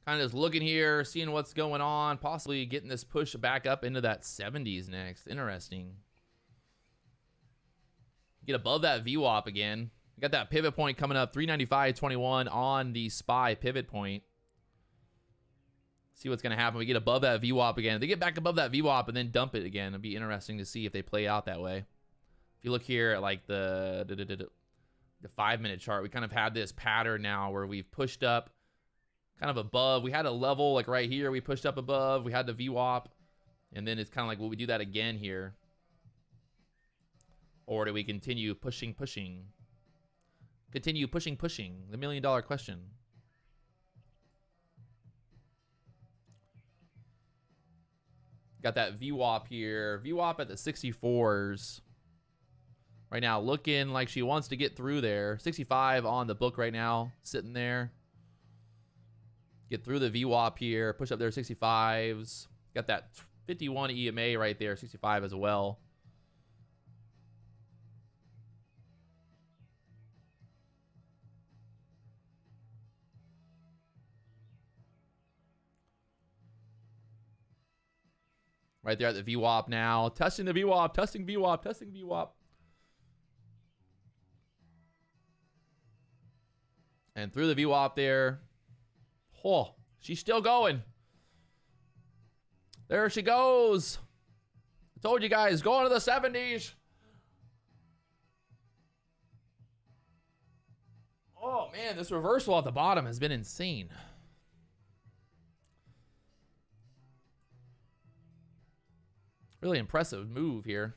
[SPEAKER 1] Kind of just looking here, seeing what's going on, possibly getting this push back up into that 70s next. Interesting. Get above that VWAP again. We got that pivot point coming up, 395.21 on the SPY pivot point. See what's going to happen. We get above that VWAP again. If they get back above that VWAP and then dump it again, it'd be interesting to see if they play out that way. If you look here at like the 5-minute chart, we kind of had this pattern now where we've pushed up kind of above. We had a level like right here. We pushed up above. We had the VWAP. And then it's kind of like, will we do that again here? Or do we continue pushing? Continue pushing. The $1 million question. Got that VWAP here. VWAP at the 64s. Right now, looking like she wants to get through there. 65 on the book right now, sitting there. Get through the VWAP here. Push up there, 65s. Got that 51 EMA right there, 65 as well. Right there at the VWAP now. Testing the VWAP, testing VWAP. And through the VWAP there. Oh, she's still going. There she goes. I told you guys, going to the 70s. Oh, man, this reversal at the bottom has been insane. Really impressive move here.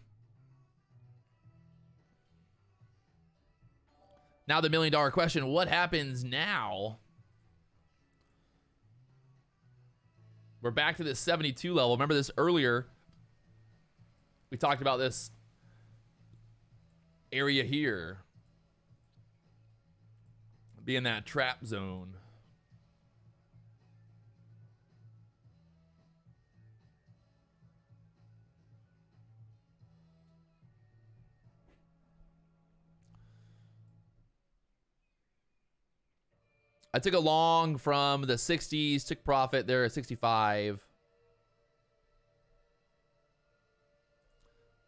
[SPEAKER 1] Now the $1 million question, what happens now? We're back to this 72 level. Remember this earlier? We talked about this area here being that trap zone. I took a long from the 60s, took profit there at 65.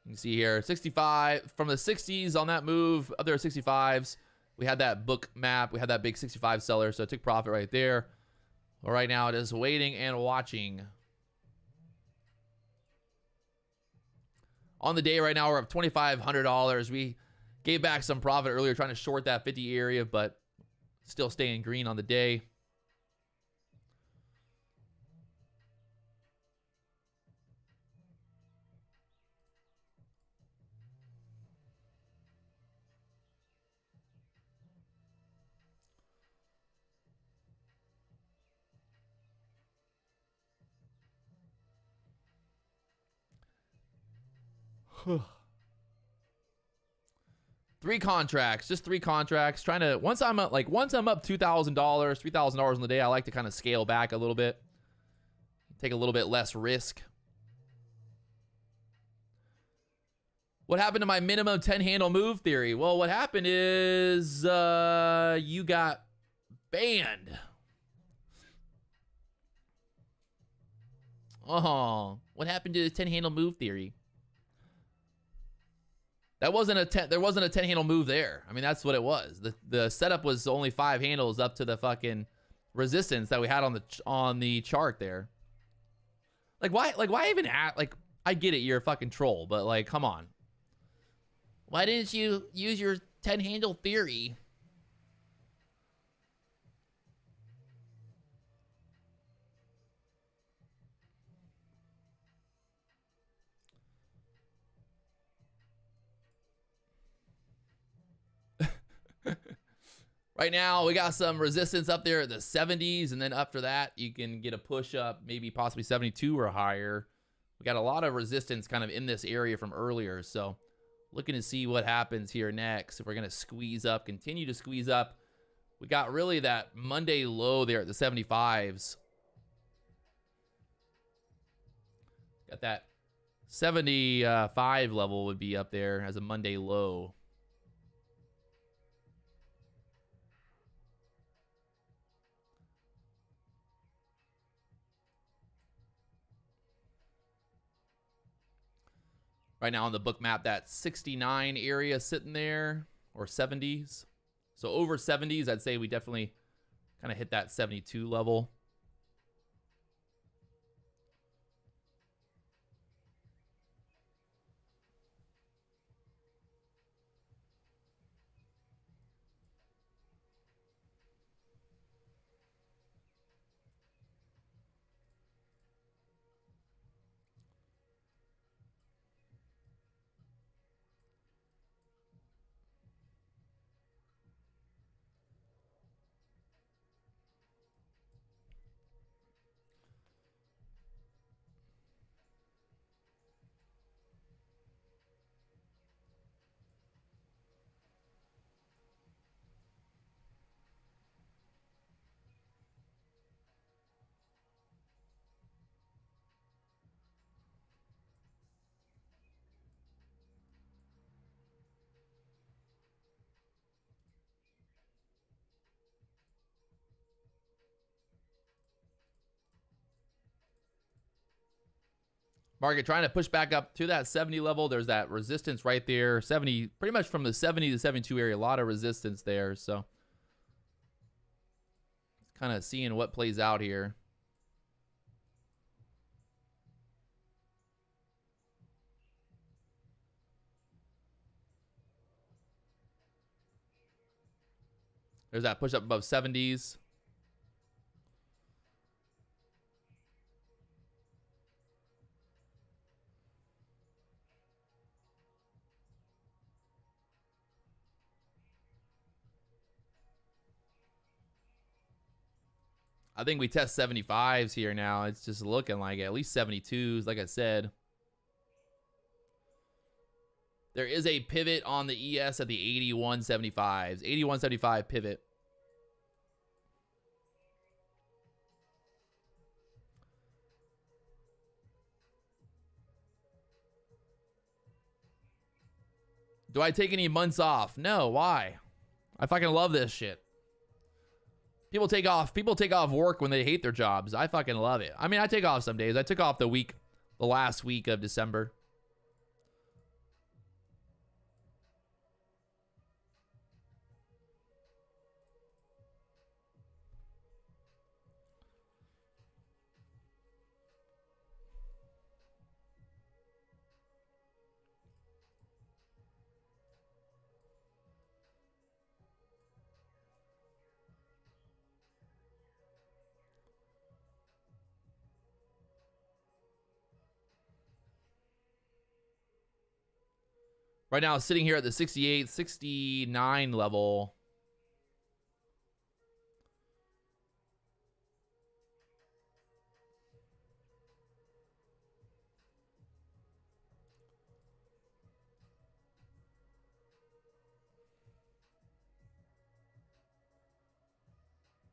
[SPEAKER 1] You can see here, 65 from the 60s on that move, up there at 65s. We had that book map. We had that big 65 seller, so I took profit right there. Well, right now it is waiting and watching. On the day right now, we're up $2,500. We gave back some profit earlier trying to short that 50 area, but still staying green on the day. Three contracts, just three contracts. Trying to once I'm up $2,000, $3,000 on the day, I like to kind of scale back a little bit, take a little bit less risk. What happened to my minimum 10 handle move theory? Well, what happened is you got banned. Oh, what happened to the 10 handle move theory? That wasn't a 10. There wasn't a 10 handle move there. I mean, that's what it was. The setup was only 5 handles up to the fucking resistance that we had on the chart there. Like why even act like I get it, you're a fucking troll, but like come on. Why didn't you use your 10 handle theory? Right now, we got some resistance up there at the 70s, and then after that, you can get a push up, maybe possibly 72 or higher. We got a lot of resistance kind of in this area from earlier, so looking to see what happens here next. If we're going to squeeze up, continue to squeeze up. We got really that Monday low there at the 75s. Got that 75 level would be up there as a Monday low. Right now on the book map, that 69 area sitting there, or 70s. So over 70s, I'd say we definitely kind of hit that 72 level. Market trying to push back up to that 70 level. There's that resistance right there. 70, pretty much from the 70 to 72 area. A lot of resistance there. So kind of seeing what plays out here. There's that push up above 70s. I think we test 75s here now. It's just looking like at least 72s, like I said. There is a pivot on the ES at the 81.75s. 81.75 pivot. Do I take any months off? No, why? I fucking love this shit. People take off work when they hate their jobs. I fucking love it. I mean, I take off some days. I took off the last week of December. Right now, sitting here at the 68, 69 level.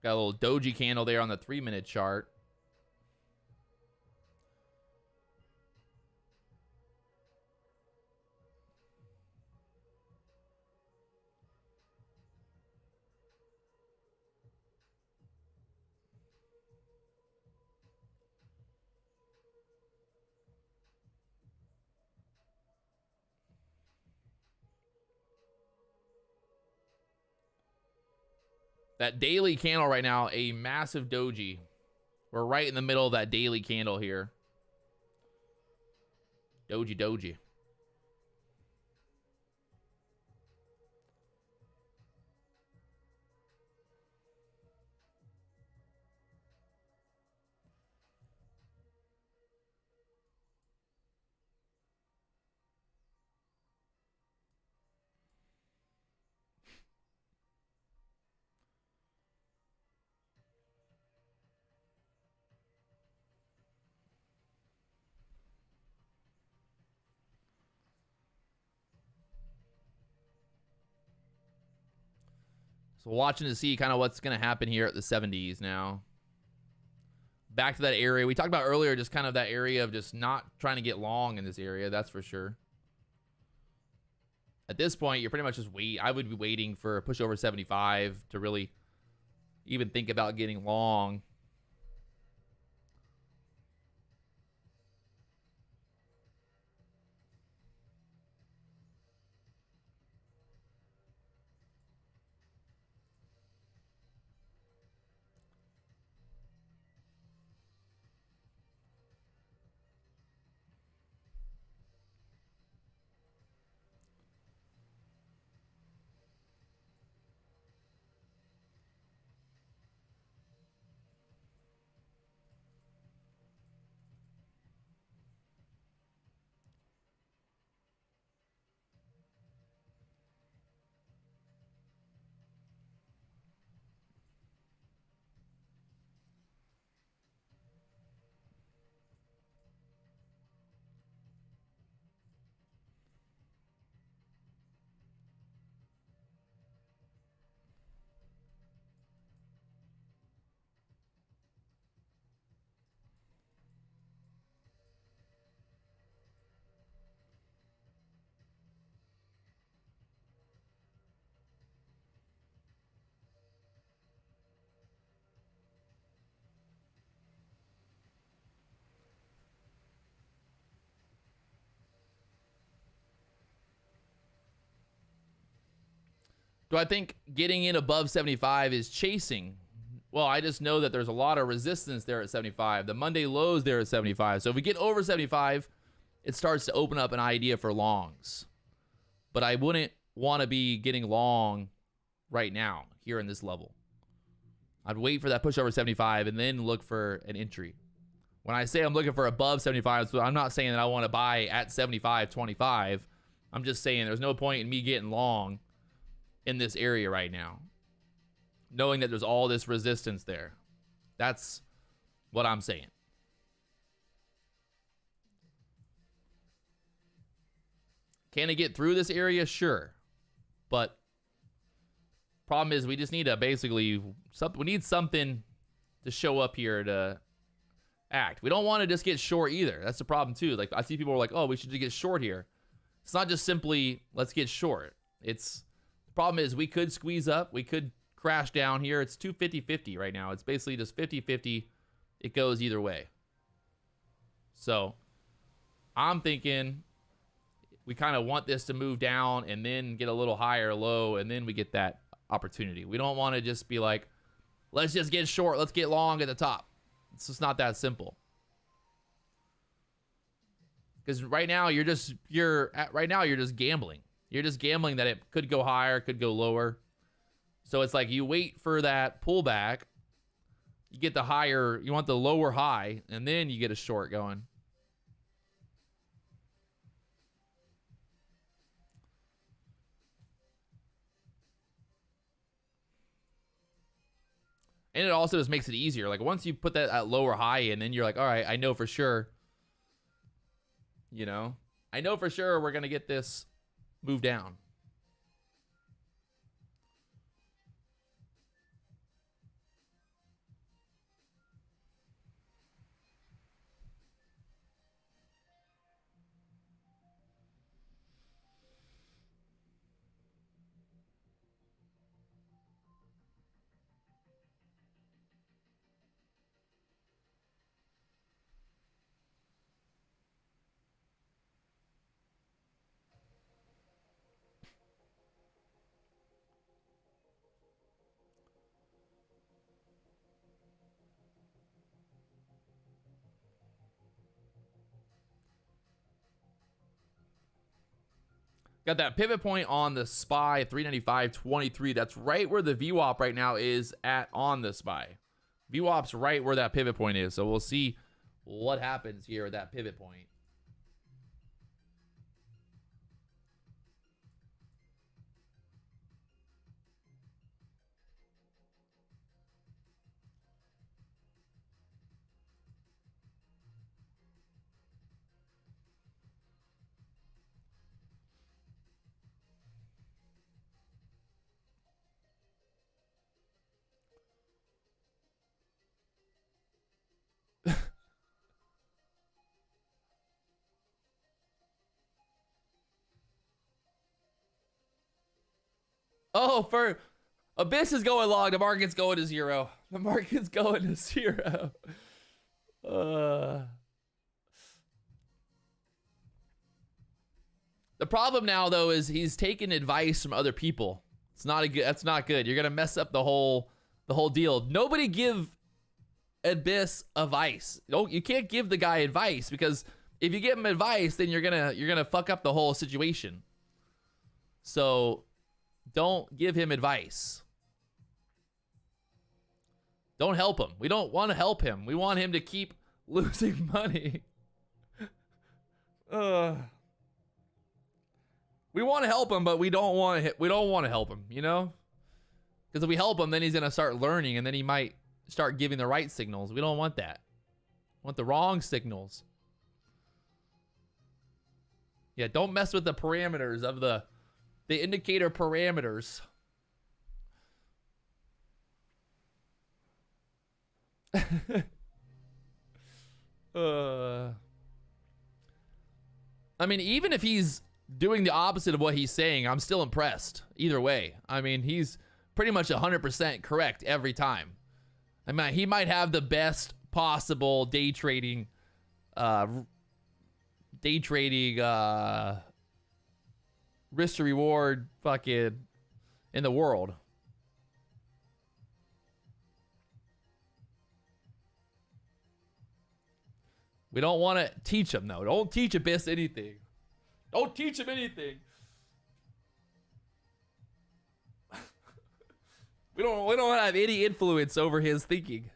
[SPEAKER 1] Got a little doji candle there on the 3-minute chart. That daily candle right now, a massive doji. We're right in the middle of that daily candle here. Doji. So watching to see kind of what's going to happen here at the 70s now. Back to that area. We talked about earlier, just kind of that area of just not trying to get long in this area. That's for sure. At this point, you're pretty much just wait. I would be waiting for a push over 75 to really even think about getting long. Do I think getting in above 75 is chasing? Well, I just know that there's a lot of resistance there at 75. The Monday lows there at 75. So if we get over 75, it starts to open up an idea for longs. But I wouldn't want to be getting long right now here in this level. I'd wait for that push over 75 and then look for an entry. When I say I'm looking for above 75, so I'm not saying that I want to buy at 75.25. I'm just saying there's no point in me getting long in this area right now, knowing that there's all this resistance there. That's what I'm saying. Can it get through this area? Sure. But problem is we just need to basically, we need something to show up here to act. We don't want to just get short either. That's the problem too. Like I see people are like, oh, we should just get short here. It's not just simply let's get short. It's the problem is we could squeeze up. We could crash down here. It's 250-50 right now. It's basically just 50-50. It goes either way. So I'm thinking we kind of want this to move down and then get a little higher low, and then we get that opportunity. We don't want to just be like, let's just get short, let's get long at the top. It's just not that simple. Because right now you're just gambling. You're just gambling that it could go higher, could go lower. So it's like you wait for that pullback, you get the higher, you want the lower high, and then you get a short going. And it also just makes it easier. Like once you put that at lower high in, then you're like, all right, I know for sure. You know, I know for sure we're going to get this move down. Got that pivot point on the SPY, 395.23. That's right where the VWAP right now is at on the SPY. VWAP's right where that pivot point is. So we'll see what happens here at that pivot point. Oh, for Abyss is going long. The market's going to zero. The market's going to zero. The problem now, though, is he's taking advice from other people. It's not a good. That's not good. You're gonna mess up the whole deal. Nobody give Abyss advice. You can't give the guy advice, because if you give him advice, then you're gonna fuck up the whole situation. So don't give him advice. Don't help him. We don't want to help him. We want him to keep losing money. We want to help him, but we don't want to help him, you know? Because if we help him, then he's gonna start learning, and then he might start giving the right signals. We don't want that. We want the wrong signals. Yeah, don't mess with the parameters of the indicator parameters. I mean, even if he's doing the opposite of what he's saying, I'm still impressed. Either way. I mean, he's pretty much 100% correct every time. I mean, he might have the best possible day trading risk to reward fucking in the world. We don't want to teach him, though. Don't teach Abyss anything. Don't teach him anything. We don't have any influence over his thinking.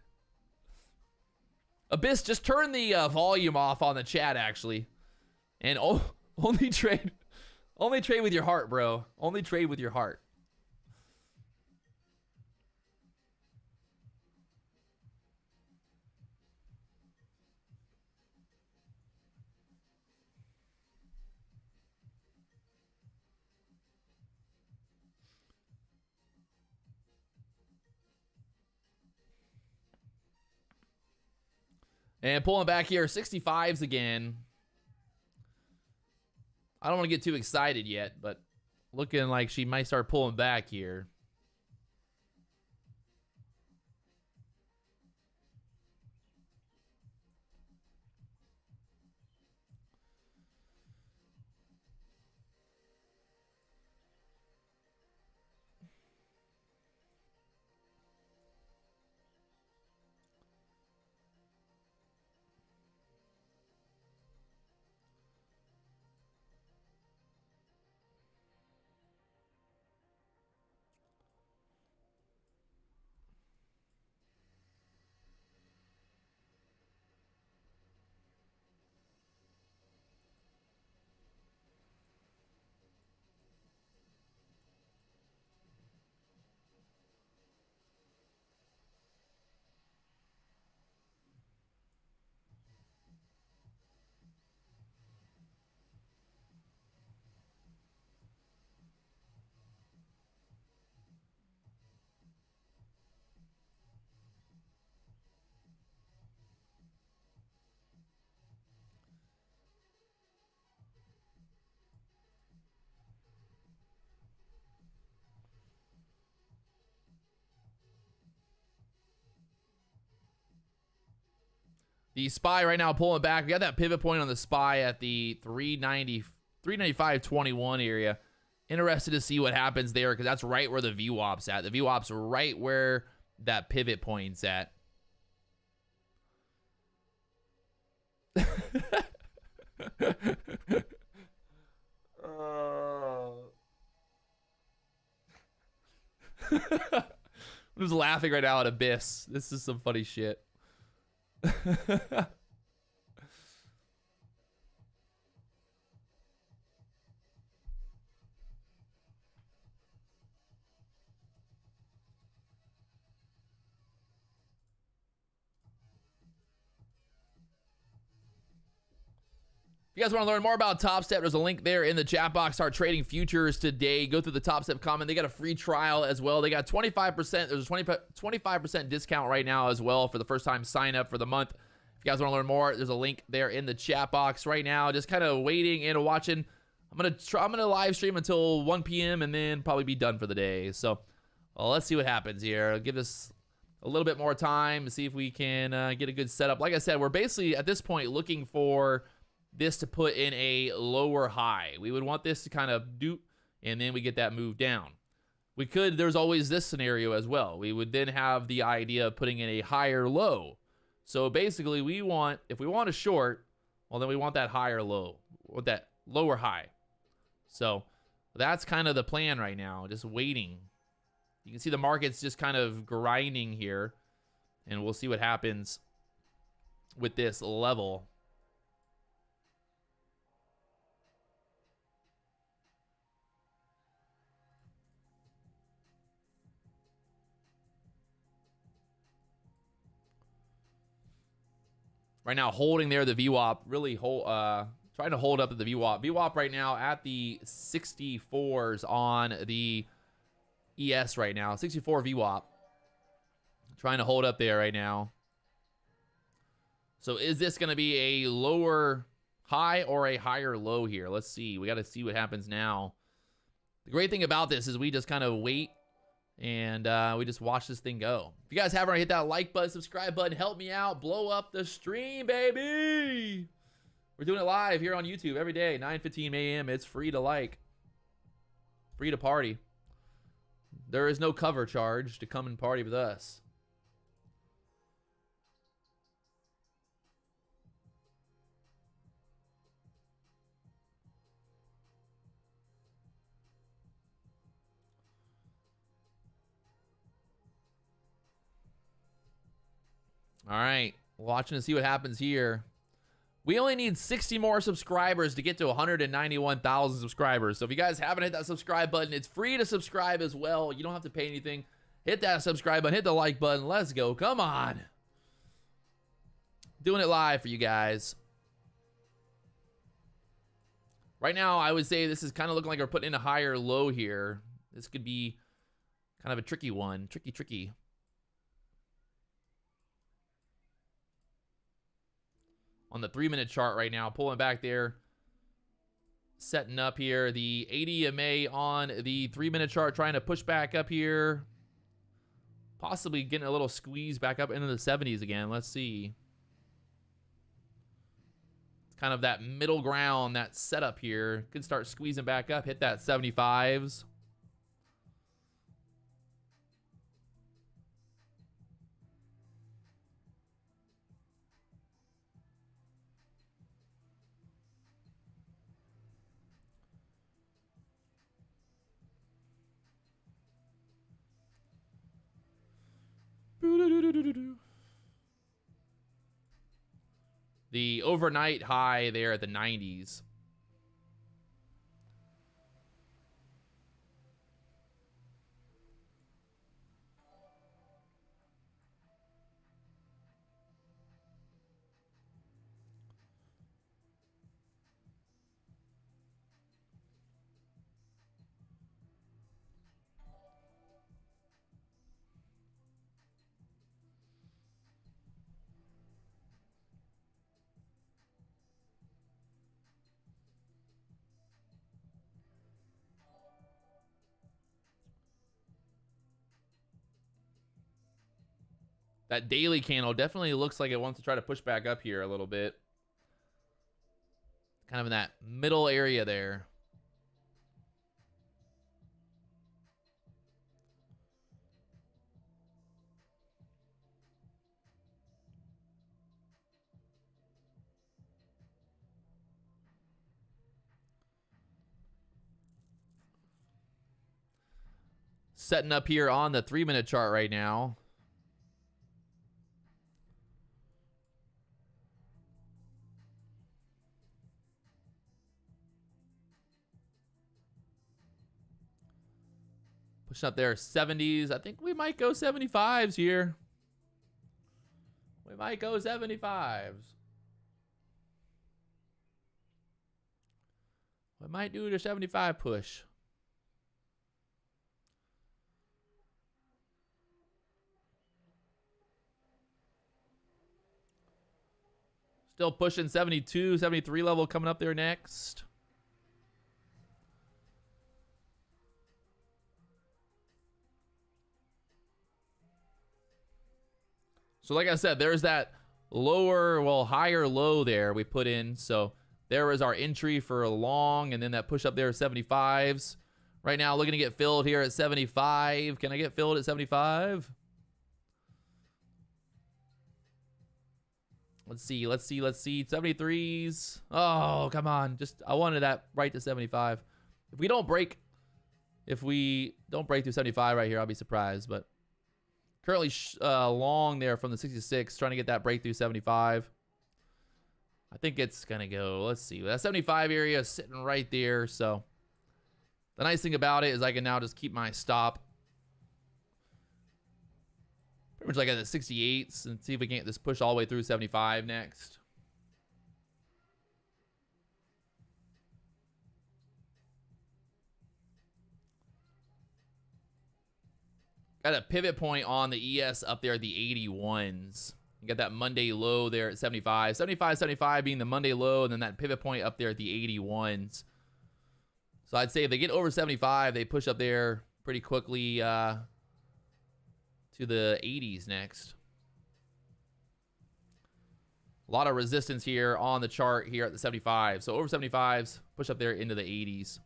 [SPEAKER 1] Abyss, just turn the volume off on the chat, actually, and only trade with your heart, bro. Only trade with your heart. And pulling back here, 65s again. I don't want to get too excited yet, but looking like she might start pulling back here. The SPY right now pulling back. We got that pivot point on the SPY at the 395.21 area. Interested to see what happens there, because that's right where the VWAP's at. The VWAP's right where that pivot point's at. Oh. I'm just laughing right now at Abyss. This is some funny shit. If you guys want to learn more about Topstep, there's a link there in the chat box. Start trading futures today. Go through the Topstep comment. They got a free trial as well. They got 25%. There's a 25% discount right now as well for the first time sign up for the month. If you guys want to learn more, there's a link there in the chat box right now. Just kind of waiting and watching. I'm gonna live stream until 1 p.m. and then probably be done for the day. So let's see what happens here. I'll give this a little bit more time to see if we can get a good setup. Like I said, we're basically at this point looking for this to put in a lower high. We would want this to kind of do, and then we get that move down. We could, there's always this scenario as well. We would then have the idea of putting in a higher low. So basically we want, if we want a short, well then we want that higher low, or that lower high. So that's kind of the plan right now, just waiting. You can see the market's just kind of grinding here, and we'll see what happens with this level. Right now, holding there the VWAP, really trying to hold up at the VWAP. VWAP right now at the 64s on the ES right now. 64 VWAP. Trying to hold up there right now. So is this going to be a lower high or a higher low here? Let's see. We got to see what happens now. The great thing about this is we just kind of wait and we just watch this thing go. If you guys haven't already, hit that like button, subscribe button, help me out, blow up the stream, baby. We're doing it live here on YouTube every day, 9:15 a.m. It's free to like, free to party. There is no cover charge to come and party with us. All right, watching to see what happens here. We only need 60 more subscribers to get to 191,000 subscribers. So if you guys haven't hit that subscribe button, it's free to subscribe as well. You don't have to pay anything. Hit that subscribe button, hit the like button. Let's go. Come on. Doing it live for you guys. Right now, I would say this is kind of looking like we're putting in a higher low here. This could be kind of a tricky one. Tricky. On the 3-minute chart right now, pulling back there, setting up here. The 80 MA on the 3-minute chart, trying to push back up here. Possibly getting a little squeeze back up into the 70s again. Let's see. It's kind of that middle ground, that setup here. Could start squeezing back up, hit that 75s. The overnight high there at the 90s. That daily candle definitely looks like it wants to try to push back up here a little bit. Kind of in that middle area there. setting up here on the 3-minute chart right now. Pushing up there 70s. I think we might go 75s here. We might go 75s. We might do the 75 push. Still pushing 72, 73 level coming up there next. So like I said, there's that lower, well, higher low there we put in. So there is our entry for a long, and then that push up there 75s. Right now, looking to get filled here at 75. Can I get filled at 75? Let's see. 73s. Oh, come on. I wanted that right to 75. If we don't break through 75 right here, I'll be surprised. But currently long there from the 66, trying to get that breakthrough 75. I think it's going to go, let's see. That 75 area is sitting right there. So the nice thing about it is I can now just keep my stop pretty much like at the 68s and see if we can get this push all the way through 75 next. Got a pivot point on the ES up there at the 81s. You got that Monday low there at 75. 75 being the Monday low, and then that pivot point up there at the 81s. So I'd say if they get over 75, they push up there pretty quickly to the 80s next. A lot of resistance here on the chart here at the 75. So over 75s, push up there into the 80s.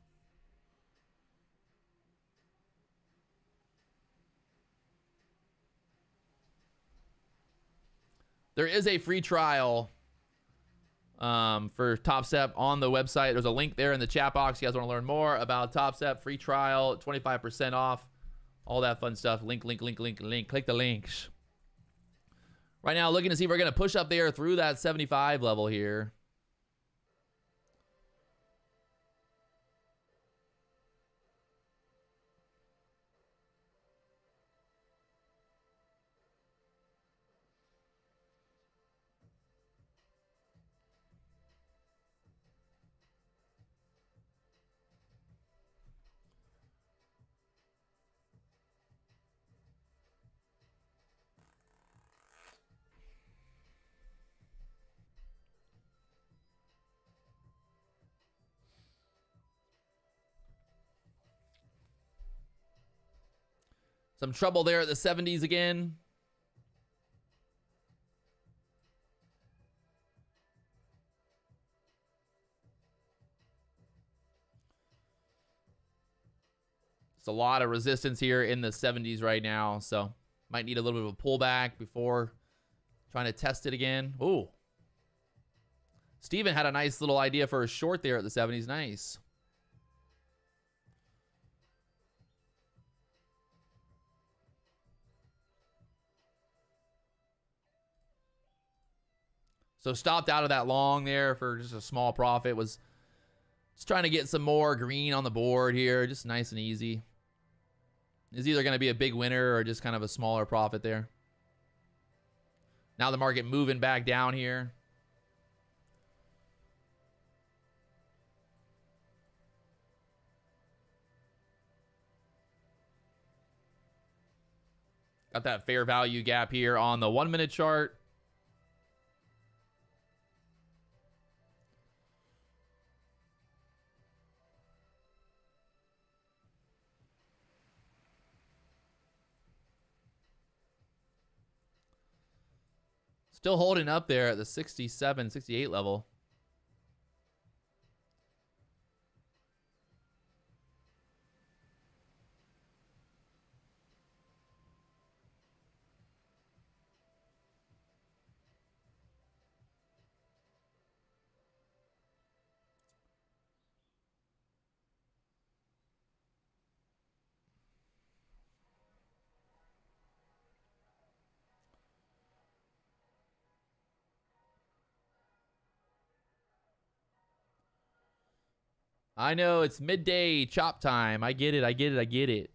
[SPEAKER 1] There is a free trial for Topstep on the website. There's a link there in the chat box. You guys want to learn more about Topstep, free trial, 25% off, all that fun stuff. Link. Click the links. Right now, looking to see if we're going to push up there through that 75 level here. Some trouble there at the 70s again. It's a lot of resistance here in the 70s right now, so might need a little bit of a pullback before trying to test it again. Ooh. Steven had a nice little idea for a short there at the 70s. Nice. So stopped out of that long there for just a small profit. Was just trying to get some more green on the board here. Just nice and easy. It's either going to be a big winner or just kind of a smaller profit there. Now the market moving back down here. Got that fair value gap here on the 1-minute chart. Still holding up there at the 67, 68 level. I know it's midday chop time. I get it. I get it. I get it.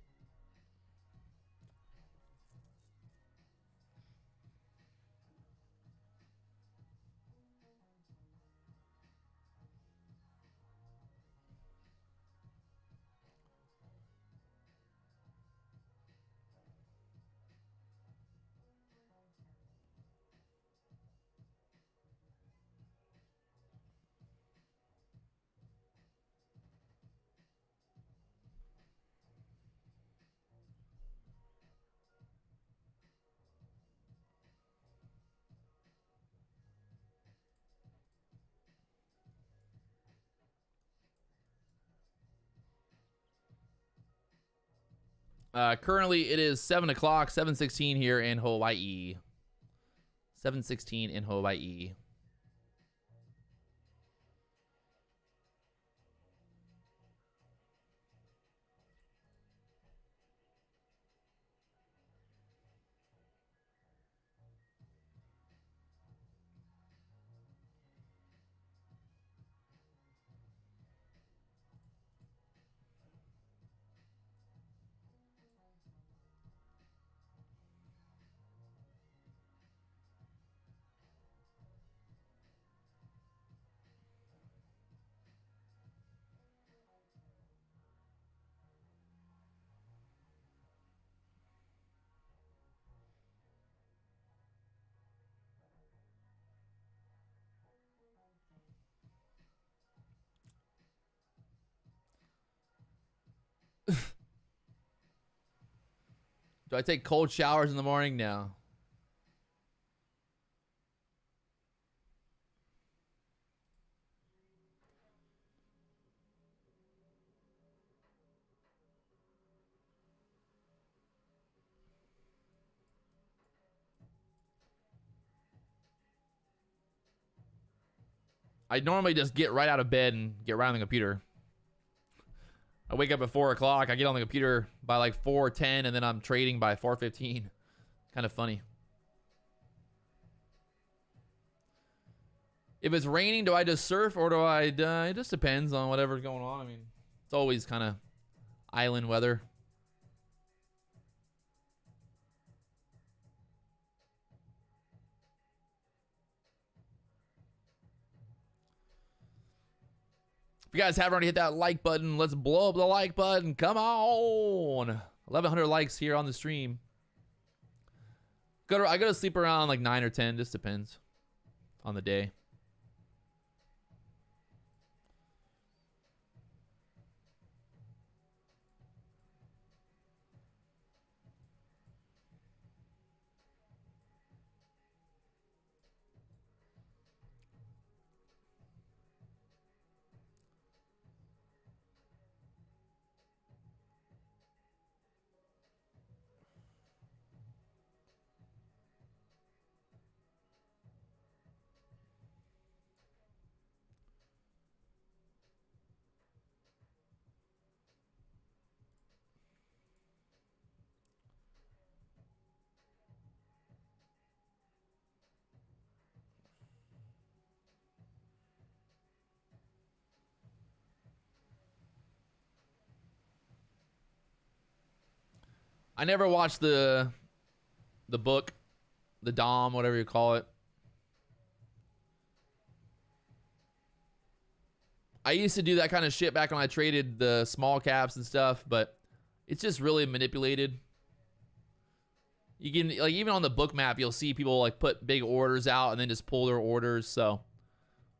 [SPEAKER 1] Currently, it is 7 o'clock, 7:16 here in Hawaii. 7:16 in Hawaii. Do I take cold showers in the morning? No. I normally just get right out of bed and get right on the computer. I wake up at 4 o'clock. I get on the computer by like 4:10, and then I'm trading by 4:15. Kind of funny. If it's raining, do I just surf or do I... it just depends on whatever's going on. I mean, it's always kind of island weather. If you guys haven't already hit that like button, let's blow up the like button. Come on. 1,100 likes here on the stream. I go to sleep around like 9 or 10. Just depends on the day. I never watched the book, the Dom, whatever you call it. I used to do that kind of shit back when I traded the small caps and stuff, but it's just really manipulated. You can, like, even on the book map, you'll see people like put big orders out and then just pull their orders. So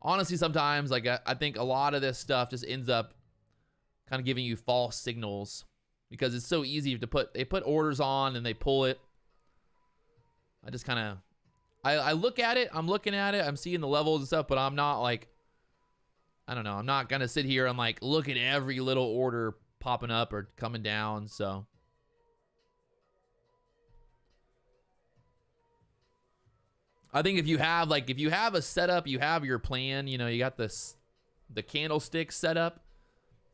[SPEAKER 1] honestly, sometimes like I think a lot of this stuff just ends up kind of giving you false signals because it's so easy to they put orders on and they pull it. I just kind of, I look at it, I'm looking at it, I'm seeing the levels and stuff, but I'm not like, I don't know, I'm not going to sit here and like look at every little order popping up or coming down. So I think if you have a setup, you have your plan, you know, you got the candlestick set up,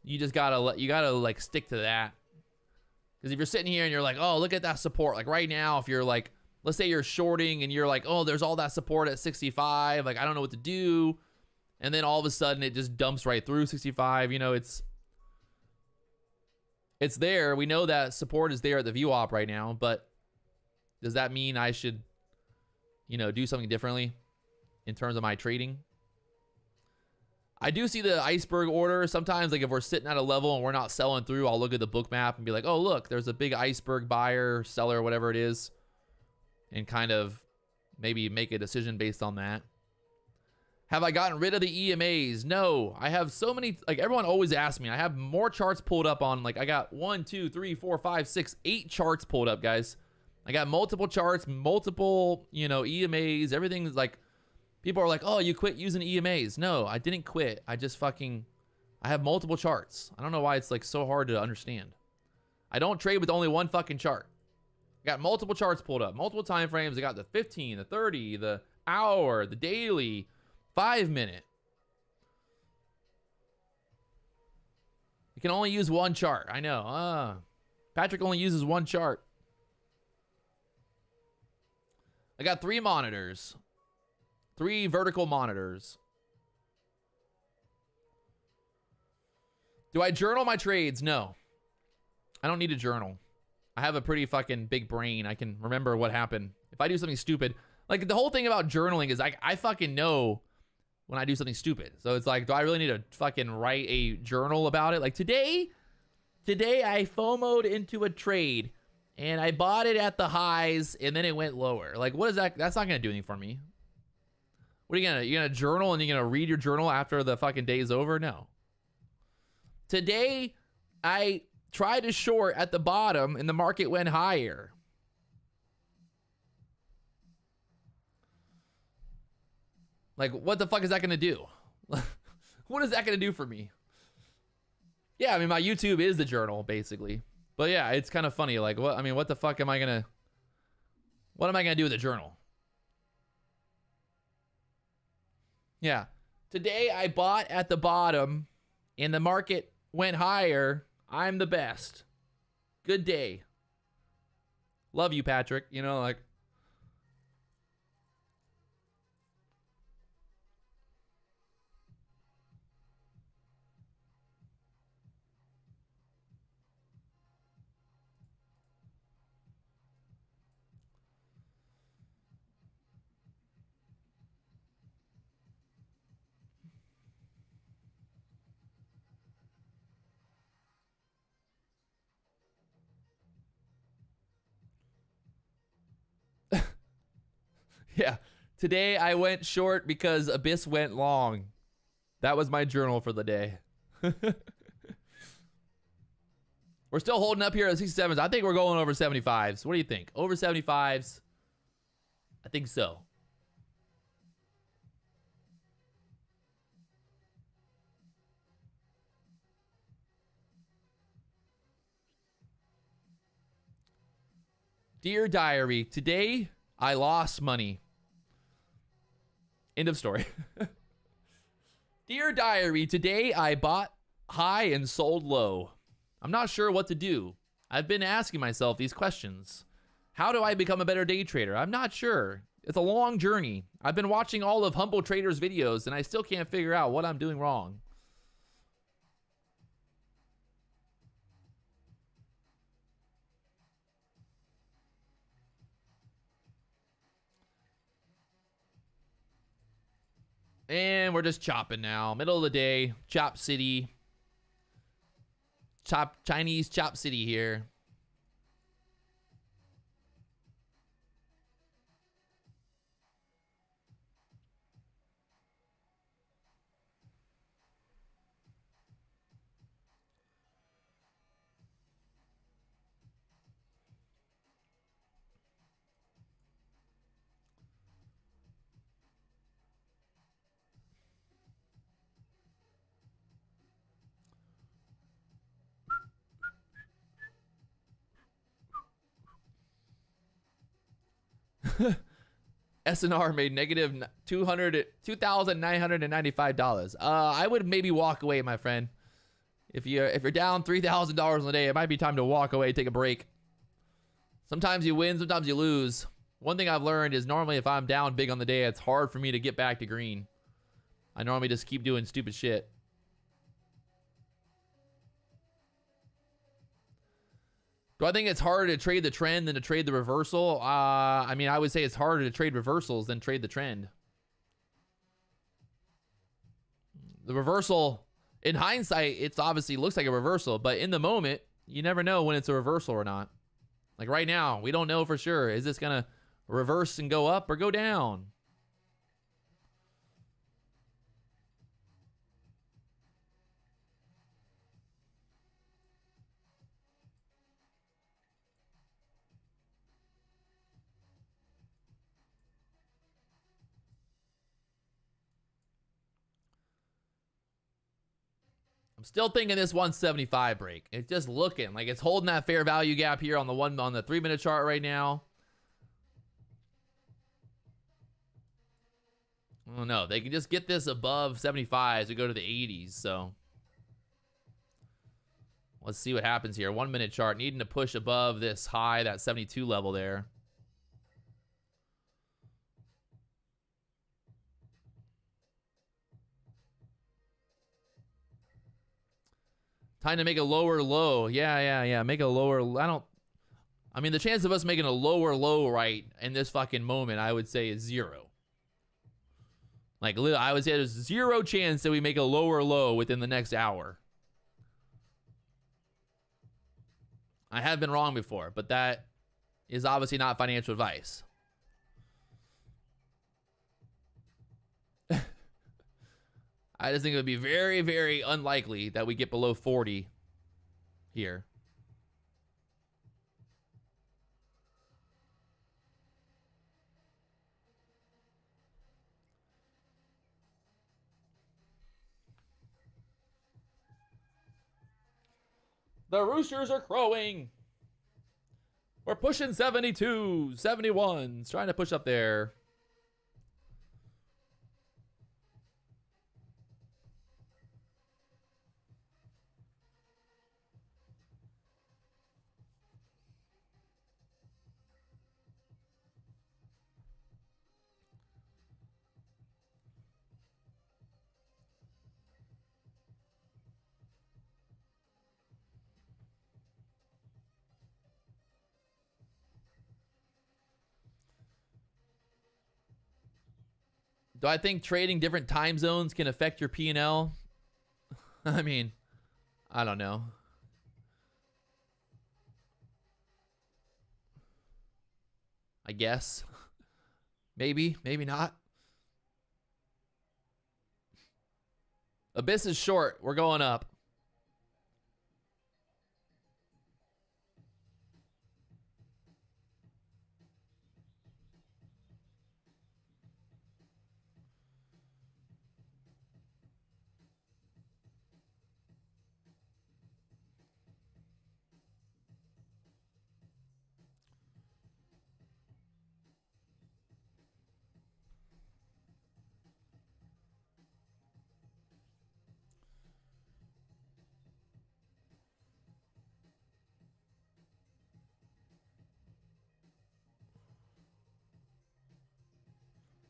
[SPEAKER 1] you just gotta like stick to that. Because if you're sitting here and you're like, oh, look at that support, like right now, if you're like, let's say you're shorting and you're like, oh, there's all that support at 65, like I don't know what to do, And then all of a sudden it just dumps right through 65. You know, it's there. We know that support is there at the VWAP right now, but does that mean I should, you know, do something differently in terms of my trading? I do see the iceberg order. Sometimes, like if we're sitting at a level and we're not selling through, I'll look at the book map and be like, oh, look, there's a big iceberg buyer, seller, whatever it is, and kind of maybe make a decision based on that. Have I gotten rid of the EMAs? No, I have so many, like everyone always asks me, I have more charts pulled up on, like I got 1, 2, 3, 4, 5, 6, 8 charts pulled up, guys. I got multiple charts, multiple, you know, EMAs, everything's like, people are like, oh, you quit using EMAs. No, I didn't quit. I just fucking, I have multiple charts. I don't know why it's like so hard to understand. I don't trade with only one fucking chart. I got multiple charts pulled up, multiple time frames. I got the 15, the 30, the hour, the daily, 5 minute. You can only use one chart. I know. Patrick only uses one chart. I got 3 monitors. 3 vertical monitors. Do I journal my trades? No. I don't need to journal. I have a pretty fucking big brain. I can remember what happened. If I do something stupid, like the whole thing about journaling is like, I fucking know when I do something stupid. So it's like, do I really need to fucking write a journal about it? Like today I FOMO'd into a trade and I bought it at the highs and then it went lower. Like what is that? That's not going to do anything for me. What are you gonna journal and you're gonna read your journal after the fucking day's over? No. Today, I tried to short at the bottom and the market went higher. Like, what the fuck is that gonna do? What is that gonna do for me? Yeah, I mean, my YouTube is the journal, basically. But yeah, it's kind of funny. Like, what? I mean, what the fuck am I gonna do with a journal? Yeah. Today I bought at the bottom and the market went higher. I'm the best. Good day. Love you, Patrick. You know, like. Yeah. Today I went short because Abyss went long. That was my journal for the day. We're still holding up here at 67s. I think we're going over 75s. What do you think? Over 75s? I think so. Dear Diary, today I lost money. End of story. Dear Diary, today I bought high and sold low. I'm not sure what to do. I've been asking myself these questions. How do I become a better day trader? I'm not sure. It's a long journey. I've been watching all of Humble Trader's videos and I still can't figure out what I'm doing wrong. And we're just chopping now. Middle of the day. Chop City. Chinese Chop City here. SNR made negative $2,995. I would maybe walk away, my friend. If you're down $3,000 in a day, it might be time to walk away, take a break. Sometimes you win, sometimes you lose. One thing I've learned is normally if I'm down big on the day, it's hard for me to get back to green. I normally just keep doing stupid shit. Do I think it's harder to trade the trend than to trade the reversal? I mean, I would say it's harder to trade reversals than trade the trend. The reversal, in hindsight, it's obviously looks like a reversal, but in the moment, you never know when it's a reversal or not. Like right now, we don't know for sure. Is this going to reverse and go up or go down? I'm still thinking this 175 break. It's just looking like it's holding that fair value gap here on the 3-minute chart right now. I don't know. They can just get this above 75 as we go to the 80s. So let's see what happens here. 1-minute chart needing to push above this high, that 72 level there. Time to make a lower low. Yeah. Make a lower. I mean, the chance of us making a lower low right in this fucking moment, I would say is 0. Like, I would say there's 0 chance that we make a lower low within the next hour. I have been wrong before, but that is obviously not financial advice. I just think it would be very, very unlikely that we get below 40 here. The roosters are crowing. We're pushing 72, 71. Trying to push up there. Do I think trading different time zones can affect your P&L? I mean, I don't know. I guess. Maybe, maybe not. Abyss is short. We're going up.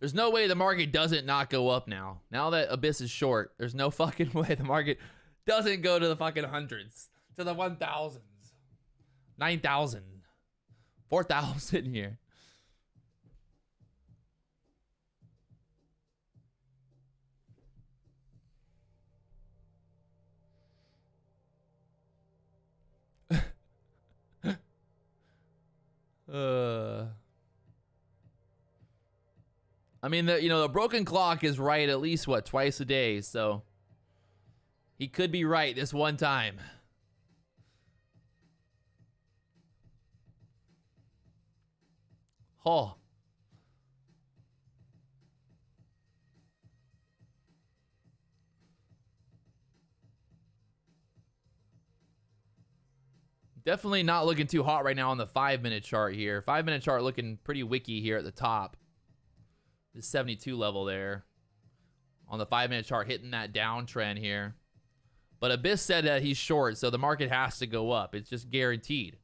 [SPEAKER 1] There's no way the market doesn't not go up now. Now that Abyss is short, there's no fucking way the market doesn't go to the fucking hundreds. To the 1,000s. 9,000. 4,000 here. I mean, the broken clock is right at least, what, twice a day, so he could be right this one time. Oh. Definitely not looking too hot right now on the 5-minute chart here. 5-minute chart looking pretty wicky here at the top. The 72 level there on the 5-minute chart, hitting that downtrend here. But Abyss said that he's short, so the market has to go up. It's just guaranteed.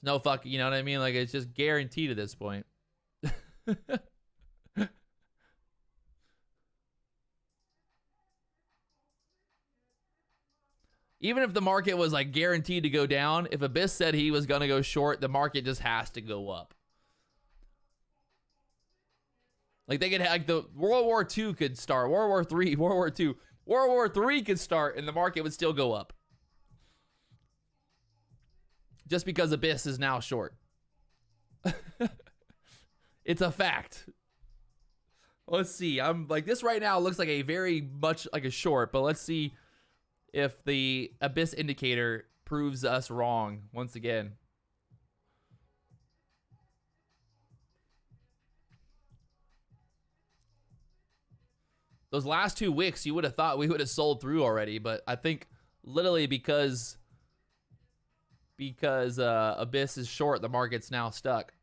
[SPEAKER 1] No fucking, you know what I mean? Like, it's just guaranteed at this point. Even if the market was like guaranteed to go down, if Abyss said he was going to go short, the market just has to go up. Like they could have, like the World War II could start, World War III, World War II, World War III could start, and the market would still go up. Just because Abyss is now short. It's a fact. Let's see. I'm like, this right now looks like a very much like a short, but let's see if the Abyss indicator proves us wrong once again. Those last two wicks, you would have thought we would have sold through already, but I think literally because Abyss is short, the market's now stuck.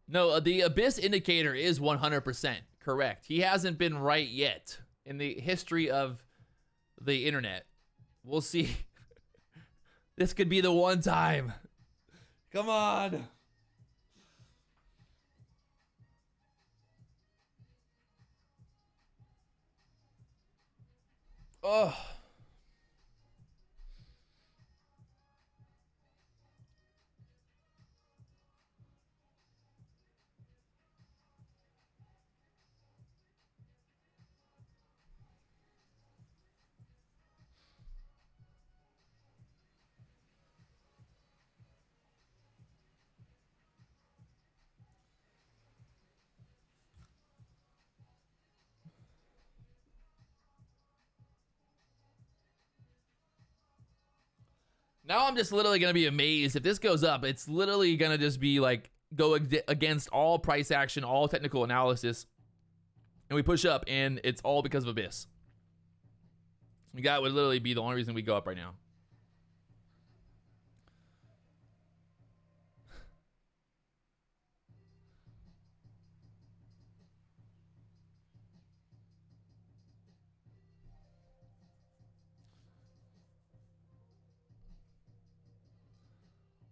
[SPEAKER 1] No, the Abyss indicator is 100% correct. He hasn't been right yet in the history of the internet. We'll see. This could be the one time. Come on. Oh. Now I'm just literally going to be amazed. If this goes up, it's literally going to just be like go against all price action, all technical analysis. And we push up, and it's all because of Abyss. That would literally be the only reason we go up right now.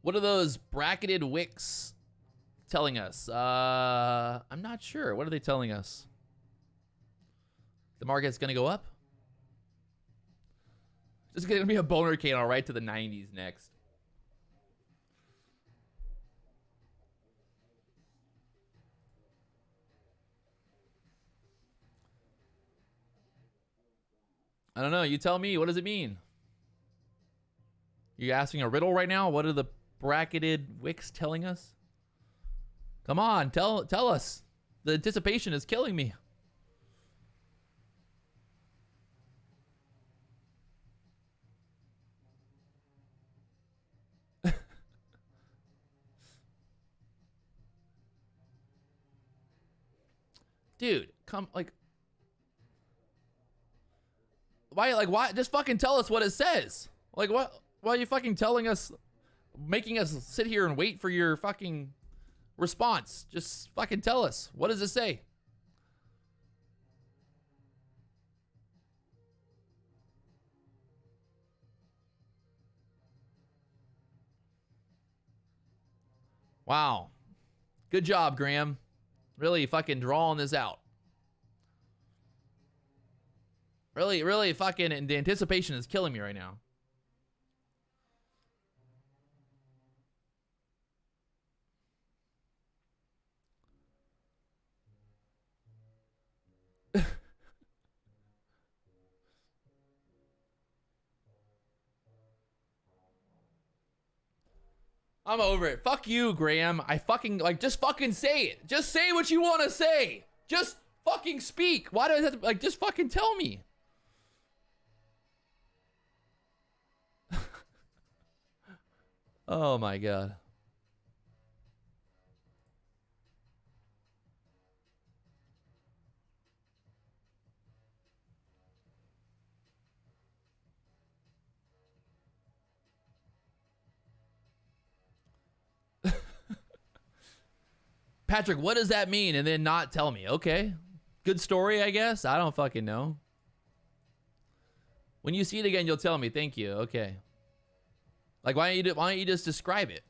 [SPEAKER 1] What are those bracketed wicks telling us? I'm not sure. What are they telling us? The market's going to go up? Just going to be a boner candle right to the 90s next. I don't know. You tell me. What does it mean? You asking a riddle right now? What are the bracketed wicks telling us? Come on, tell us. The anticipation is killing me. Dude, come why just fucking tell us what it says. Like why are you fucking telling us, making us sit here and wait for your fucking response? Just fucking tell us. What does it say? Wow. Good job, Graham. Really fucking drawing this out. Really fucking, and the anticipation is killing me right now. I'm over it. Fuck you, Graham. I fucking, just fucking say it. Just say what you want to say. Just fucking speak. Why do I have to, just fucking tell me? Oh my God. Patrick, what does that mean? And then not tell me. Okay. Good story, I guess. I don't fucking know. When you see it again, you'll tell me. Thank you. Okay. Like, why don't you just describe it?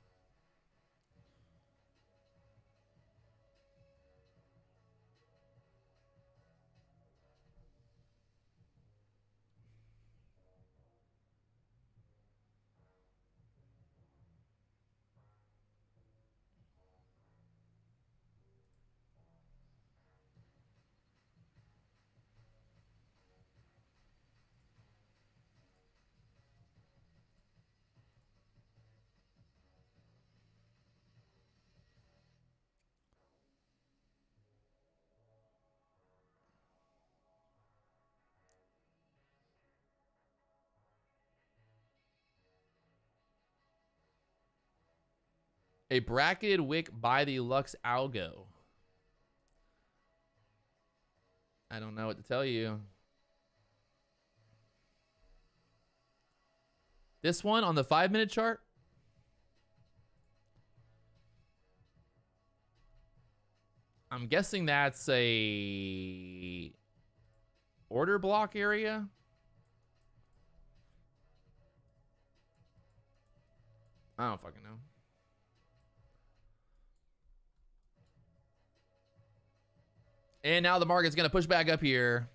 [SPEAKER 1] A bracketed wick by the Lux Algo. I don't know what to tell you. This one on the 5-minute chart? I'm guessing that's a order block area. I don't fucking know. And now the market's going to push back up here.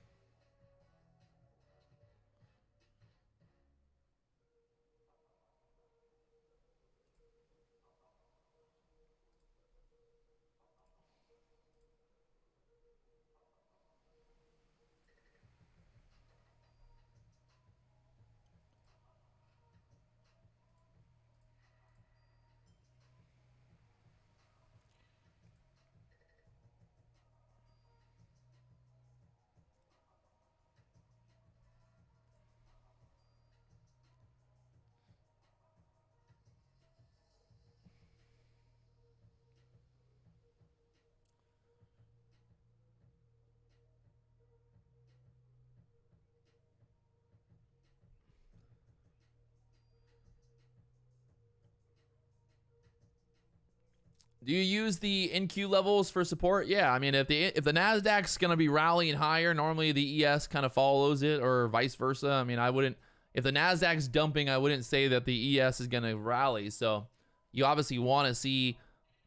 [SPEAKER 1] Do you use the NQ levels for support? Yeah, I mean, if the Nasdaq's gonna be rallying higher, normally the ES kind of follows it, or vice versa. I mean, I wouldn't. If the Nasdaq's dumping, I wouldn't say that the ES is gonna rally. So you obviously want to see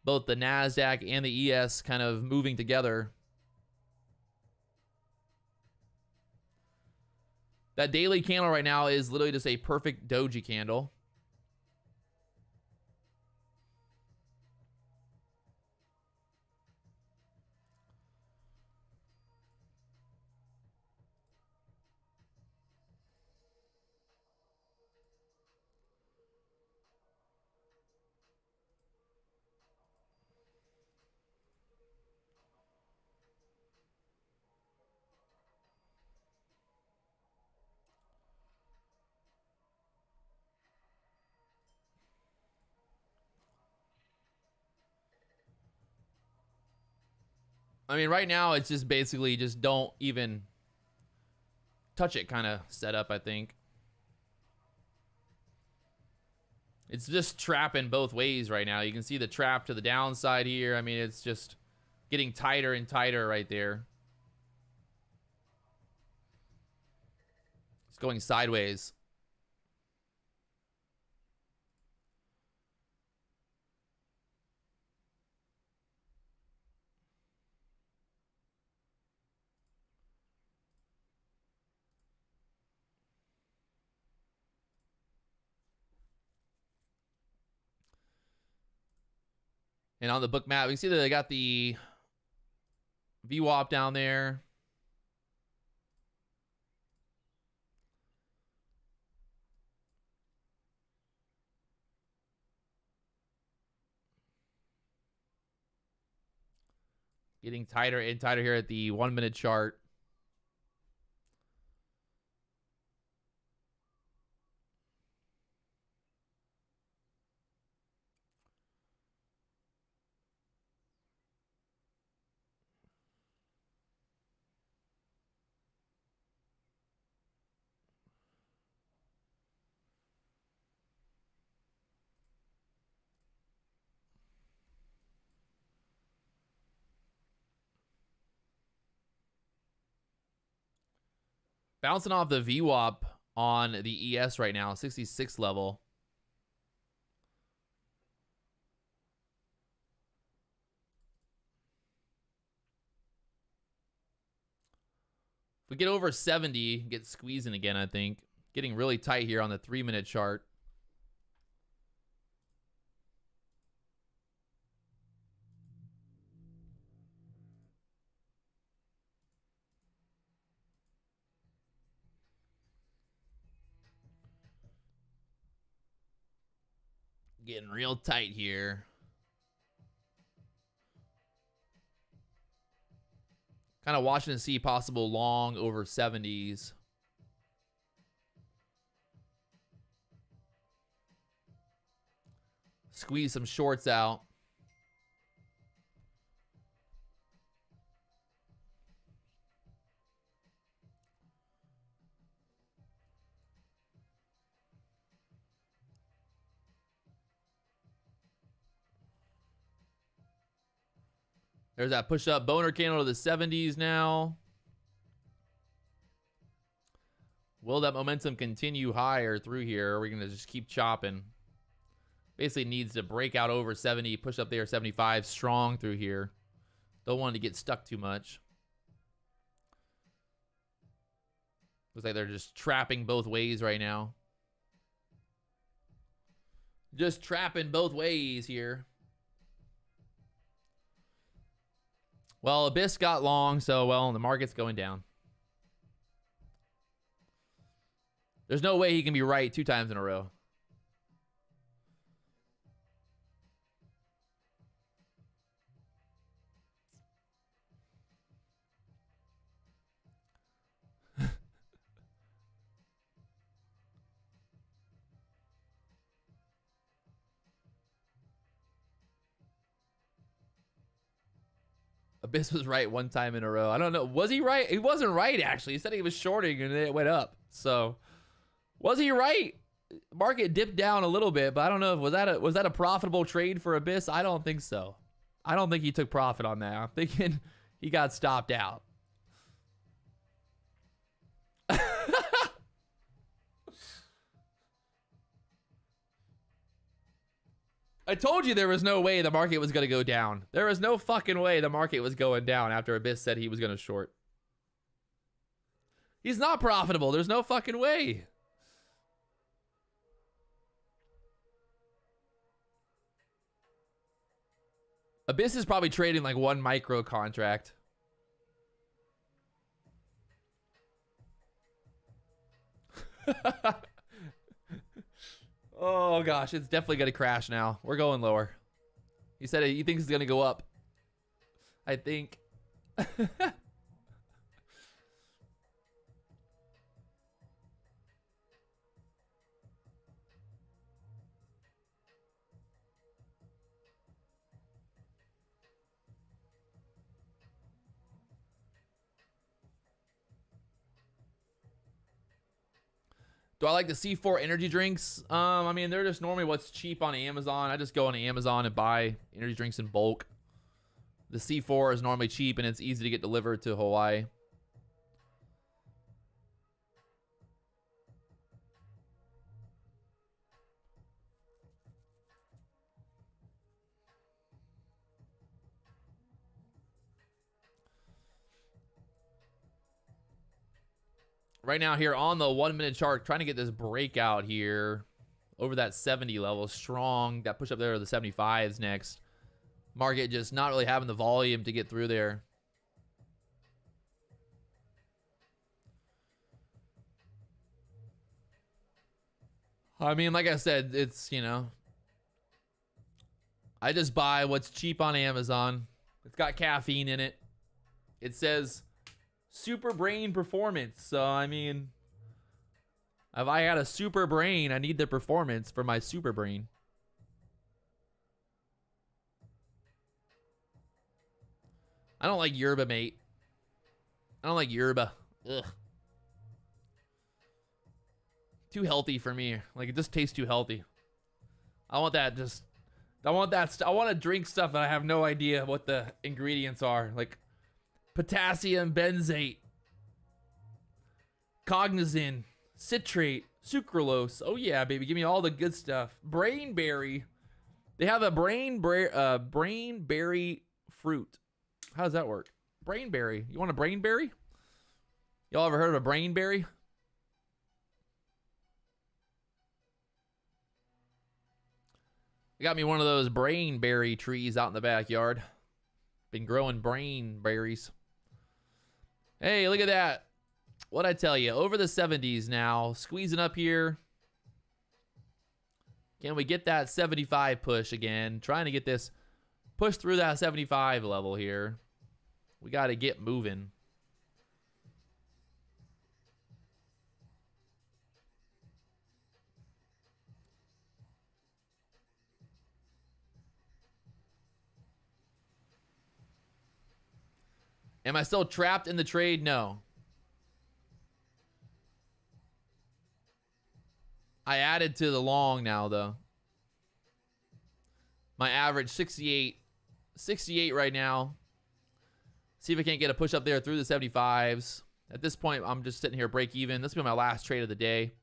[SPEAKER 1] both the Nasdaq and the ES kind of moving together. That daily candle right now is literally just a perfect doji candle. I mean, right now, it's just basically just don't even touch it kind of setup, I think. It's just trapping both ways right now. You can see the trap to the downside here. I mean, it's just getting tighter and tighter right there. It's going sideways. And on the book map, we can see that they got the VWAP down there. Getting tighter and tighter here at the 1-minute chart. Bouncing off the VWAP on the ES right now, 66 level. If we get over 70, get squeezing again, I think. Getting really tight here on the 3-minute chart. Getting real tight here. Kind of watching to see possible long over 70s. Squeeze some shorts out. There's that push-up boner candle to the 70s now. Will that momentum continue higher through here? Or are we going to just keep chopping? Basically needs to break out over 70, push up there 75 strong through here. Don't want it to get stuck too much. Looks like they're just trapping both ways right now. Just trapping both ways here. Well, Abyss got long, so, well, the market's going down. There's no way he can be right 2 times in a row. Abyss was right 1 time in a row. I don't know. Was he right? He wasn't right, actually. He said he was shorting and it went up. So, was he right? Market dipped down a little bit, but I don't know. Was that a profitable trade for Abyss? I don't think so. I don't think he took profit on that. I'm thinking he got stopped out. I told you there was no way the market was going to go down. There was no fucking way the market was going down after Abyss said he was going to short. He's not profitable. There's no fucking way. Abyss is probably trading like 1 micro contract. Oh gosh, it's definitely gonna crash now. We're going lower. He said he thinks it's gonna go up. I think. Do I like the C4 energy drinks? I mean, they're just normally what's cheap on Amazon. I just go on Amazon and buy energy drinks in bulk. The C4 is normally cheap and it's easy to get delivered to Hawaii. Right now here on the 1 minute chart, trying to get this breakout here over that 70 level. Strong. That push up there to the 75s next. Market just not really having the volume to get through there. I mean, like I said, it's, you know, I just buy what's cheap on Amazon. It's got caffeine in it. It says super brain performance. So, I mean, if I had a super brain, I need the performance for my super brain. I don't like yerba, mate. I don't like yerba. Ugh. Too healthy for me. Like, it just tastes too healthy. I want that just... I want to drink stuff that I have no idea what the ingredients are. Like, potassium benzate, cognizin, citrate, sucralose. Oh yeah, baby, give me all the good stuff. Brainberry. They have a brainberry fruit. How does that work? Brainberry. You want a brainberry? Y'all ever heard of a brainberry? I got me one of those brainberry trees out in the backyard. Been growing brain berries. Hey, look at that. What'd I tell you? Over the 70s now. Squeezing up here. Can we get that 75 push again? Trying to get this push through that 75 level here. We got to get moving. Am I still trapped in the trade? No. I added to the long now, though. My average 68 right now. See if I can't get a push up there through the 75s. At this point, I'm just sitting here break even. This will be my last trade of the day.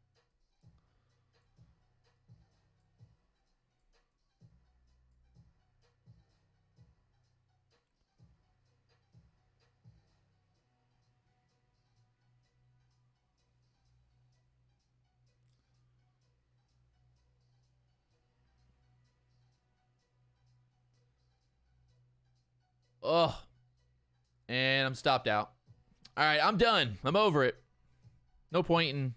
[SPEAKER 1] Ugh. And I'm stopped out. All right, I'm done. I'm over it. No point in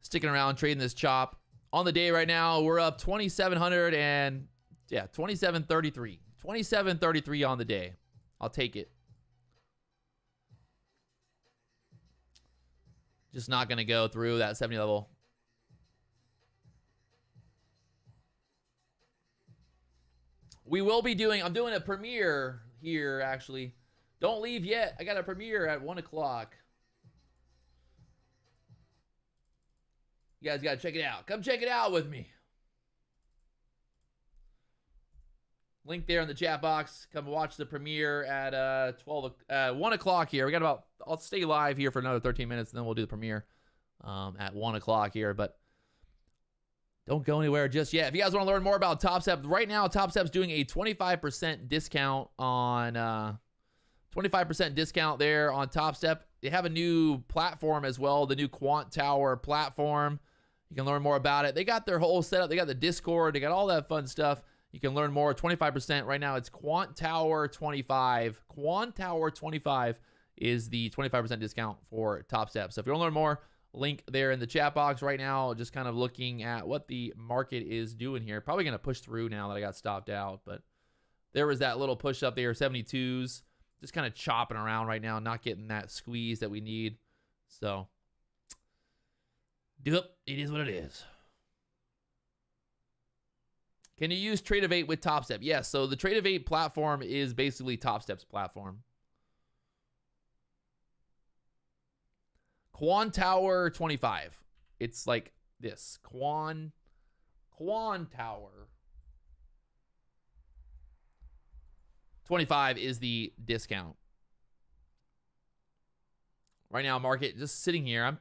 [SPEAKER 1] sticking around trading this chop. On the day right now, we're up 2,700 and, yeah, 27.33. 27.33 on the day. I'll take it. Just not going to go through that 70 level. We will be doing, I'm doing a premiere here, actually. Don't leave yet. I got a premiere at 1 o'clock. You guys got to check it out. Come check it out with me. Link there in the chat box. Come watch the premiere at 1 o'clock here. We got about, I'll stay live here for another 13 minutes, and then we'll do the premiere at 1 o'clock here. But don't go anywhere just yet. If you guys want to learn more about Topstep, right now Topstep's doing a 25% discount on 25% discount there on Topstep. They have a new platform as well, the new Quant Tower platform. You can learn more about it. They got their whole setup. They got the Discord. They got all that fun stuff. You can learn more. 25% right now. It's Quant Tower 25. Quant Tower 25 is the 25% discount for Topstep. So if you want to learn more, link there in the chat box right now. Just kind of looking at what the market is doing here. Probably going to push through now that I got stopped out. But there was that little push up there, 72s. Just kind of chopping around right now, not getting that squeeze that we need. So, it is what it is. Can you use Trade of 8 with Topstep? Yes, so the Trade of 8 platform is basically Topstep's platform. Quant Tower 25. It's like this. Quant Tower 25 is the discount. Right now, market just sitting here. I'm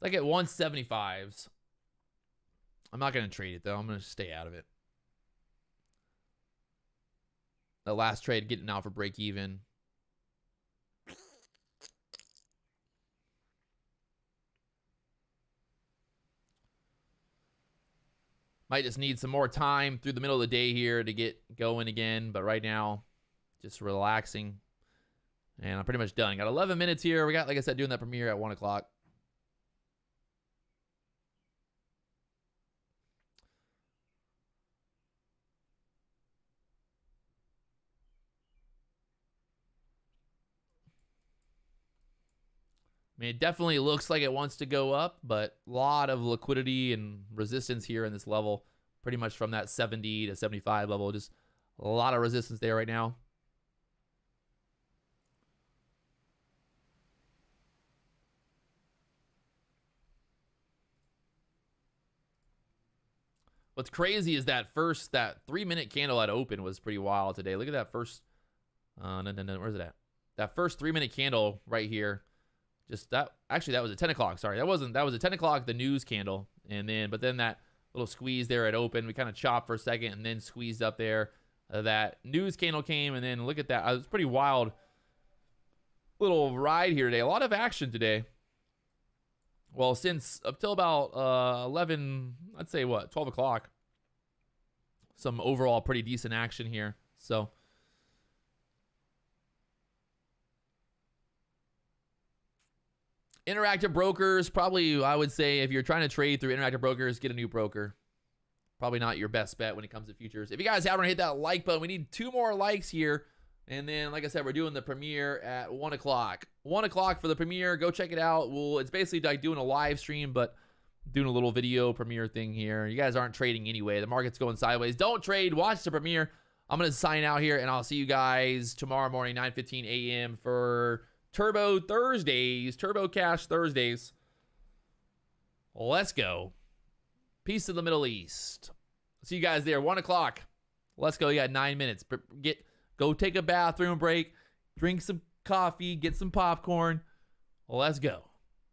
[SPEAKER 1] like at 175s. I'm not going to trade it, though. I'm going to stay out of it. The last trade getting out for break even. Might just need some more time through the middle of the day here to get going again. But right now, just relaxing. And I'm pretty much done. Got 11 minutes here. We got, like I said, doing that premiere at 1 o'clock. I mean, it definitely looks like it wants to go up, but a lot of liquidity and resistance here in this level, pretty much from that 70 to 75 level. Just a lot of resistance there right now. What's crazy is that that 3-minute candle at open was pretty wild today. Look at that first, no, where's it at? That first 3-minute candle right here. Just that, actually that was at 10 o'clock. Sorry, that was at 10 o'clock, the news candle. And then, but then that little squeeze there at open, we kind of chopped for a second and then squeezed up there. That news candle came, and then look at that. It was pretty wild little ride here today. A lot of action today. Well, since up till about 11, I'd say what, 12 o'clock. Some overall pretty decent action here. So Interactive brokers, probably, I would say, if you're trying to trade through interactive brokers, get a new broker. Probably not your best bet when it comes to futures. If you guys haven't hit that like button, we need 2 more likes here. And then, like I said, we're doing the premiere at 1 o'clock. 1 o'clock for the premiere. Go check it out. It's basically like doing a live stream, but doing a little video premiere thing here. You guys aren't trading anyway. The market's going sideways. Don't trade. Watch the premiere. I'm going to sign out here, and I'll see you guys tomorrow morning, 9:15 a.m. for Turbo Thursdays, Turbo Cash Thursdays. Let's go. Peace to the Middle East. See you guys there, 1 o'clock. Let's go. You got 9 minutes. Go take a bathroom break, drink some coffee, get some popcorn. Let's go.